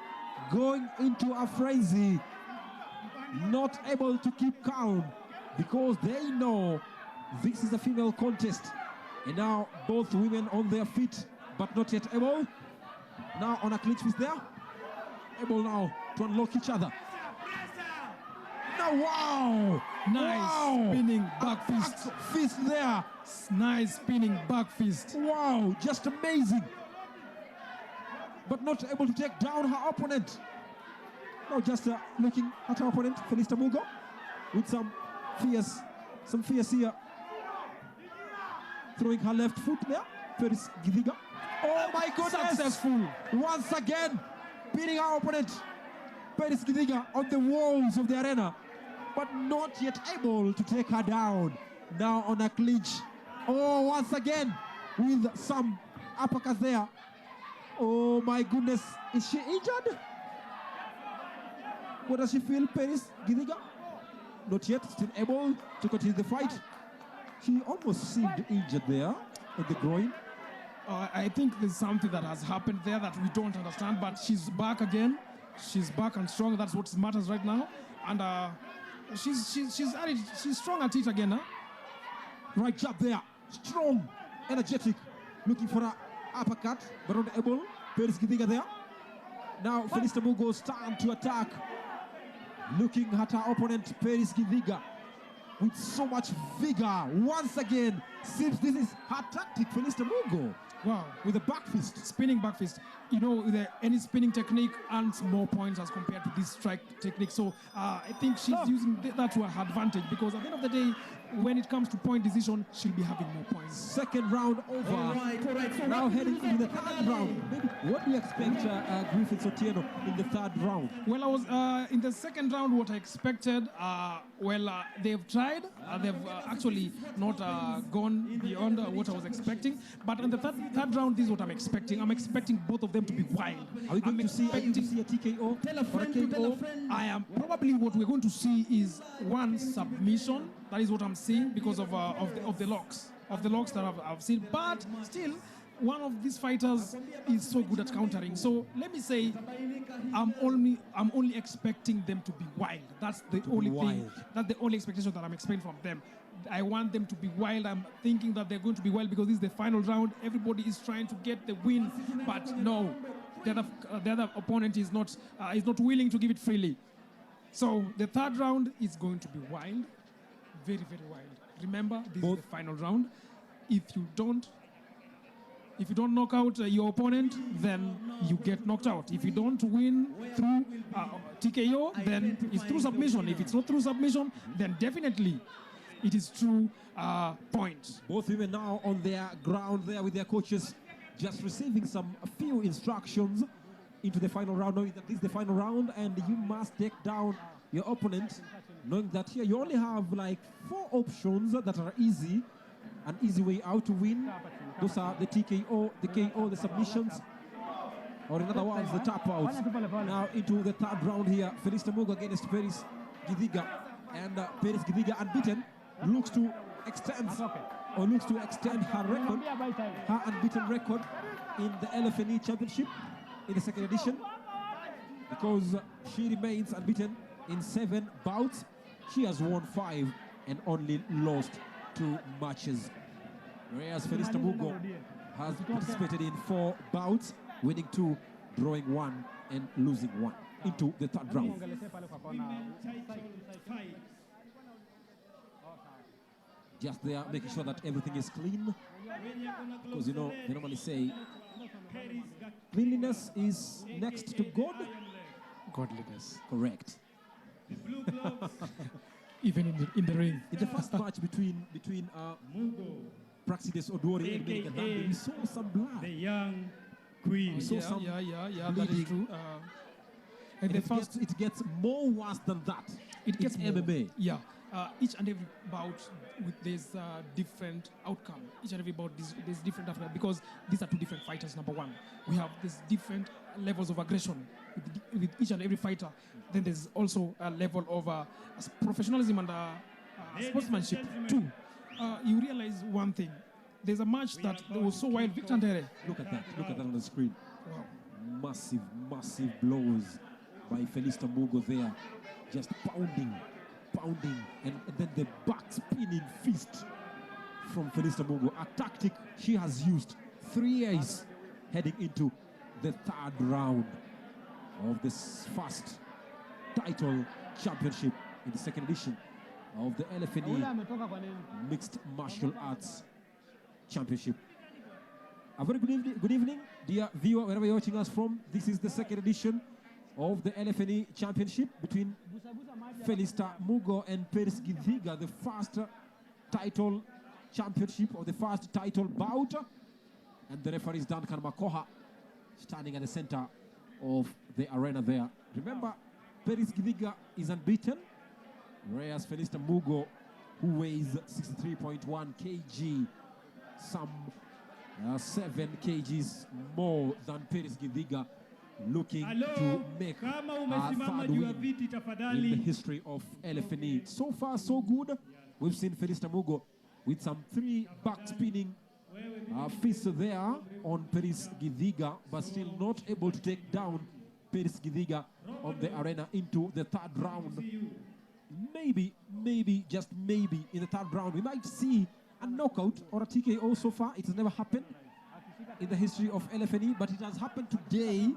Speaker 18: going into a frenzy, not able to keep calm because they know this is a female contest. And now both women on their feet, but not yet able. Now on a clinch fist there. Able now to unlock each other. Now, wow!
Speaker 5: Nice spinning back fist.
Speaker 18: Fist there.
Speaker 5: Nice spinning back fist.
Speaker 18: Wow, just amazing. But not able to take down her opponent. Now just looking at her opponent, Felicia Mugo, with some fierce here. Throwing her left foot there, Paris Githiga. Oh my goodness!
Speaker 5: Successful.
Speaker 18: Once again, beating our opponent, Paris Githiga, on the walls of the arena, but not yet able to take her down. Now on a clinch. Once again, with some uppercuts there. Oh my goodness, is she injured? What does she feel, Paris Githiga? Not yet, still able to continue the fight. She almost seemed injured there in the groin.
Speaker 5: I think there's something that has happened there that we don't understand, but she's back again. She's back and strong. That's what matters right now. And she's at it. She's strong at it again. Huh?
Speaker 18: Right jab there. Strong, energetic. Looking for an uppercut, but not able. Paris Githiga there. Now Felicia Mugo stand to attack. Looking at her opponent, Paris Githiga, with so much vigor. Once again, seems this is her tactic, Felicia Mugo.
Speaker 5: Wow.
Speaker 18: With a back fist.
Speaker 5: Spinning back fist. You know, any spinning technique earns more points as compared to this strike technique. So I think she's using that to her advantage, because at the end of the day, when it comes to point decision, she'll be having more points.
Speaker 18: Second round over.
Speaker 8: All right.
Speaker 18: Now heading into the third round. Maybe what do you expect, Griffiths Otieno, in the third round?
Speaker 5: Well, I was in the second round. What I expected, they've tried. They've actually not gone beyond what I was expecting. But in the third round, this is what I'm expecting. I'm expecting both of them to be wild.
Speaker 18: Are we going to see a TKO or a KO?
Speaker 5: I am probably what we're going to see is one submission. That is what I'm seeing because of the locks that I've seen. But still, one of these fighters is so good at countering. So let me say, I'm only expecting them to be wild. That's the only thing. That's the only expectation that I'm expecting from them. I want them to be wild. I'm thinking that they're going to be wild because this is the final round. Everybody is trying to get the win, but no, the other opponent is not willing to give it freely. So the third round is going to be wild. Very, very wild. Remember, this is the final round. If you don't knock out your opponent, then you get knocked out. If you don't win through TKO, then it's through submission. If it's not through submission, then definitely it is through points.
Speaker 18: Both women now on their ground there with their coaches, just receiving a few instructions into the final round, knowing that this is the final round and you must take down your opponent, knowing that here you only have like 4 options that are easy, an easy way out to win. Those are the TKO, the KO, the submissions, or in other words, the tap outs. Now into the third round here, Felicia Mugo against Paris Githiga, and Paris Githiga, unbeaten, looks to extend her unbeaten record in the Lfne Championship in the second edition, because she remains unbeaten in 7 bouts. She has won 5 and only lost 2 matches. Whereas Felicia Mugo has participated in 4 bouts, winning 2, drawing 1, and losing 1 into the third round. Just there, making sure that everything is clean. Because, you know, they normally say cleanliness is next to God.
Speaker 5: Godliness.
Speaker 18: Correct.
Speaker 5: Even in the ring.
Speaker 18: In the first match between Praxidis Odori and Menikadambi, we saw some blood.
Speaker 6: The young queen.
Speaker 18: We saw some
Speaker 5: that is true.
Speaker 18: And it gets more worse than that.
Speaker 5: It gets
Speaker 18: MMA.
Speaker 5: Yeah. each and every bout with this different outcome. Each and every bout, there's different outcome because these are two different fighters. Number one, we have these different levels of aggression with each and every fighter. Then there's also a level of professionalism and sportsmanship too. You realize one thing. There's a match that was so wild. Victor Ndere.
Speaker 18: Look at that. Look at that on the screen.
Speaker 5: Wow.
Speaker 18: Massive, massive blows by Felista Mugo there. Just pounding. And then the back spinning fist from Felista Mugo. A tactic she has used 3 years heading into the 3rd round of this first title championship in the 2nd edition of the Lfne Mixed Martial Arts Championship. A very good evening, dear viewer, wherever you're watching us from. This is the 2nd edition of the Lfne Championship between Felista Mugo and Peris Githiga, the first title championship or the first title bout. And the referee is Duncan Makoha, standing at the center of the arena there. Remember, Peris Githiga is unbeaten, whereas Felista Mugo, who weighs 63.1 kg, some 7 kgs more than Peris Githiga, looking to make a 3rd win in the history of Lfne. So far, so good. We've seen Felista Mugo with some 3 back-spinning fists there on Peris Githiga, but still not able to take down Peris Githiga on the arena into the 3rd round. Maybe, just maybe, in the 3rd round, we might see a knockout or a TKO. So far, it has never happened in the history of Lfne, but it has happened today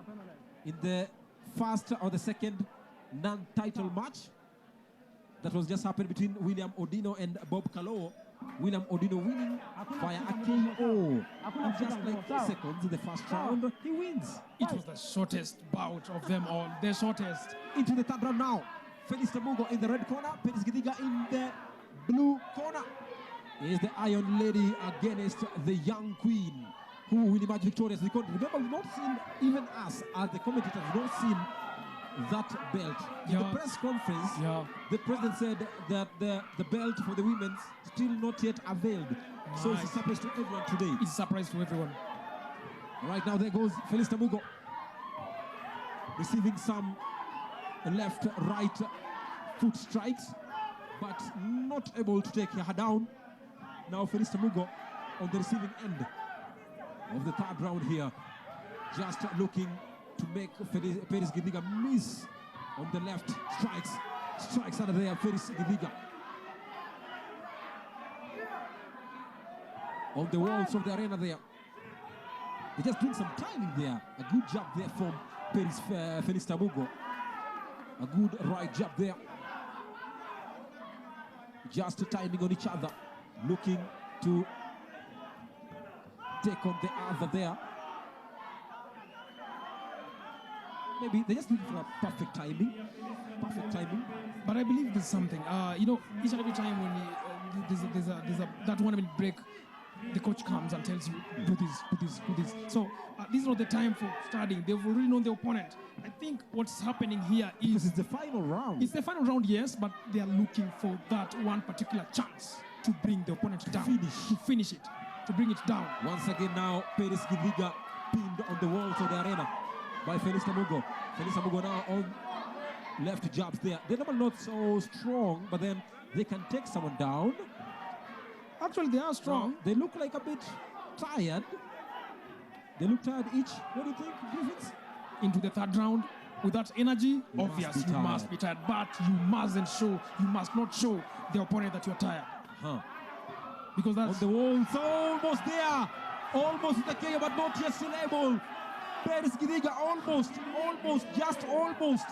Speaker 18: in the first or the 2nd non-title match that was just happened between William Odino and Bob Kalo. William Odino winning via a KO in just like 2 seconds in the first round. He wins.
Speaker 5: It was the shortest bout of them all. The shortest.
Speaker 18: Into the 3rd round now. Felista Mugo in the red corner. Peris Githiga in the blue corner. Is the Iron Lady against the Young Queen, who will emerge victorious. Because remember, we've not seen, even us as the commentators, we've not seen that belt. In the press conference, the president said that the belt for the women's still not yet availed. Nice. So it's a surprise to everyone today.
Speaker 5: It's a surprise to everyone.
Speaker 18: Right now, there goes Felista Mugo, receiving some left, right foot strikes, but not able to take her down. Now Felista Mugo on the receiving end of the 3rd round here, just looking to make Peris Githiga miss on the left strikes out of there. Peris Githiga on the walls of the arena there. They just doing some timing there. A good job there from Felista Mugo. A good right jab there. Just timing on each other, looking to take on the other there. Maybe they're just looking for a perfect timing.
Speaker 5: But I believe there's something. Each and every time when there's a that 1 minute break, the coach comes and tells you, do this. So this is not the time for studying. They've already known the opponent. I think what's happening here is
Speaker 18: it's the final round.
Speaker 5: It's the final round, yes, but they are looking for that one particular chance to bring the opponent down. To finish it. To bring it down.
Speaker 18: Once again now, Peris Githiga pinned on the walls of the arena by Felista Mugo. Felista Mugo now on left jabs there. They're not so strong, but then they can take someone down.
Speaker 5: Actually, they are strong.
Speaker 18: They look like a bit tired. They look tired each. What do you think, Griffiths?
Speaker 5: Into the 3rd round with that energy, obvious, you must be tired. But you must not show the opponent that you're tired. Because that's
Speaker 18: on the walls, almost there. Almost the KO, but not yet still able. Peris Githiga almost, just almost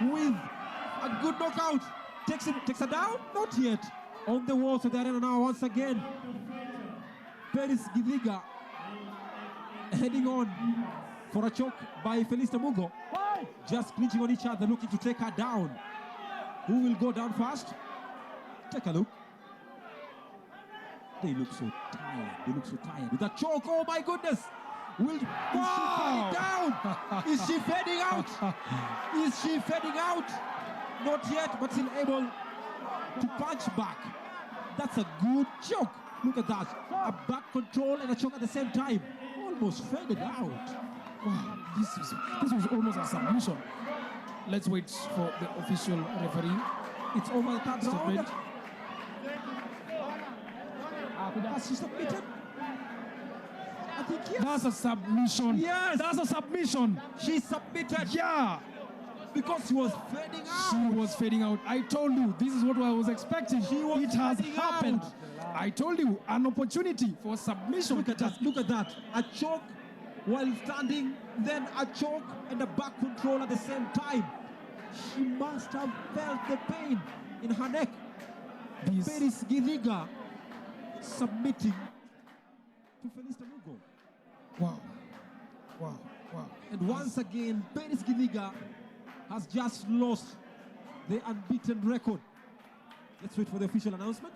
Speaker 18: with a good knockout. Takes her down? Not yet. On the walls of the arena now once again. Peris Githiga heading on for a choke by Felista Mugo. Just clinching on each other, looking to take her down. Who will go down first? Take a look. They look so tired. With a choke, oh my goodness! Is she fading down? Is she fading out? Not yet, but still able to punch back. That's a good choke. Look at that. A back control and a choke at the same time. Almost faded out.
Speaker 5: Wow, this was almost a submission. Let's wait for the official referee.
Speaker 18: It's over the third round. Has she submitted? I think yes.
Speaker 5: That's a submission.
Speaker 18: Yes.
Speaker 5: That's a submission.
Speaker 18: She submitted.
Speaker 5: Yeah.
Speaker 18: Because she was fading out.
Speaker 5: She was fading out. I told you, this is what I was expecting. It has happened. I told you, an opportunity for submission.
Speaker 18: Look at that. Look at that. A choke while standing, then a choke and a back control at the same time. She must have felt the pain in her neck. Peris Githiga submitting to Felista Mugo.
Speaker 5: Wow. Wow. Wow.
Speaker 18: And once again, Peris Githiga has just lost the unbeaten record. Let's wait for the official announcement.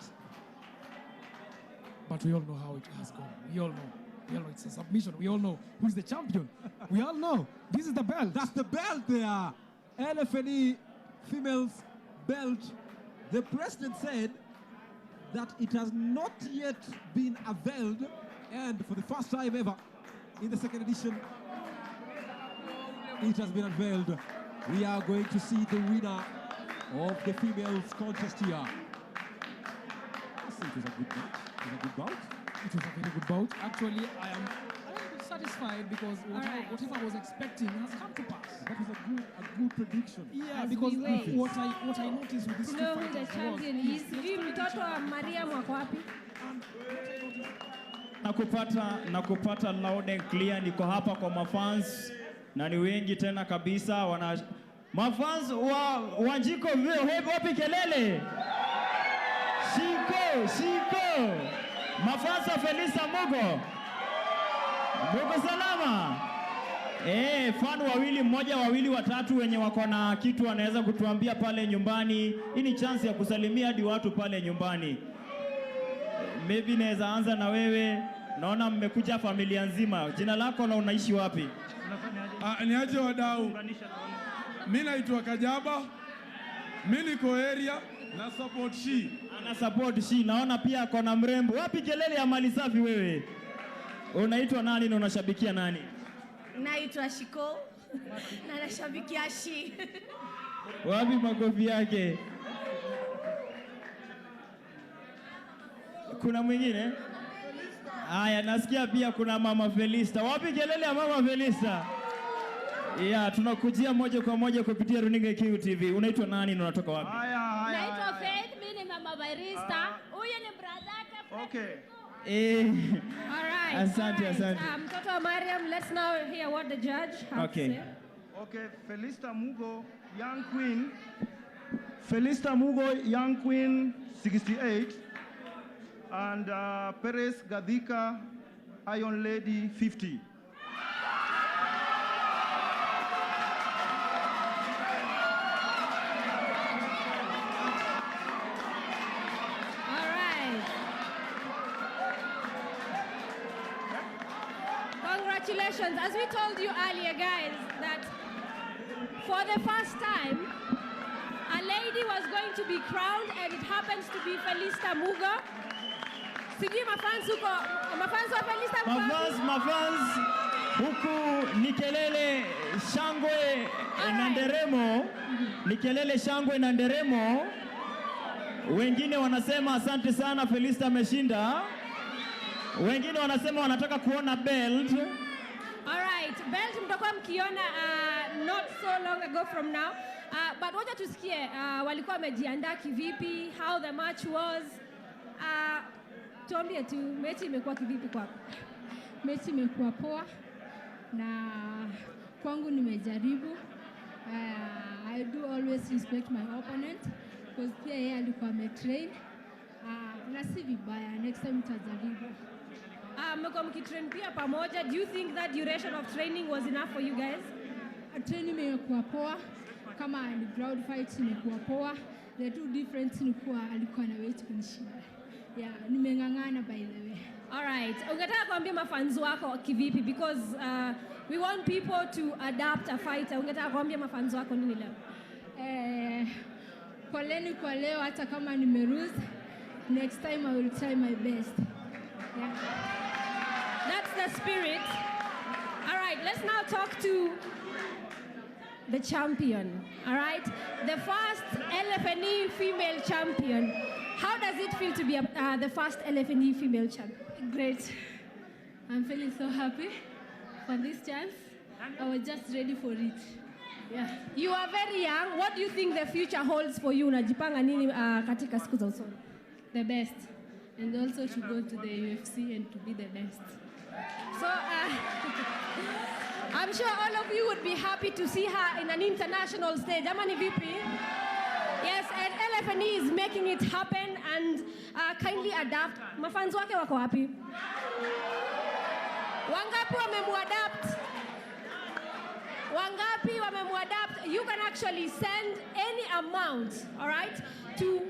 Speaker 5: But we all know how it has gone. We all know. We all know it's a submission. We all know who's the champion. We all know. This is the belt.
Speaker 18: That's the belt there. Lfne females belt. The president said that it has not yet been availed, and for the first time ever in the second edition, it has been unveiled. We are going to see the winner of the females contest here. I think it was a good match. It was a good bout.
Speaker 5: It was a very good bout. Actually, I am satisfied because whatever I was expecting has come to pass.
Speaker 18: That was a good prediction.
Speaker 5: Yeah, because what I noticed with this
Speaker 1: to know who the champion is. Sijui mtoto wa Mariam wako wapi?
Speaker 20: Nakupata loud and clear. Niko hapa kwa mafans na ni wengi tena kabisa. Mafans wa Wanjiko wapi kelele? Shiko. Mafans wa Felista Mugo. Mugo salama. Fan wawili, mmoja, wawili, watatu wenye wako na kitu wanaweza kutuambia pale nyumbani. Hii ni chance ya kusalimia hadi watu pale nyumbani. Maybe naweza anza na wewe. Naona mmekuja familia nzima. Jina lako na unaishi wapi?
Speaker 12: Ni aje wadau. Mimi naitwa Kajaba. Mimi niko area na support she.
Speaker 20: Ana support she. Naona pia kona mrembo. Wapi kelele ya mali safi wewe? Unaitwa nani na unashabikia nani?
Speaker 21: Naitwa Shiko na nashabikia she.
Speaker 20: Wapi makofi yake? Kuna mwingine? Haya, nasikia pia kuna mama Felista. Wapi kelele ya mama Felista? Yeah, tunakujia moja kwa moja kupitia runinga KUTV. Unaitwa nani na unatoka wapi?
Speaker 21: Naitwa Faith, mimi ni mama Barista. Huyu ni brother yake.
Speaker 3: Okay.
Speaker 1: All right.
Speaker 20: Asante.
Speaker 1: Mtoto wa Mariam, let's now hear what the judge has to say.
Speaker 3: Okay, Felista Mugo, young queen. Felista Mugo, young queen, 68. And Peris Githiga, Iron Lady, 50.
Speaker 1: Congratulations. As we told you earlier, guys, that for the first time, a lady was going to be crowned, and it happens to be Felista Mugo. Sijui mafans wa Felista Mugo.
Speaker 20: Mafans huku ni kelele, shangwe na nderemo. Ni kelele, shangwe na nderemo. Wengine wanasema asante sana, Felista ameshinda. Wengine wanasema wanataka kuona belt.
Speaker 1: All right, belt mtakuwa mkiona not so long ago from now. But wacha tusikie walikuwa wamejiandaa kivipi, how the match was. Tuambie tu mechi imekuwa kivipi kwako?
Speaker 10: Mechi imekuwa poa na kwangu nimejaribu. I do always respect my opponent because pia yeye alikuwa ametrain. Na si vibaya, next time tutajaribu.
Speaker 1: Mmekuwa mkitrain pia pamoja. Do you think that duration of training was enough for you guys?
Speaker 10: Training imekuwa poa, kama ni ground fight imekuwa poa. The two difference ni kuwa alikuwa na weight kunishinda. Yeah, nimeng'ang'ana by the way.
Speaker 1: All right. Ungetaka kuambia mafans wako kivipi? Because we want people to adapt a fighter. Ungetaka kuambia mafans wako nini leo?
Speaker 10: poleni kwa leo hata kama nimeruse. Next time I will try my best. Yeah.
Speaker 1: That's the spirit. All right, let's now talk to the champion. All right, the first Lfne female champion. How does it feel to be the first Lfne female champion?
Speaker 10: Great. I'm feeling so happy for this chance. I was just ready for it. Yeah.
Speaker 1: You are very young. What do you think the future holds for you? Unajipanga nini katika siku za usoni?
Speaker 10: The best. And also to go to the UFC and to be the best.
Speaker 1: So, I'm sure all of you would be happy to see her in an international stage. Amani VP? Yes, and Lfne is making it happen and kindly adapt. Mafans wake wako wapi? Wangapi wamemuadapt? Wangapi wamemuadapt? You can actually send any amount, all right, to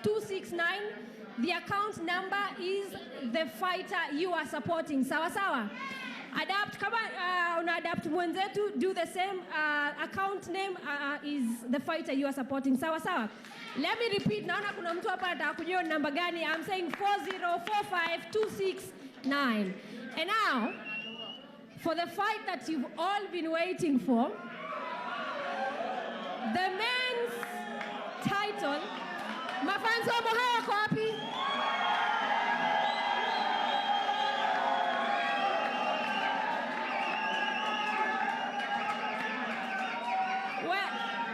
Speaker 1: 4045269. The account number is the fighter you are supporting. Sawa sawa. Adapt, kama una-adapt mwenzetu, do the same. Account name is the fighter you are supporting. Sawa sawa. Let me repeat. Naona kuna mtu hapa atakujua namba gani. I'm saying 4045269. And now, for the fight that you've all been waiting for, the men's title. Mafans wa Moha wako wapi?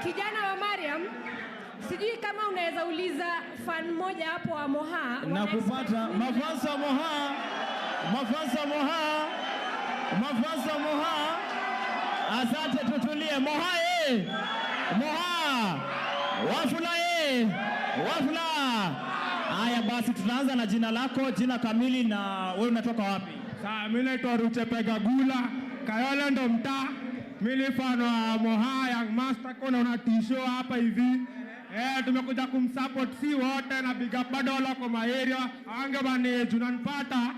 Speaker 1: Kijana wa Mariam, sijui kama unaweza uliza fan moja hapo wa Moha.
Speaker 20: Na kupata mafans wa Moha, mafans wa Moha, mafans wa Moha. Asante, tutulie. Moha Moha, Wafula Wafula. Haya basi, tutaanza na jina lako, jina kamili, na wewe unatoka wapi?
Speaker 9: Sawa, mimi naitwa Ruchepega Gula, Kayole ndo mtaa. Mimi ni fan wa Moha Young Master, kuna una t-shirt hapa hivi. Tumekuja kumsupport si wote na big up bado wala kwa maeria. Ange bane tunanipata.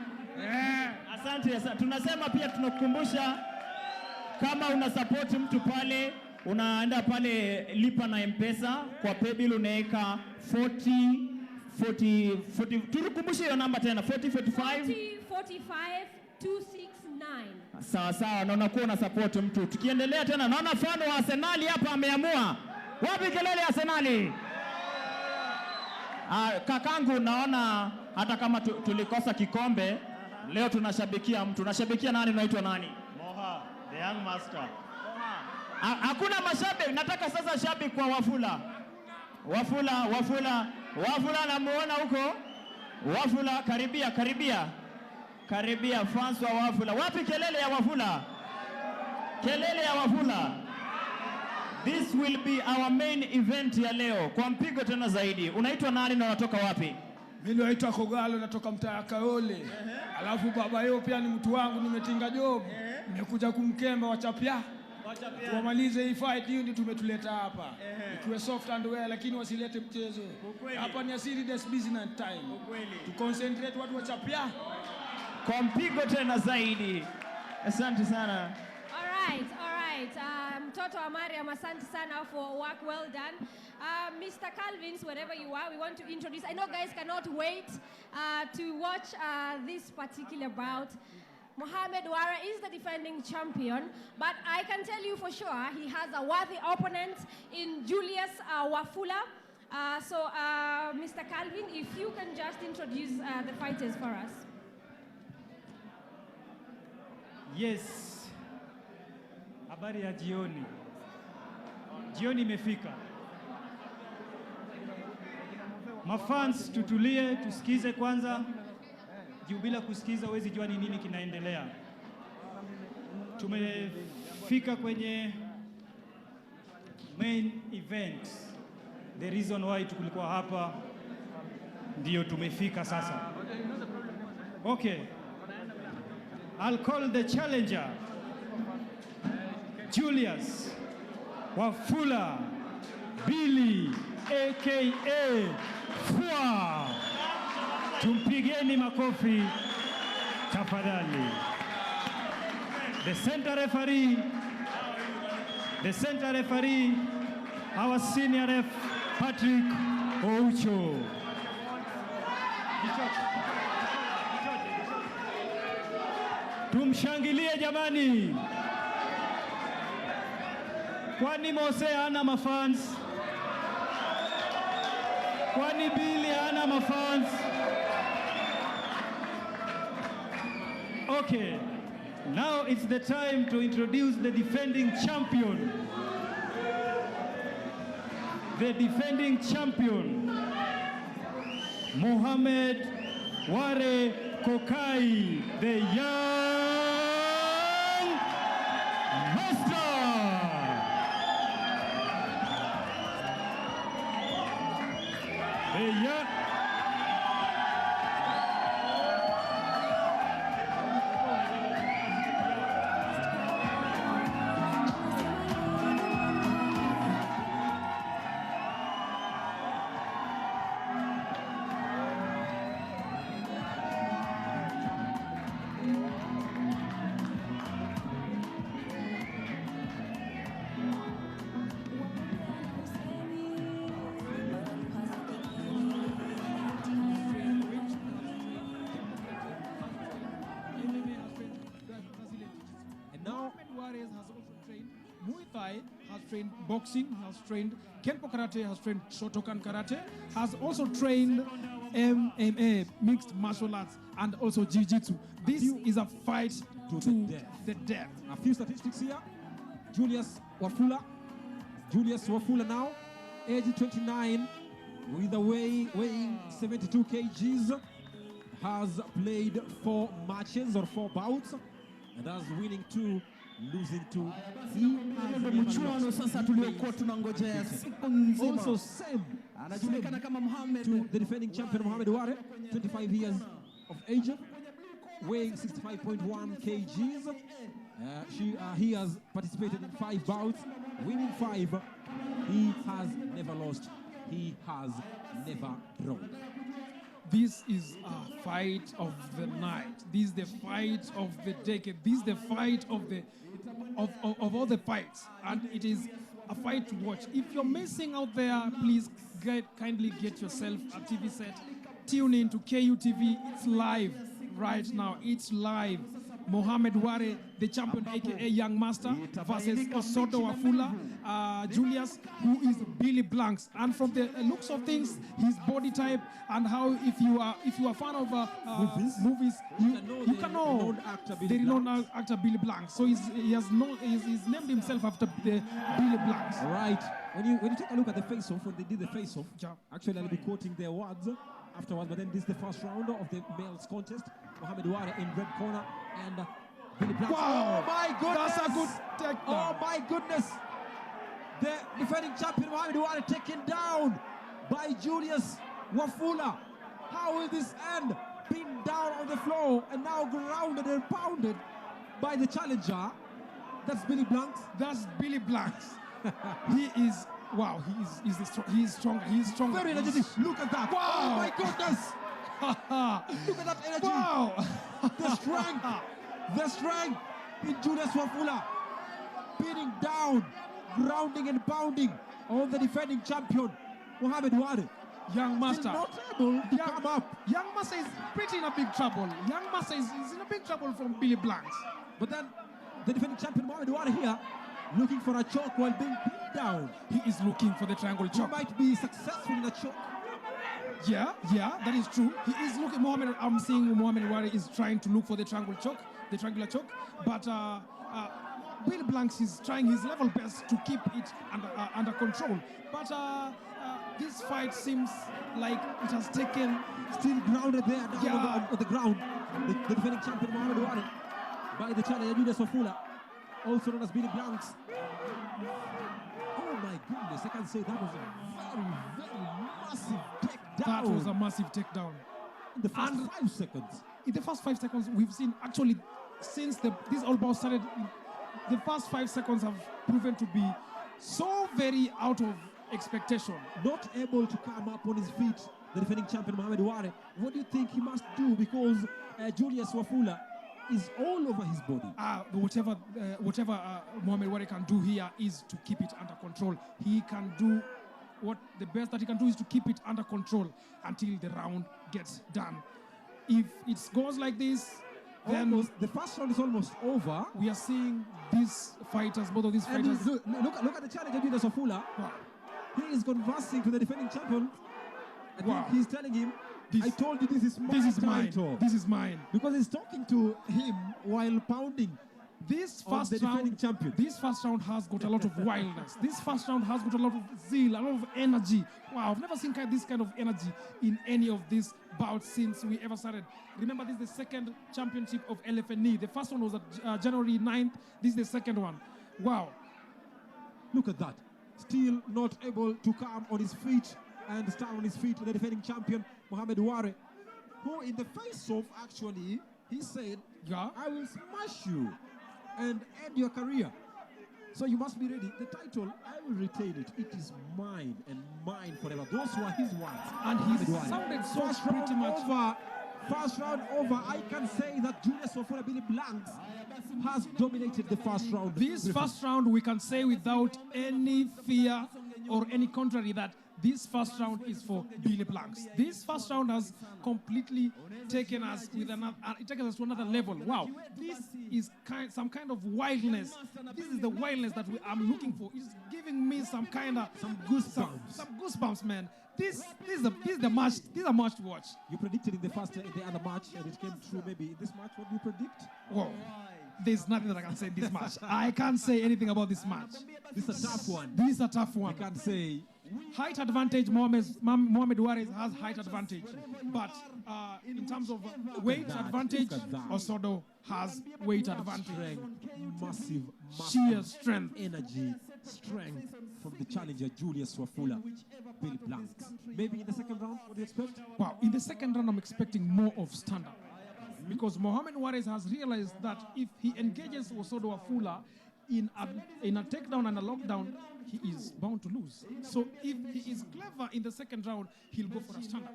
Speaker 20: Asante. Tunasema pia tunakukumbusha kama una support mtu pale, unaenda pale lipa na M-Pesa kwa paybill unaweka 40. Tukukumbushe hiyo namba tena 4045
Speaker 1: 269.
Speaker 20: Sawa, na unakuwa una support mtu. Tukiendelea tena, naona fan wa Arsenal hapa ameamua. Wapi kelele ya Arsenal? Kakangu, naona hata kama tulikosa kikombe, leo tunashabikia mtu. Unashabikia nani? Unaitwa nani?
Speaker 14: Moha, the young master.
Speaker 20: Hakuna mashabiki. Nataka sasa shabiki kwa Wafula. Wafula namuona huko. Wafula, karibia fans wa Wafula. Wapi kelele ya Wafula? Kelele ya Wafula. This will be our main event ya leo. Kwa mpigo tena zaidi. Unaitwa nani na unatoka wapi?
Speaker 12: Mimi naitwa Kogalo, natoka mtaa Kayole. Alafu baba yao pia ni mtu wangu, nimetinga job. Nimekuja kumkemba wachapia. Tuwamalize hii fight, hiyo ndio tumetuleta hapa. Ikiwe soft underwear lakini wasilete mchezo. Hapa ni serious business time. Tu concentrate watu wachapia.
Speaker 20: Kwa mpigo tena zaidi. Asante sana.
Speaker 1: All right. Mtoto wa Mariam, asante sana for work well done. Mr. Calvins, wherever you are, we want to introduce. I know guys cannot wait to watch this particular bout. Mohamed Wara is the defending champion, but I can tell you for sure he has a worthy opponent in Julius Wafula. Mr. Calvin, if you can just introduce the fighters for us.
Speaker 6: Yes. Habari ya jioni. Jioni imefika. Mafans, tutulie, tusikize kwanza. Juu bila kusikiza huwezi jua ni nini kinaendelea. Tumefika kwenye main event. The reason why tulikuwa hapa ndio tumefika sasa. Okay. I'll call the challenger, Julius Wafula Billy aka Fua. Tumpigeni makofi tafadhali. The center referee our senior ref, Patrick Oucho. Tumshangilie jamani. Kwani Mose hana mafans? Kwani Billy hana mafans? Okay, now it's the time to introduce the defending champion. The defending champion, Mohamed Ware Kokai, the young master. The young
Speaker 5: Muay Thai, has trained boxing, has trained Kenpo Karate, has trained Shotokan Karate, has also trained MMA, mixed martial arts, and also Jiu-Jitsu. This is a fight to the death.
Speaker 18: A few statistics here. Julius Wafula now, age 29, with a weighing 72 kgs, has played 4 matches or 4 bouts, and has winning 2, losing 2.
Speaker 8: Mchuano sasa tuliokuwa tunangojea siku nzima.
Speaker 18: Also same to the defending champion Mohamed Ware, 25 years of age, weighing 65.1 kgs. He has participated in 5 bouts, winning 5. He has never lost. He has never drawn.
Speaker 5: This is a fight of the night. This is the fight of the decade. This is the fight of all the fights, and it is a fight to watch. If you're missing out there, please kindly get yourself a TV set. Tune in to KUTV. It's live right now. It's live. Mohamed Ware, the champion, aka Young Master, versus Osodo Wafula, Julius, who is Billy Blanks. And from the looks of things, his body type, and how if you are a fan of movies, you can know the renowned actor Billy Blanks. So he's named himself after the Billy Blanks.
Speaker 18: All right. When you take a look at the face-off, when they did the face-off, actually I'll be quoting their words afterwards, but then this is the first round of the males contest. Mohamed Ware in red corner and Billy Blanks.
Speaker 5: Wow,
Speaker 18: oh my goodness!
Speaker 5: That's a good takedown.
Speaker 18: Oh my goodness! The defending champion Mohamed Ware taken down by Julius Wafula. How will this end? Pinned down on the floor and now grounded and pounded by the challenger. That's Billy Blanks.
Speaker 5: That's Billy Blanks. He is. Wow, he is strong. He's strong.
Speaker 18: Very energetic. Look at that.
Speaker 5: Wow.
Speaker 18: Oh my goodness. Look at that energy.
Speaker 5: Wow.
Speaker 18: The strength in Julius Wafula. Pinning down, grounding and pounding on the defending champion, Mohamed Ware.
Speaker 5: Young Master.
Speaker 18: Still not able to come up.
Speaker 5: Young Master is pretty in a big trouble. Young Master is in a big trouble from Billy Blanks.
Speaker 18: But then the defending champion Mohamed Ware here, looking for a choke while being pinned down.
Speaker 5: He is looking for the triangle choke.
Speaker 18: He might be successful in a choke.
Speaker 5: Yeah, that is true. He is looking. I'm seeing Mohamed Ware is trying to look for the triangular choke, but Billy Blanks is trying his level best to keep it under control. But this fight seems like it has taken.
Speaker 18: Still grounded there on the ground. The defending champion Mohamed Ware by the challenger Julius Wafula, also known as Billy Blanks. Oh my goodness, I can say that was a very, very massive takedown.
Speaker 5: That was a massive takedown.
Speaker 18: In the first 5 seconds.
Speaker 5: In the first 5 seconds, we've seen actually since this all bout started, the first 5 seconds have proven to be so very out of expectation.
Speaker 18: Not able to come up on his feet, the defending champion Mohamed Ware. What do you think he must do? Because Julius Wafula is all over his body.
Speaker 5: Whatever Mohamed Ware can do here is to keep it under control. He can do what the best that he can do is to keep it under control until the round gets done. If it goes like this, then
Speaker 18: the first round is almost over.
Speaker 5: We are seeing these fighters, both of these
Speaker 18: And
Speaker 5: fighters.
Speaker 18: look at the challenger, Julius Wafula.
Speaker 5: Wow.
Speaker 18: He is conversing to the defending champion. I think he's telling him, I told you this is my title.
Speaker 5: This is mine.
Speaker 18: Because he's talking to him while pounding
Speaker 5: this
Speaker 18: on
Speaker 5: first
Speaker 18: the defending
Speaker 5: round,
Speaker 18: champion.
Speaker 5: This first round has got a lot of wildness. This first round has got a lot of zeal, a lot of energy. Wow, I've never seen this kind of energy in any of these bouts since we ever started. Remember, this is the second championship of Lfne. The first one was at January 9th. This is the second one. Wow.
Speaker 18: Look at that. Still not able to come on his feet and stand on his feet, the defending champion, Mohamed Ware, who in the face-off, actually, he said, I will smash you and end your career. So you must be ready. The title, I will retain it. It is mine and mine forever. Those were his words.
Speaker 5: And he sounded so pretty much
Speaker 18: over. First round over. I can say that Julius Wafula Billy Blanks has dominated the first round.
Speaker 5: This first round, we can say without any fear or any contrary that this first round is for Billy Blanks. This first round has completely taken us to another level. Wow, this is some kind of wildness. This is the wildness that I'm looking for. It's giving me some goosebumps. Some goosebumps, man. This is the match. This is a match to watch.
Speaker 18: You predicted in the other match, and it came true. Maybe in this match, what do you predict?
Speaker 5: Whoa. There's nothing that I can say in this match. I can't say anything about this match.
Speaker 18: This is a tough one.
Speaker 5: This is a tough one.
Speaker 18: You can't say.
Speaker 5: Height advantage, Mohamed Ware has height advantage. But in terms of weight advantage, Osodo has weight advantage.
Speaker 18: Massive
Speaker 5: sheer strength.
Speaker 18: Energy, strength from the challenger, Julius Wafula, Billy Blanks. Maybe in the second round, what do you expect?
Speaker 5: Wow, in the second round, I'm expecting more of stand-up. Because Mohamed Ware has realized that if he engages Osodo Wafula in a takedown and a lockdown, he is bound to lose. So if he is clever in the second round, he'll go for a stand-up.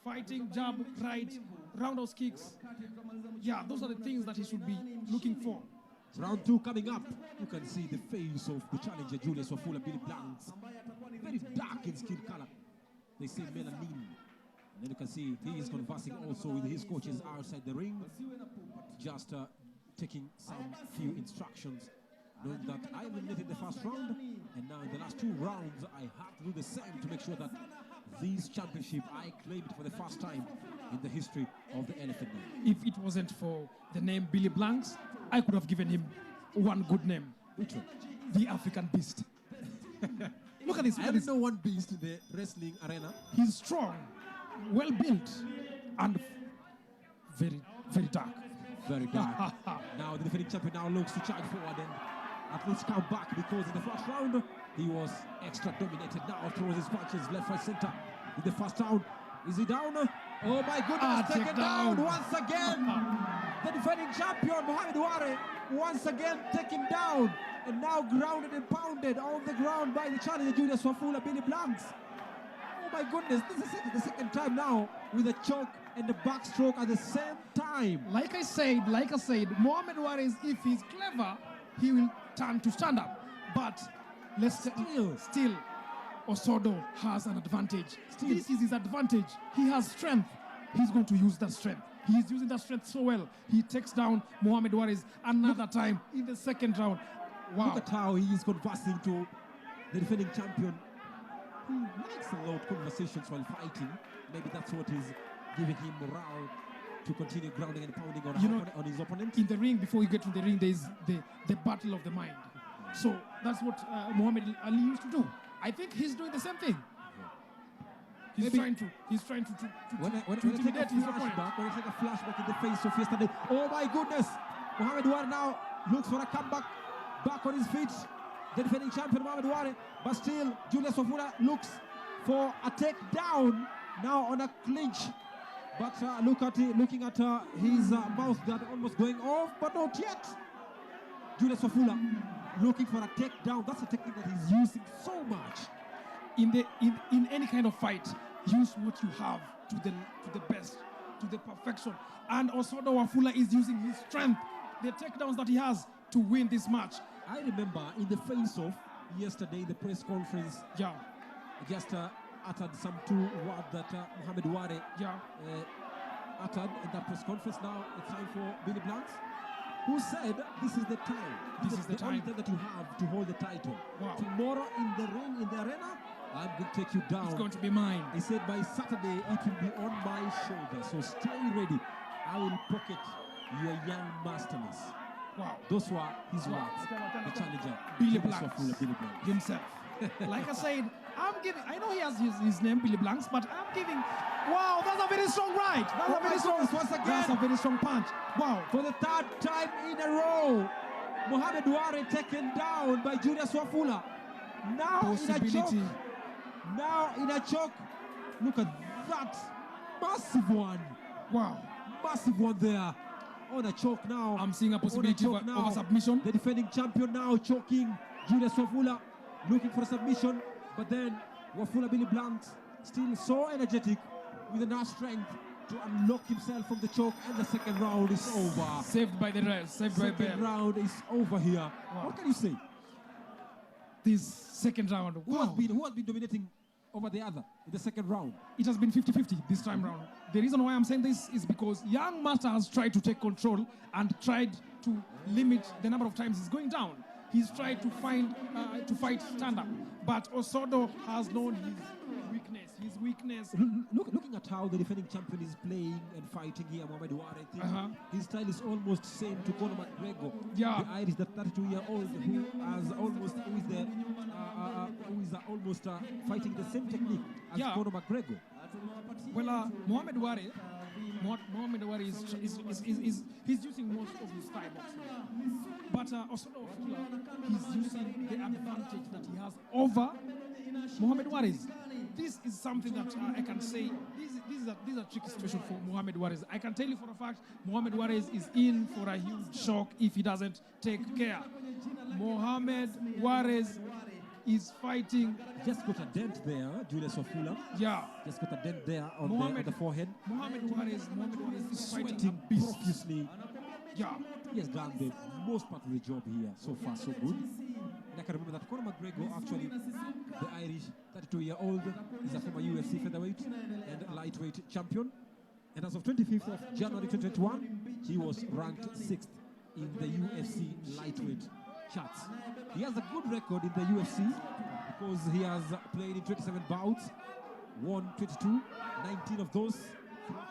Speaker 5: Fighting, jab, right, roundhouse kicks. Yeah, those are the things that he should be looking for.
Speaker 18: Round 2 coming up. You can see the face of the challenger, Julius Wafula Billy Blanks. Very dark in skin color. They say melanin. And then you can see he is conversing also with his coaches outside the ring. Just taking some few instructions, knowing that I eliminated the first round, and now in the last 2 rounds, I have to do the same to make sure that this championship, I claimed for the first time in the history of the Lfne.
Speaker 5: If it wasn't for the name Billy Blanks, I could have given him one good name.
Speaker 18: Which one?
Speaker 5: The African Beast. Look at this.
Speaker 18: I don't know one beast in the wrestling arena.
Speaker 5: He's strong, well built, and very, very dark.
Speaker 18: Very dark. Now the defending champion now looks to charge forward and at least come back, because in the first round he was extra dominated. Now throws his punches left, right, center. In the first round, is he down? Oh my goodness, taken down once again. The defending champion Mohamed Ware once again taken down and now grounded and pounded on the ground by the challenger Julius Wafula Billy Blanks. Oh my goodness, this is the second time now with a choke and the backstroke at the same time.
Speaker 5: Like I said, Mohamed Ware, if he's clever, he will turn to stand up. But still, Osodo has an advantage. This is his advantage. He has strength. He's going to use that strength. He's using that strength so well. He takes down Mohamed Ware another time in the second round. Wow.
Speaker 18: Look at how he is conversing to the defending champion. He likes a lot of conversations while fighting. Maybe that's what is giving him morale to continue grounding and pounding on his opponent.
Speaker 5: In the ring, before you get to the ring, there's the battle of the mind. So that's what Muhammad Ali used to do. I think he's doing the same thing. He's trying to intimidate his opponent.
Speaker 18: When I take a flashback in the face of yesterday, oh my goodness! Mohamed Ware now looks for a comeback, back on his feet. The defending champion Mohamed Ware, but still Julius Wafula looks for a takedown now on a clinch. But looking at his mouth guard almost going off, but not yet. Julius Wafula looking for a takedown. That's a technique that he's using so much.
Speaker 5: In any kind of fight, use what you have to the best to the perfection. And Osodo Wafula is using his strength, the takedowns that he has, to win this match.
Speaker 18: I remember in the face-off yesterday, the press conference, just uttered some two words that Mohamed Ware uttered in that press conference. Now it's time for Billy Blanks, who said this is the time. This is the only time that you have to hold the title.
Speaker 5: Wow.
Speaker 18: Tomorrow in the ring, in the arena, I'm going to take you down.
Speaker 5: It's going to be mine.
Speaker 18: He said by Saturday it will be on my shoulder. So stay ready. I will pocket your young masterpiece.
Speaker 5: Wow.
Speaker 18: Those were his words. The challenger,
Speaker 5: Billy
Speaker 18: Blanks
Speaker 5: Blanks himself. Like I said, I know he has his name, Billy Blanks, but I'm giving, wow, that's a very strong right. That's a very strong,
Speaker 18: once again.
Speaker 5: That's a very strong punch. Wow.
Speaker 18: For the third time in a row, Mohamed Ware taken down by Julius Wafula. Now in a choke. Now in a choke. Look at that. Massive one.
Speaker 5: Wow.
Speaker 18: Massive one there. On a choke now.
Speaker 5: I'm seeing a possibility of a submission.
Speaker 18: The defending champion now choking Julius Wafula, looking for a submission. But then Wafula Billy Blanks still so energetic with enough strength to unlock himself from the choke, and the second round is over.
Speaker 5: Saved by the rest. Saved by the
Speaker 18: second round is over here. Wow. What can you say?
Speaker 5: This second round.
Speaker 18: Who has been dominating over the other in the second round?
Speaker 5: It has been 50-50 this time round. The reason why I'm saying this is because young Master has tried to take control and tried to limit the number of times he's going down. He's tried to fight stand-up, but Osodo has known his weakness.
Speaker 18: Looking at how the defending champion is playing and fighting here, Mohamed Ware, I think his style is almost same to Conor McGregor.
Speaker 5: Yeah.
Speaker 18: The Irish, the 32-year-old who is almost fighting the same technique as Conor McGregor.
Speaker 5: Well, Mohamed Ware is he's using most of his Thai boxing. But Osodo Wafula, he's using the advantage that he has over Mohamed Ware. This is something that I can say, this is a tricky situation for Mohamed Ware. I can tell you for a fact, Mohamed Ware is in for a huge shock if he doesn't take care. Mohamed Ware is fighting.
Speaker 18: Just got a dent there, Julius Wafula.
Speaker 5: Yeah.
Speaker 18: Just got a dent there on the forehead.
Speaker 5: Mohamed Ware is
Speaker 18: sweating profusely.
Speaker 5: Yeah.
Speaker 18: He has done the most part of the job here. So far, so good. And I can remember that Conor McGregor, actually, the Irish 32-year-old, is a former UFC featherweight and lightweight champion. And as of 25th of January 2021, he was ranked 6th in the UFC lightweight charts. He has a good record in the UFC because he has played in 27 bouts, won 22, 19 of those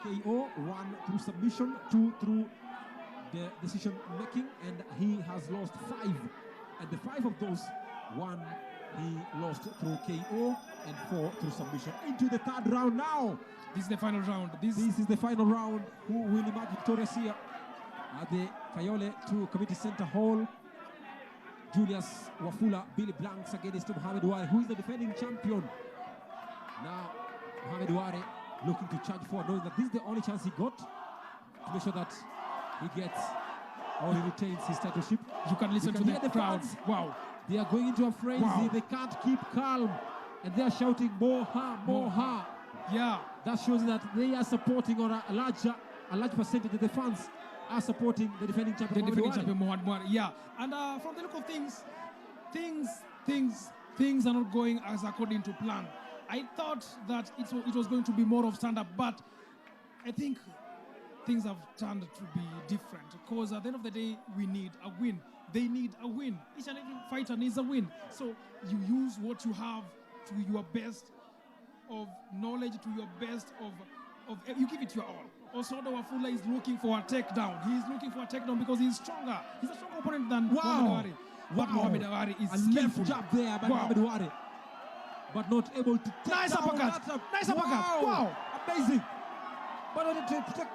Speaker 18: through KO, 1 through submission, 2 through the decision making, and he has lost 5. And the 5 of those, 1 he lost through KO and 4 through submission. Into the third round now.
Speaker 5: This is the final round.
Speaker 18: This is the final round. Who will emerge victorious here at the Kayole 2 Community Center Hall? Julius Wafula, Billy Blanks against Mohamed Ware, who is the defending champion. Now, Mohamed Ware looking to charge forward, knowing that this is the only chance he got to make sure that he gets or he retains his titleship.
Speaker 5: You can listen to the crowd. Wow.
Speaker 18: They are going into a frenzy. Wow. They can't keep calm. And they are shouting, Moha, Moha.
Speaker 5: Yeah.
Speaker 18: That shows that they are supporting, or a large percentage of the fans are supporting the defending champion.
Speaker 5: The defending champion, Mohamed Ware. Yeah. And from the look of things are not going as according to plan. I thought that it was going to be more of stand-up, but I think things have turned to be different, because at the end of the day, we need a win. They need a win. Each and every fighter needs a win. So you use what you have to your best of knowledge, to your best of you give it your all. Osodo Wafula is looking for a takedown. He's looking for a takedown because he's stronger. He's a stronger opponent than Mohamed Ware. But Mohamed Ware is skillful.
Speaker 18: Left jab there by Mohamed Ware, but not able to take
Speaker 5: nice
Speaker 18: down.
Speaker 5: Uppercut. Nice uppercut. Wow.
Speaker 18: Amazing. But not to take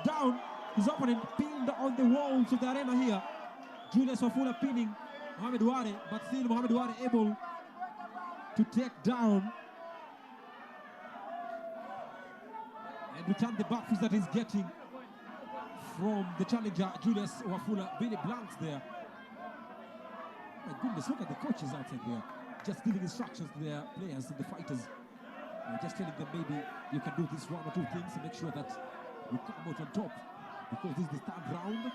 Speaker 18: down his opponent, pinned on the walls of the arena here. Julius Wafula pinning Mohamed Ware, but still Mohamed Ware able to take down and return the back fist that he's getting from the challenger Julius Wafula. Billy Blanks there. My goodness, look at the coaches outside there, just giving instructions to their players and the fighters. Just telling them maybe you can do this 1 or 2 things to make sure that will come out on top, because this is the third round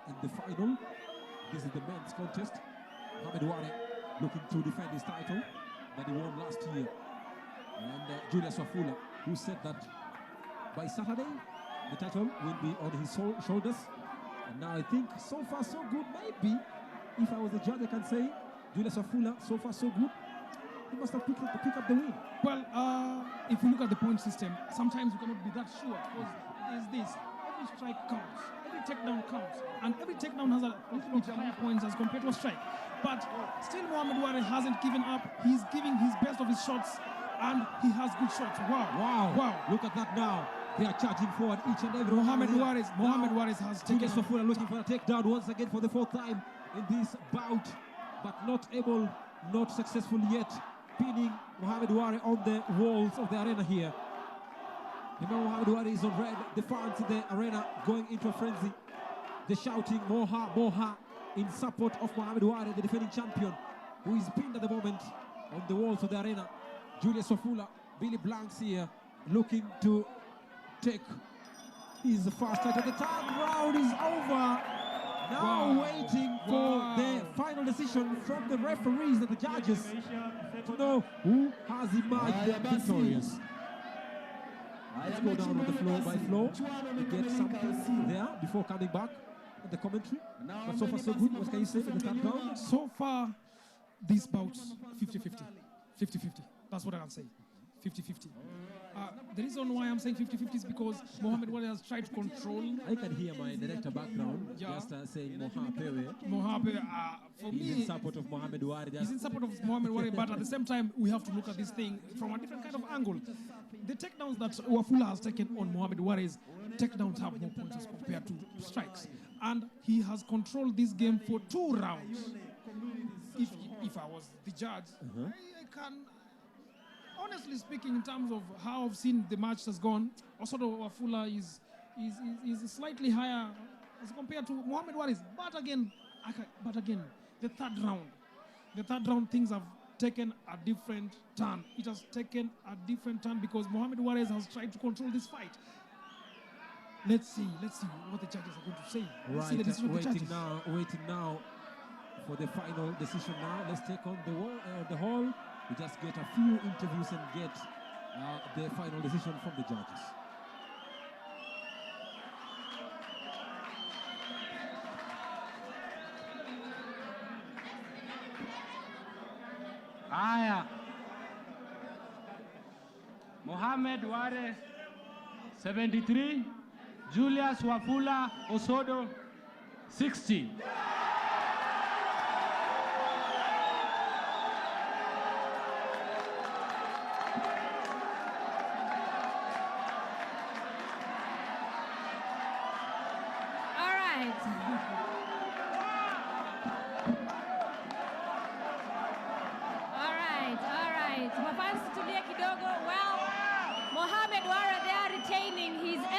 Speaker 18: and the final. This is the men's contest. Mohamed Ware looking to defend his title that he won last year. And Julius Wafula, who said that by Saturday, the title will be on his shoulders. And now I think so far so good. Maybe if I was a judge, I can say Julius Wafula, so far so good. He must have picked up the win.
Speaker 5: Well, if you look at the point system, sometimes you cannot be that sure, because there's this. Every strike counts, every takedown counts, and every takedown has a little bit higher points as compared to a strike. But still, Mohamed Ware hasn't given up. He's giving his best of his shots, and he has good shots. Wow.
Speaker 18: Look at that now. They are charging forward each and every
Speaker 5: Mohamed Ware has taken
Speaker 18: Julius Wafula looking for a takedown once again for the fourth time in this bout, but not successful yet, pinning Mohamed Ware on the walls of the arena here. Remember, Mohamed Ware is on red. The fans in the arena going into a frenzy. They're shouting Moha, Moha in support of Mohamed Ware, the defending champion, who is pinned at the moment on the walls of the arena. Julius Wafula, Billy Blanks here, looking to take his first title. The third round is over. Now waiting for the final decision from the referees and the judges to know who has emerged victorious. Let's go down on the floor by floor and get something there before coming back in the commentary. But so far so good. What can you say in the third round?
Speaker 5: So far, these bouts 50-50. 50-50. That's what I can say. 50-50. The reason why I'm saying 50-50 is because Mohamed Ware has tried to control.
Speaker 18: I can hear my director background just saying
Speaker 5: Mohamed, for me,
Speaker 18: he's in support of Mohamed Ware.
Speaker 5: He's in support of Mohamed Ware, but at the same time, we have to look at this thing from a different kind of angle. The takedowns that Wafula has taken on Mohamed Ware's takedowns have more points as compared to strikes. And he has controlled this game for 2 rounds. If I was the judge, I can... Honestly speaking, in terms of how I've seen the match has gone, also Wafula is slightly higher as compared to Mohamed Ware's. But again, the third round things have taken a different turn. It has taken a different turn because Mohamed Ware has tried to control this fight. Let's see what the judges are going to say. Let's see the decision of the judges.
Speaker 18: Waiting now for the final decision now. Let's take on the hall. We just get a few interviews and get the final decision from the judges.
Speaker 11: Aya. Mohamed Ware 73, Julius Wafula Osodo 60.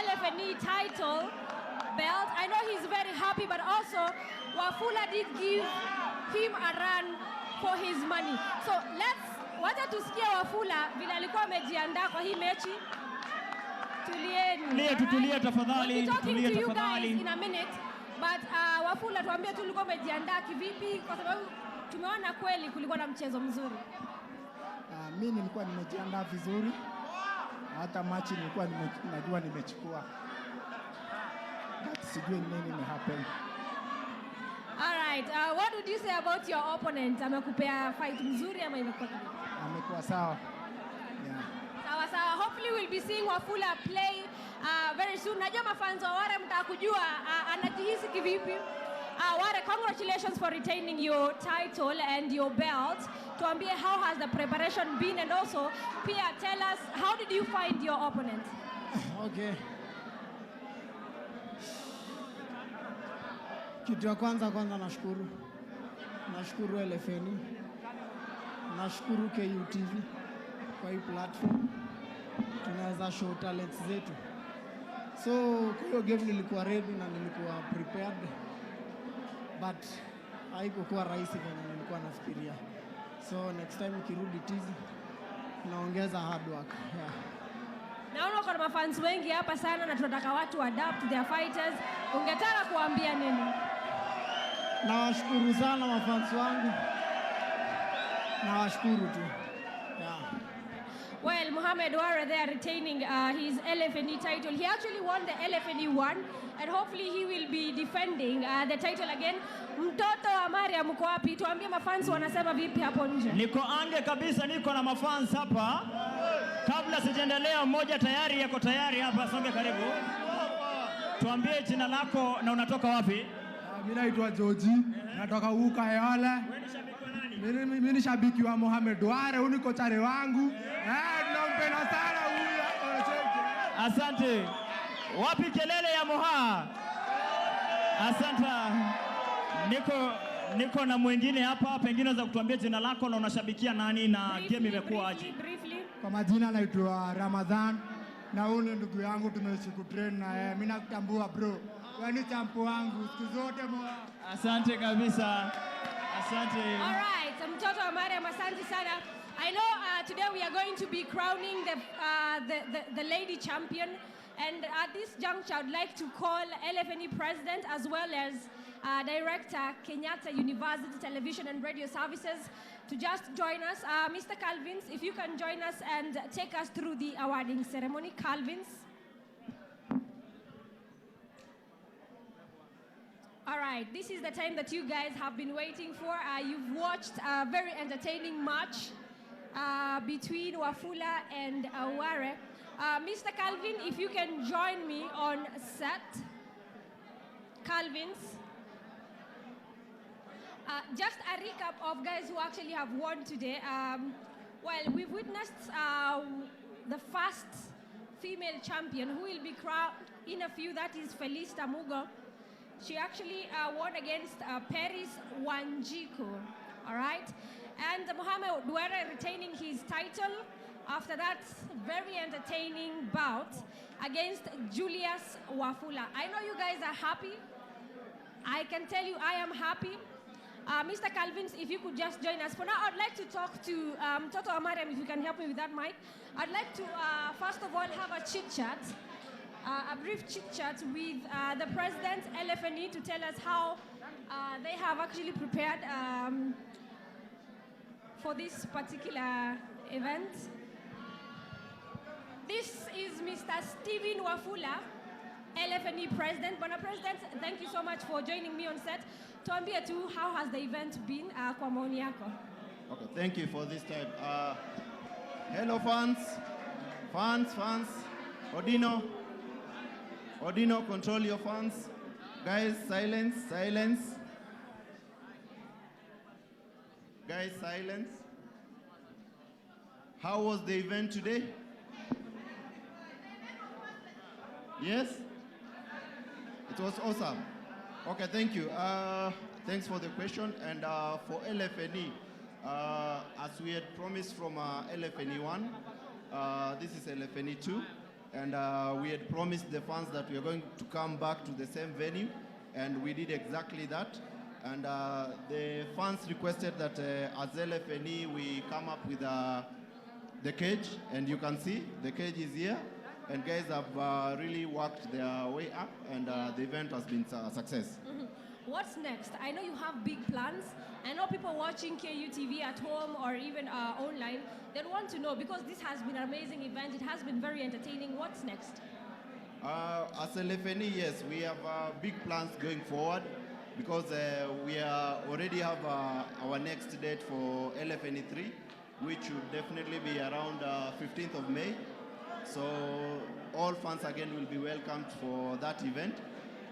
Speaker 1: Lfne title belt. I know he's very happy, but also Wafula did give him a run for his money. So wacha tusikie Wafula vile alikuwa amejiandaa kwa hii mechi.
Speaker 20: Tutulie tafadhali.
Speaker 1: We'll be talking to you guys in a minute, but Wafula tuambie tu ulikuwa umejiandaa kivipi, kwa sababu tumeona kweli kulikuwa na mchezo mzuri.
Speaker 7: Mimi nilikuwa nimejiandaa vizuri. Hata machi nilikuwa najua nimechukua. But sijui nini imehappen.
Speaker 1: All right. What would you say about your opponent? Amekupea fight mzuri ama imekuwa kipi?
Speaker 7: Amekuwa sawa.
Speaker 1: Sawa. Hopefully we'll be seeing Wafula play very soon. Najua mafans wa Ware mtakujua anajihisi kivipi. Ware, congratulations for retaining your title and your belt. Tuambie, how has the preparation been, and also Pia, tell us, how did you find your opponent?
Speaker 7: Okay. Kitu ya kwanza nashukuru Lfne, nashukuru KUTV kwa hii platform, tunaweza show talents zetu. So kwa hiyo game nilikuwa ready na nilikuwa prepared, but haikuwa rahisi kama nilikuwa nafikiria. So next time ukirudi tizi naongeza hard work.
Speaker 1: Naona kuna mafans wengi hapa sana na tunataka watu adapt to their fighters. Ungetaka kuambia nini?
Speaker 7: Nawashukuru sana mafans wangu. Nawashukuru tu.
Speaker 1: Well, Mohamed Wara there retaining his Lfne title. He actually won the Lfne 1 and hopefully he will be defending the title again. Mtoto wa Maria mko wapi? Tuambie mafans wanasema vipi hapo nje.
Speaker 20: Niko ange kabisa, niko na mafans hapa. Kabla sijaendelea, mmoja tayari yako tayari hapa, songe karibu. Tuambie jina lako na unatoka wapi?
Speaker 9: Mimi naitwa George, natoka huko Kayole. Mimi ni shabiki wa Mohamed Wara, huyu ni kocha wangu. Tunampenda sana huyu.
Speaker 20: Asante. Wapi kelele ya Moha? Asante. Niko na mwingine hapa, pengine za kutuambia jina lako na unashabikia nani na game imekuwa aje?
Speaker 9: Kwa majina naitwa Ramadhan na huyu ni ndugu yangu, tumeishi kutrain na yeye. Mimi nakutambua bro. Wewe ni champo wangu siku zote Moha.
Speaker 20: Asante kabisa. Asante.
Speaker 1: All right, mtoto wa Mariam, asante sana. I know today we are going to be crowning the lady champion, and at this juncture I would like to call Lfne president as well as director Kenyatta University Television and Radio Services to just join us. Mr. Calvins, if you can join us and take us through the awarding ceremony. Calvins. All right, this is the time that you guys have been waiting for. You've watched a very entertaining match between Wafula and Ware. Mr. Calvin, if you can join me on set. Calvins. Just a recap of guys who actually have won today. Well, we've witnessed the first female champion who will be crowned in a few, that is Felice Tamugo. She actually won against Paris Wanjiku, all right? And Mohamed Were retaining his title after that very entertaining bout against Julius Wafula. I know you guys are happy. I can tell you I am happy. Mr. Calvins, if you could just join us. For now, I'd like to talk to Toto Amariam, if you can help me with that mic. I'd like to, first of all, have a chit-chat. A brief chit-chat with the president, Lfne, to tell us how they have actually prepared for this particular event. This is Mr. Stephen Wafula, Lfne president. Bwana President, thank you so much for joining me on set. Tuambie tu, how has the event been kwa maoni yako?
Speaker 15: Okay, thank you for this time. Hello fans. Odino, control your fans. Guys, silence. Guys, silence. How was the event today? Yes? It was awesome. Okay, thank you. Thanks for the question. And for Lfne, as we had promised from Lfne 1, this is Lfne 2. And we had promised the fans that we are going to come back to the same venue, and we did exactly that. And the fans requested that as Lfne, we come up with the cage, and you can see the cage is here. And guys have really worked their way up, and the event has been a success.
Speaker 1: Mm-hmm. What's next? I know you have big plans. I know people watching KUTV at home or even online, they want to know, because this has been an amazing event, it has been very entertaining. What's next?
Speaker 15: As Lfne, yes, we have big plans going forward, because we already have our next date for Lfne 3, which would definitely be around 15th of May. So all fans again will be welcomed for that event.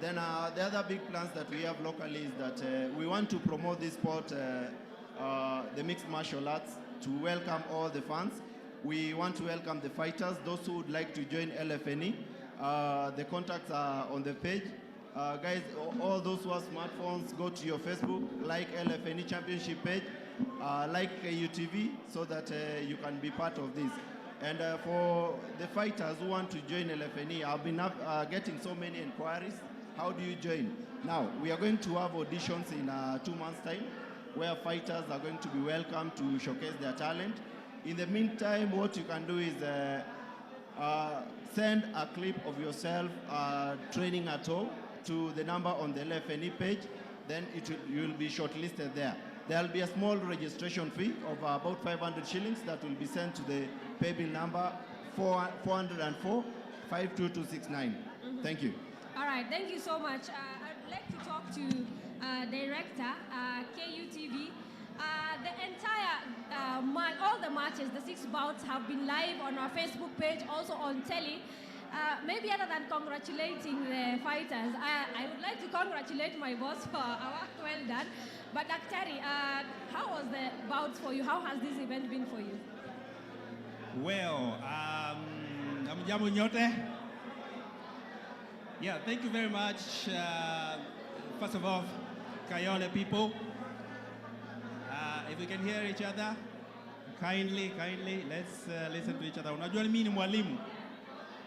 Speaker 15: Then the other big plans that we have locally is that we want to promote this sport, the mixed martial arts, to welcome all the fans. We want to welcome the fighters, those who would like to join Lfne. The contacts are on the page. Guys, all those who have smartphones, go to your Facebook, like Lfne Championship page, like KUTV, so that you can be part of this. And for the fighters who want to join Lfne, I've been getting so many inquiries. How do you join? Now, we are going to have auditions in 2 months' time, where fighters are going to be welcome to showcase their talent. In the meantime, what you can do is send a clip of yourself training at home to the number on the Lfne page. Then you'll be shortlisted there. There'll be a small registration fee of about 500 shillings that will be sent to the pay bill number 404 52269. Thank you.
Speaker 1: All right, thank you so much. I'd like to talk to Director, KUTV. The entire, all the matches, the 6 bouts have been live on our Facebook page, also on telly. Maybe other than congratulating the fighters, I would like to congratulate my boss for our work well done. But Daktari, how was the bouts for you? How has this event been for you?
Speaker 16: Well, hamjambo nyote. Yeah, thank you very much. First of all, Kayole people, if we can hear each other, kindly, let's listen to each other. Unajua mimi ni mwalimu.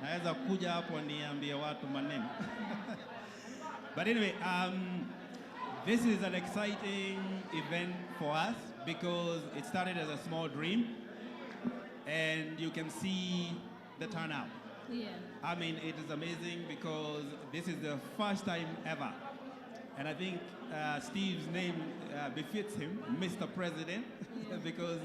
Speaker 16: Naweza kuja hapo niambie watu maneno. But anyway, this is an exciting event for us because it started as a small dream and you can see the turnout.
Speaker 1: Yeah.
Speaker 16: I mean, it is amazing because this is the first time ever. And I think Steve's name befits him, Mr. President, because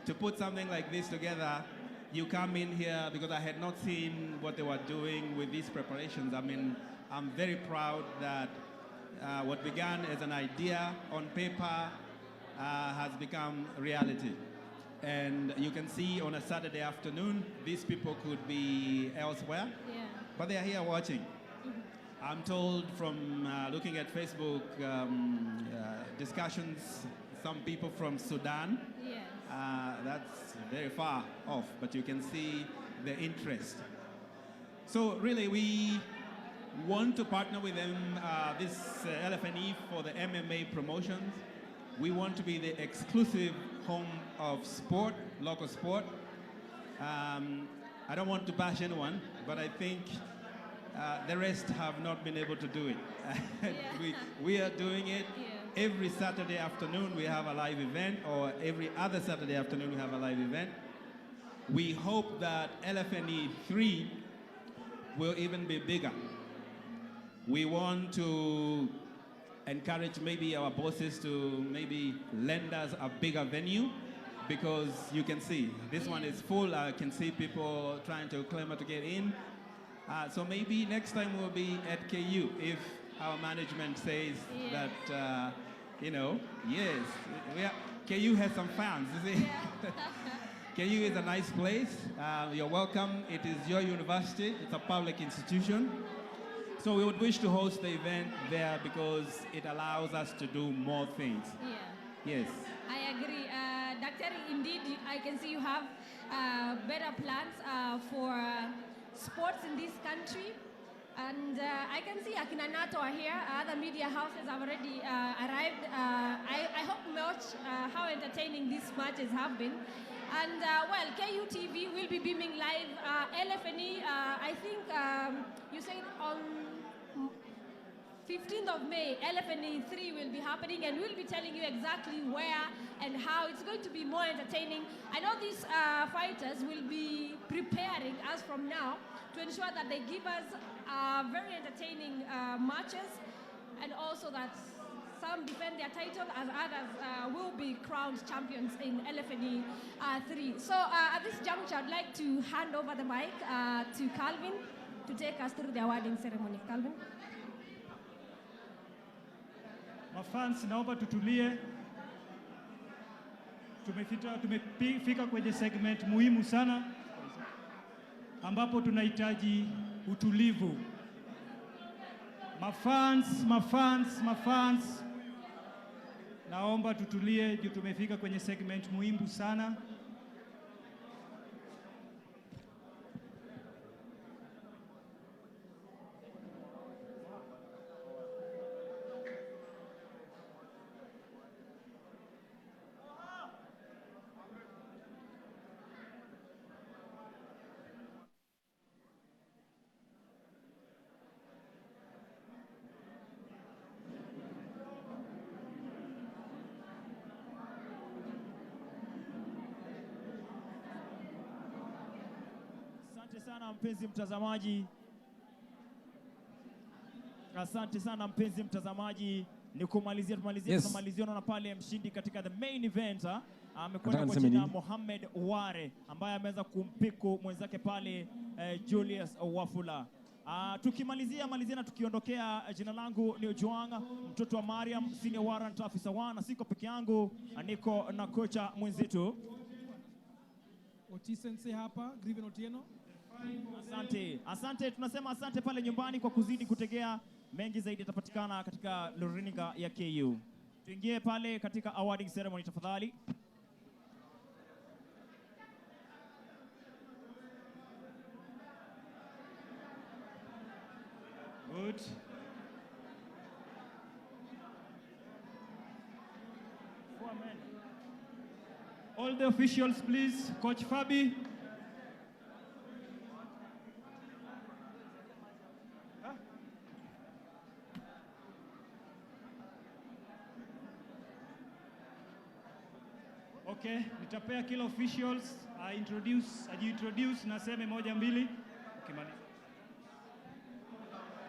Speaker 16: to put something like this together, you come in here because I had not seen what they were doing with these preparations. I mean, I'm very proud that what began as an idea on paper has become reality. And you can see on a Saturday afternoon, these people could be elsewhere, but they are here watching. I'm told from looking at Facebook discussions, some people from Sudan, that's very far off, but you can see the interest. So really, we want to partner with them, this Lfne for the MMA promotions. We want to be the exclusive home of sport, local sport. I don't want to bash anyone, but I think the rest have not been able to do it. We are doing it. Every Saturday afternoon we have a live event, or every other Saturday afternoon we have a live event. We hope that Lfne 3 will even be bigger. We want to encourage maybe our bosses to maybe lend us a bigger venue, because you can see this one is full. I can see people trying to clamor to get in. So maybe next time we'll be at KU if our management says that, you know, yes, KU has some fans, you see. KU is a nice place. You're welcome. It is your university. It's a public institution. So we would wish to host the event there because it allows us to do more things. Yes.
Speaker 1: I agree. Doctor, indeed, I can see you have better plans for sports in this country. And I can see Akina NATO are here. Other media houses have already arrived. I hope much how entertaining these matches have been. And well, KUTV will be beaming live. Lfne, I think you said on 15th of May, Lfne 3 will be happening, and we'll be telling you exactly where and how. It's going to be more entertaining. I know these fighters will be preparing us from now to ensure that they give us very entertaining matches, and also that some defend their title as others will be crowned champions in Lfne 3. So at this juncture, I'd like to hand over the mic to Calvin to take us through the awarding ceremony. Calvin.
Speaker 6: Mafans, naomba tutulie. Tumefika kwenye segment muhimu sana ambapo tunahitaji utulivu. Mafans. Naomba tutulie juu tumefika kwenye segment muhimu sana.
Speaker 20: sana mpenzi mtazamaji. Asante sana mpenzi mtazamaji. Ni kumalizia tunamalizia na pale mshindi katika the main event amekwenda kwa jina Mohamed Ware ambaye ameweza kumpiku mwenzake pale Julius Wafula. Tukimalizia na tukiondokea, jina langu ni Ojuanga, mtoto wa Mariam, senior warrant officer 1, na siko peke yangu, niko na kocha mwenzetu
Speaker 5: Otisense hapa, Griven Otieno.
Speaker 20: Asante, tunasema asante pale nyumbani kwa kuzidi kutegea. Mengi zaidi yatapatikana katika runinga ya KU. Tuingie pale katika awarding ceremony tafadhali.
Speaker 6: Good. All the officials, please. Coach Fabi. Okay, nitapea kila officials ajiintroduce na seme moja mbili. Ukimaliza.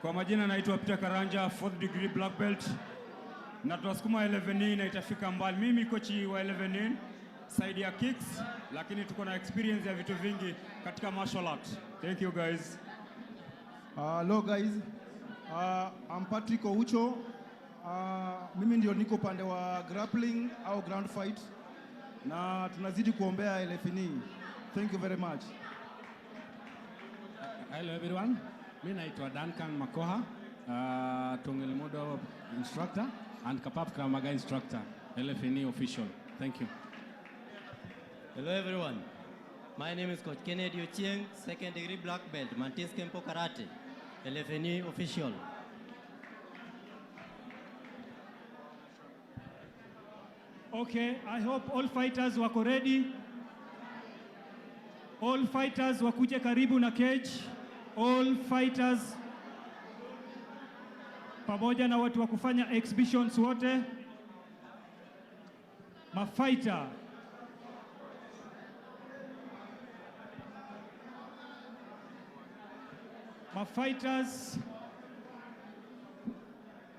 Speaker 4: Kwa majina naitwa Peter Karanja, 4th degree black belt. Na tunasukuma 11 na itafika mbali. Mimi kochi wa 11 side ya kicks, lakini tuko na experience ya vitu vingi katika martial art. Thank you guys.
Speaker 3: Hello guys. I'm Patrick Oucho. Mimi ndio niko pande wa grappling au ground fight. Na tunazidi kuombea Lfne. Thank you very much.
Speaker 4: Hello everyone. Mimi naitwa Duncan Makoha, Tungilmodo instructor and Kapap Kramaga instructor, Lfne official. Thank you.
Speaker 22: Hello everyone. My name is Coach Kennedy Ochieng, 2nd degree black belt, Mantis Kempo Karate, Lfne official.
Speaker 6: Okay, I hope all fighters wako ready. All fighters wakuje karibu na cage. All fighters pamoja na watu wa kufanya exhibitions wote. Mafighter. Mafighters.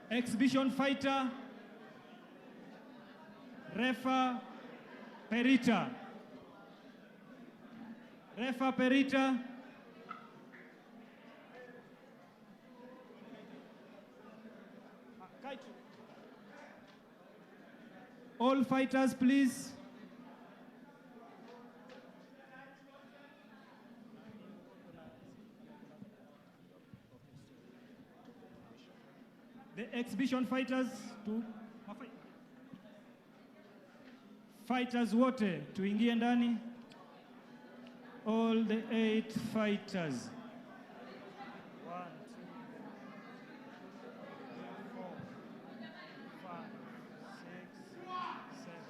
Speaker 6: Exhibition fighter. Refa Perita. Refa Perita. All fighters, please. The exhibition fighters to fighters wote tuingie ndani. All the 8 fighters. 1, 2, 3, 4, 5, 6, 7.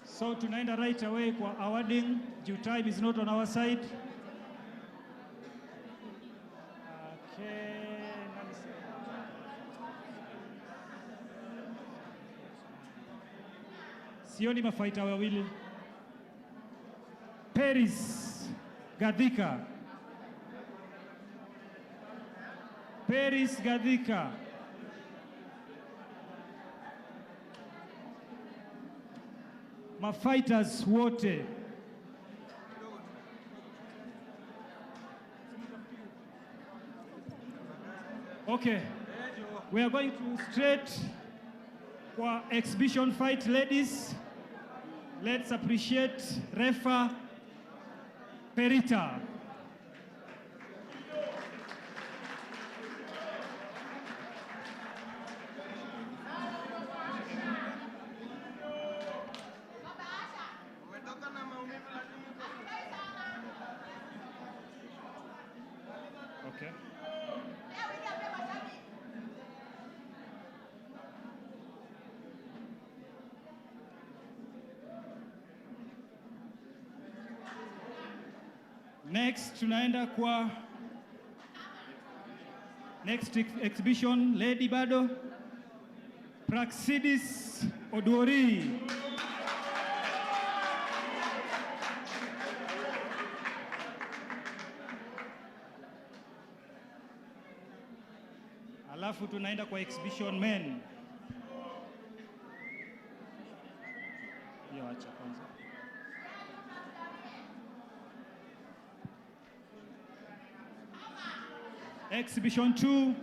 Speaker 6: So tunaenda right away kwa awarding. Due time is not on our side. Sioni mafaita wawili. Paris Gadhika. Paris Gadhika. Mafighters wote. Okay. We are going to straight for exhibition fight, ladies. Let's appreciate Refa Perita. Okay. Next Next exhibition, Lady Bado, Praxidis Odori. Alafu tunaenda kwa exhibition men. Hiyo acha kwanza. Exhibition 2,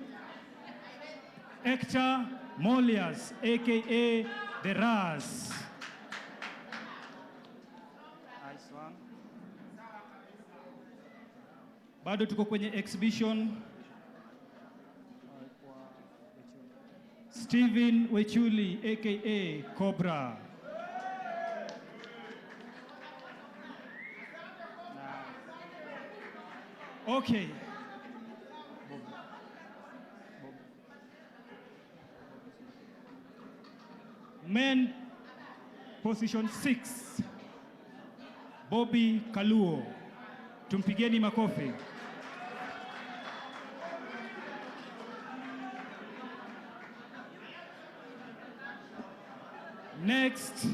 Speaker 6: Hector Molias, aka The Raz. Nice one. Bado tuko kwenye exhibition. Stephen Wechuli, aka Cobra. Okay. Men, position 6, Bobby Kaluo. Tumpigeni makofi. Next.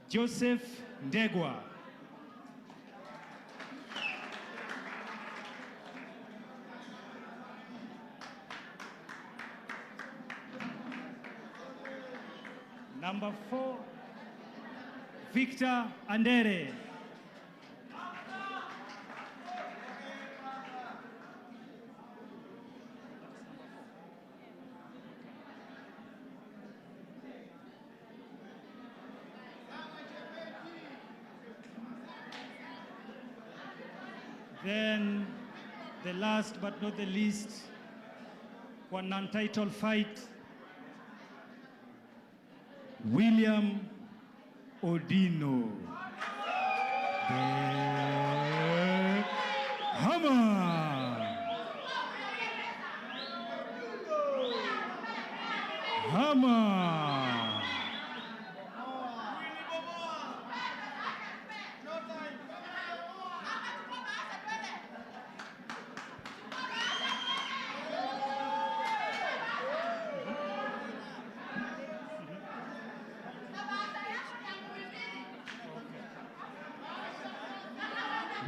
Speaker 6: Joseph Ndegwa. Number 4, Victor Andere. Then the last but not the least, one non-title fight, William Odino. The Hammer. Hammer.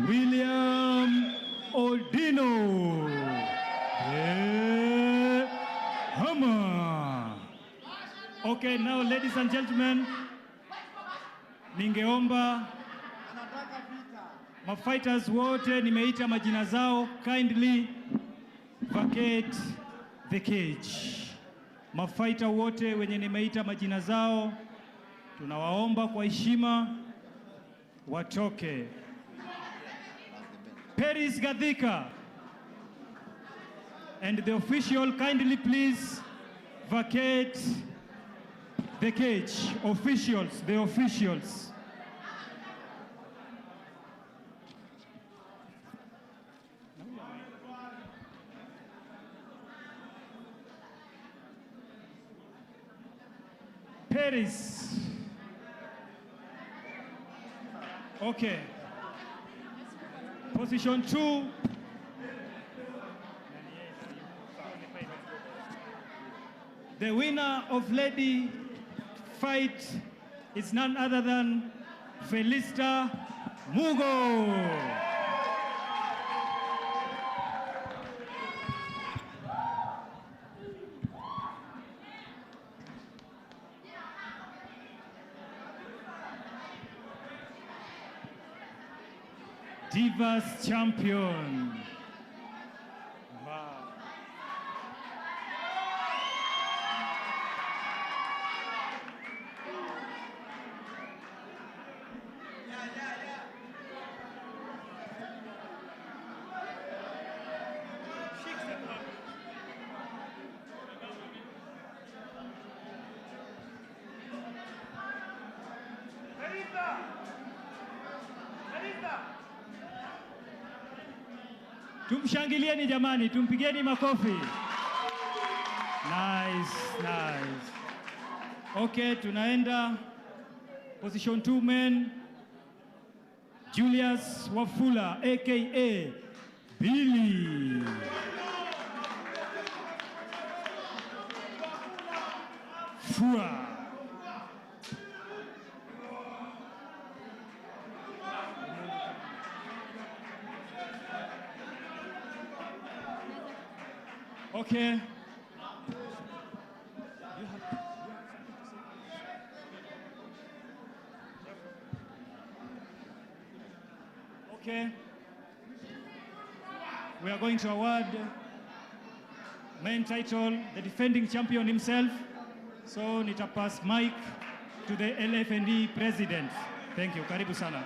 Speaker 6: William Odino. The Hammer. Okay, now ladies and gentlemen, ningeomba mafighters wote nimeita majina zao, kindly vacate the cage. Mafighter wote wenye nimeita majina zao, tunawaomba kwa heshima watoke. Paris Gadhika and the official, kindly please vacate the cage. Officials, the officials. Paris. Okay. Position 2. The winner of lady fight is none other than Felista Mugo. Divas champion. Wow. Tumshangilieni jamani, tumpigeni makofi. Nice. Okay, tunaenda position 2 men. Julius Wafula aka Billy. Fua. Okay. Okay. We are going to award main title, the defending champion himself. So nitapass mic to the LFND president. Thank you. Karibu sana.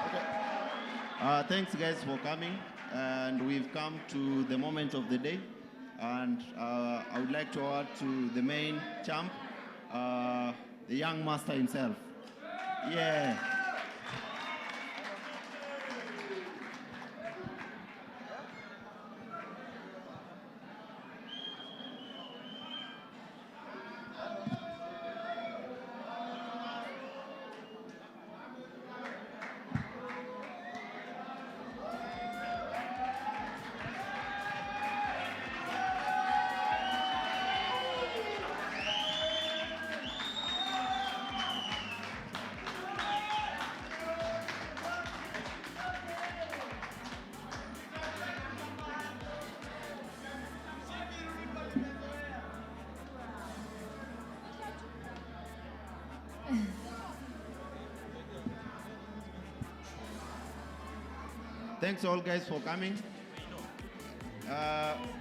Speaker 15: Okay. Thanks guys for coming. And we've come to the moment of the day. And I would like to award to the main champ, the young master himself. Yeah. Thanks all guys for coming.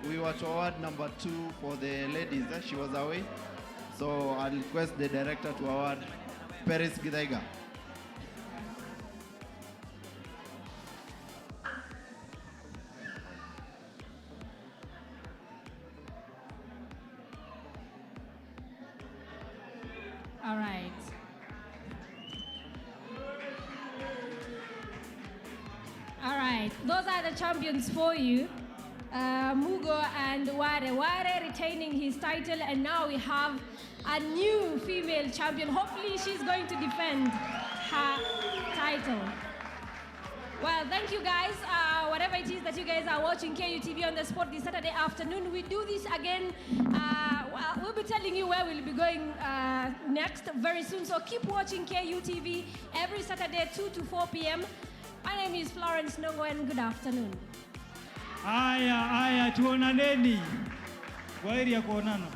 Speaker 15: We were to award number 2 for the ladies. She was away. So I'll request the director to award Paris Gidaiga.
Speaker 1: All right. All right, those are the champions for you. Mugo and Ware retaining his title, and now we have a new female champion. Hopefully she's going to defend her title. Well, thank you guys. Whatever it is that you guys are watching KUTV on the sport this Saturday afternoon, we do this again. We'll be telling you where we'll be going next very soon. So keep watching KUTV every Saturday 2 to 4 p.m. My name is Florence Nongo, and good afternoon.
Speaker 6: Aya, tuonaneni. Kwaheri ya kuonana.